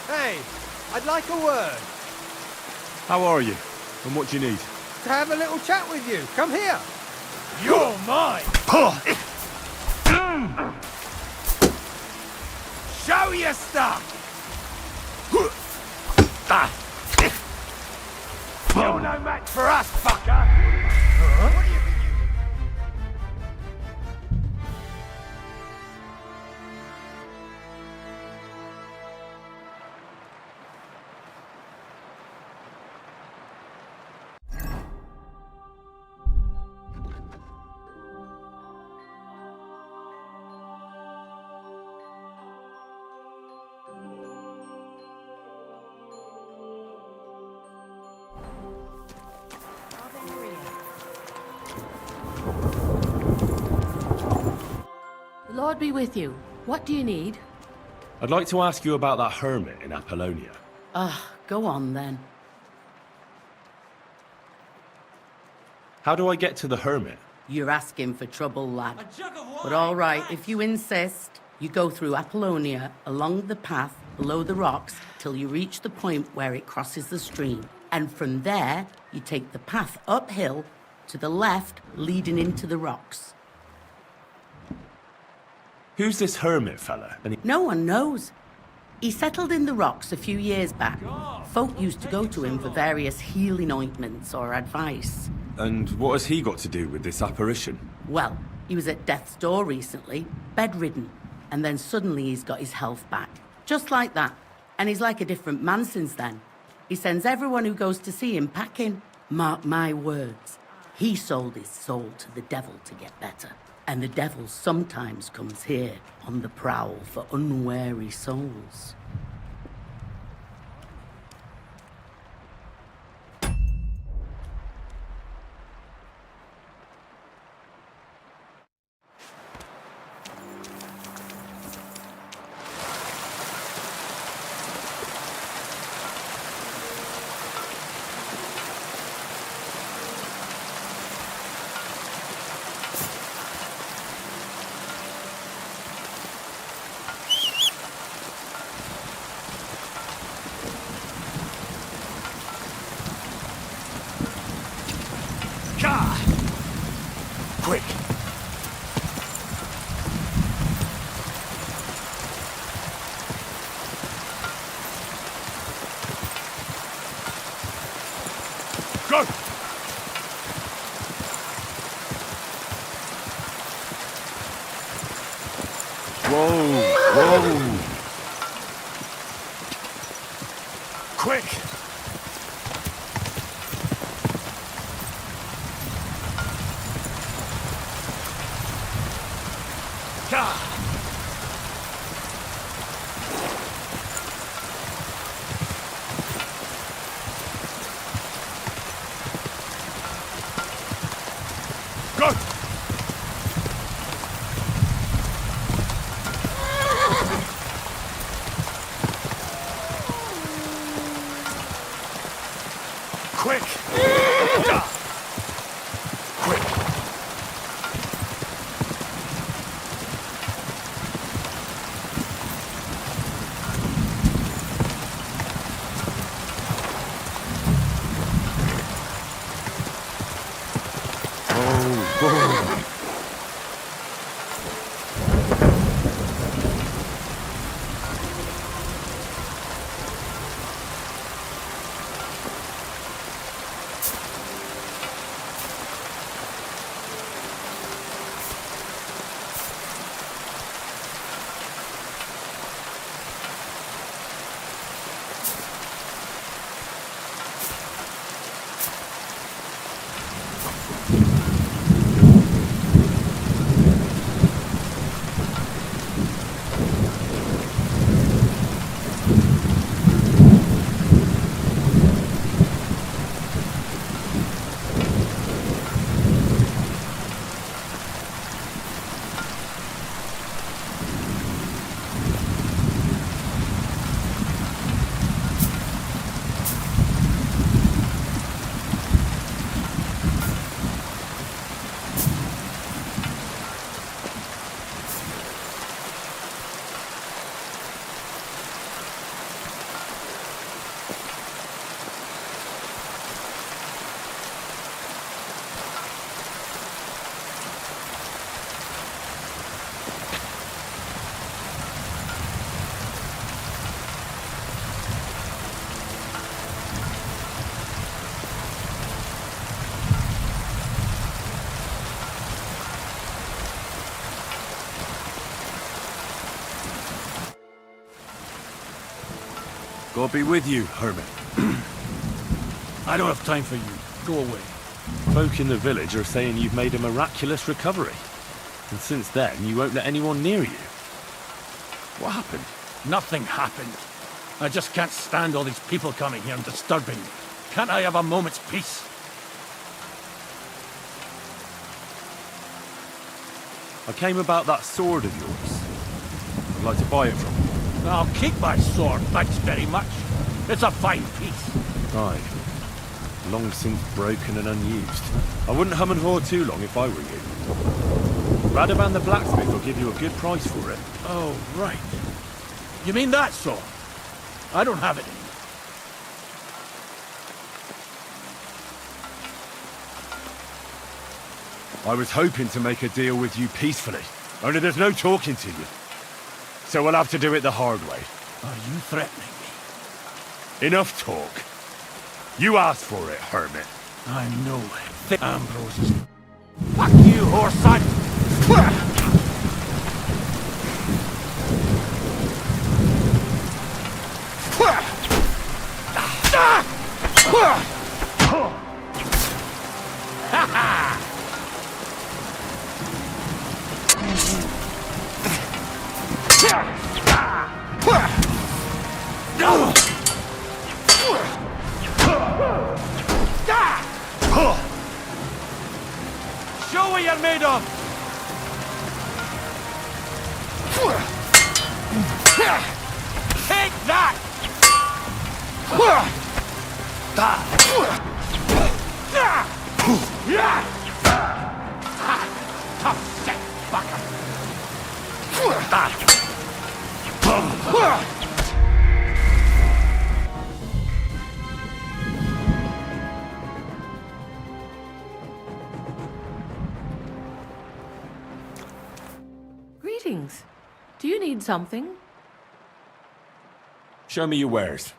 Hey, I'd like a word. How are you? And what do you need? To have a little chat with you. Come here. You're mine. Show your stuff. You know no match for us, fucker! What do you think you... The Lord be with you. What do you need? I'd like to ask you about that hermit in Apollonia. Go on then. How do I get to the hermit? You're asking for trouble, lad. But all right, if you insist, you go through Apollonia, along the path below the rocks, till you reach the point where it crosses the stream. And from there, you take the path uphill to the left, leading into the rocks. Who's this hermit fella? No one knows. He settled in the rocks a few years back. Folk used to go to him for various healing ointments or advice. And what has he got to do with this apparition? Well, he was at death's door recently, bedridden, and then suddenly he's got his health back. Just like that. And he's like a different man since then. He sends everyone who goes to see him packing. Mark my words. He sold his soul to the devil to get better. And the devil sometimes comes here on the prowl for unwary souls. Quick! Go! Whoa! Quick! Go! Quick! Quick! God be with you, hermit. I don't have time for you. Go away. Folk in the village are saying you've made a miraculous recovery. And since then, you won't let anyone near you. What happened? Nothing happened. I just can't stand all these people coming here and disturbing me. Can't I have a moment's peace? I came about that sword of yours. I'd like to buy it from you. I'll keep my sword, thanks very much. It's a fine piece. Aye. Long since broken and unused. I wouldn't hum and haw too long if I were you. Radovan the blacksmith will give you a good price for it. Oh, right. You mean that sword? I don't have it anymore. I was hoping to make a deal with you peacefully, only there's no talking to you. So we'll have to do it the hard way. Are you threatening me? Enough talk. You asked for it, hermit. I know it. Ambrose is... Fuck you, whore son! Show what you're made of! Take that! Tough set, fucker! Greetings. Do you need something? Show me your wares.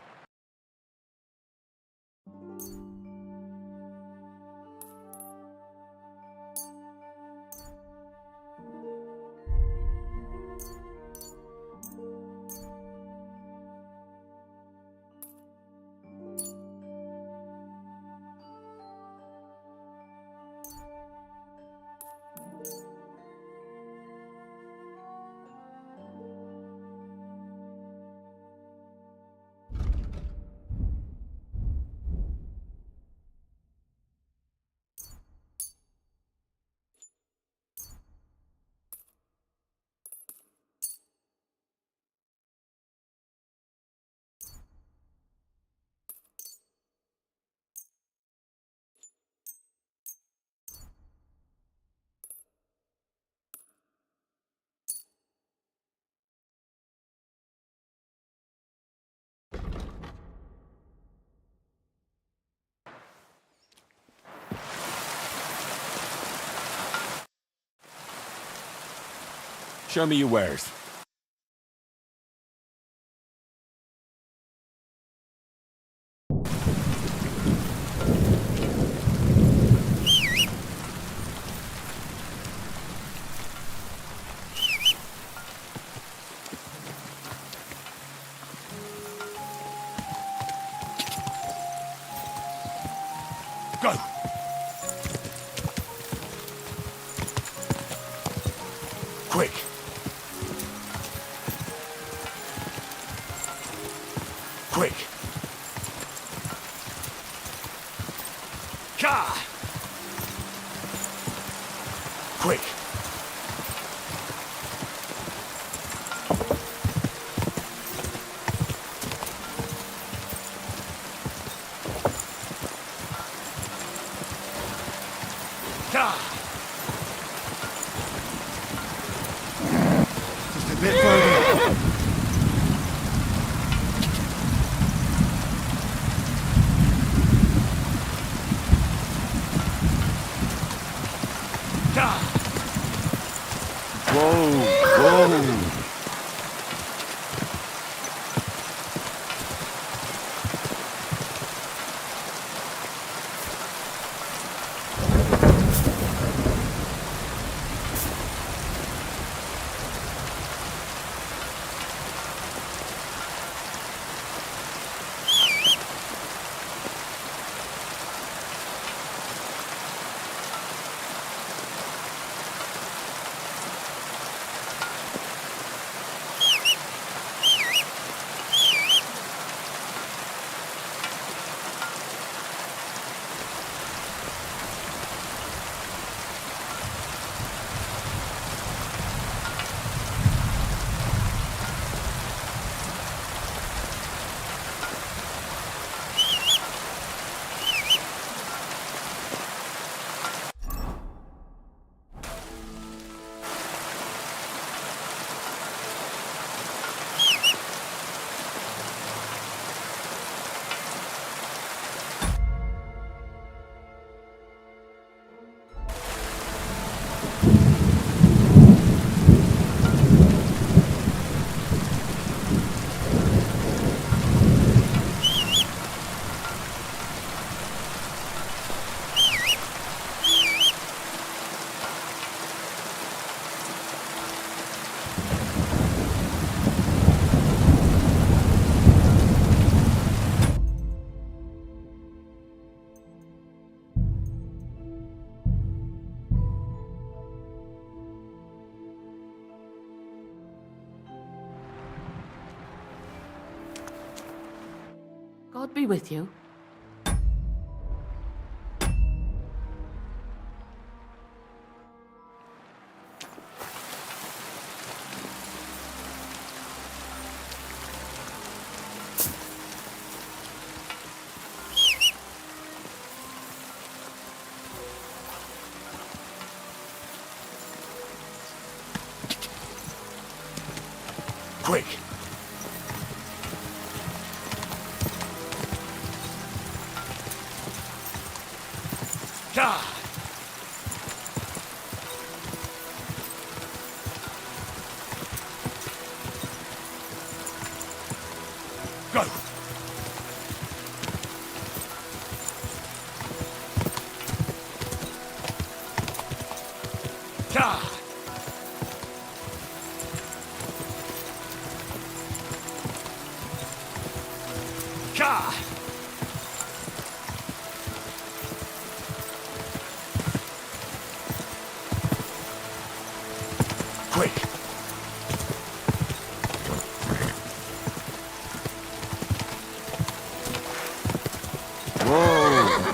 Show me your wares. Go! Quick! Quick! Ka! Quick! Ka! Just a bit further. Whoa, whoa. Lord be with you. Quick! Ah! Go! Ah! God! Quick! Whoa!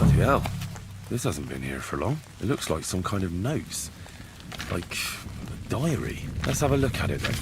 Bloody hell. This hasn't been here for long. It looks like some kind of notes. Like a diary. Let's have a look at it then.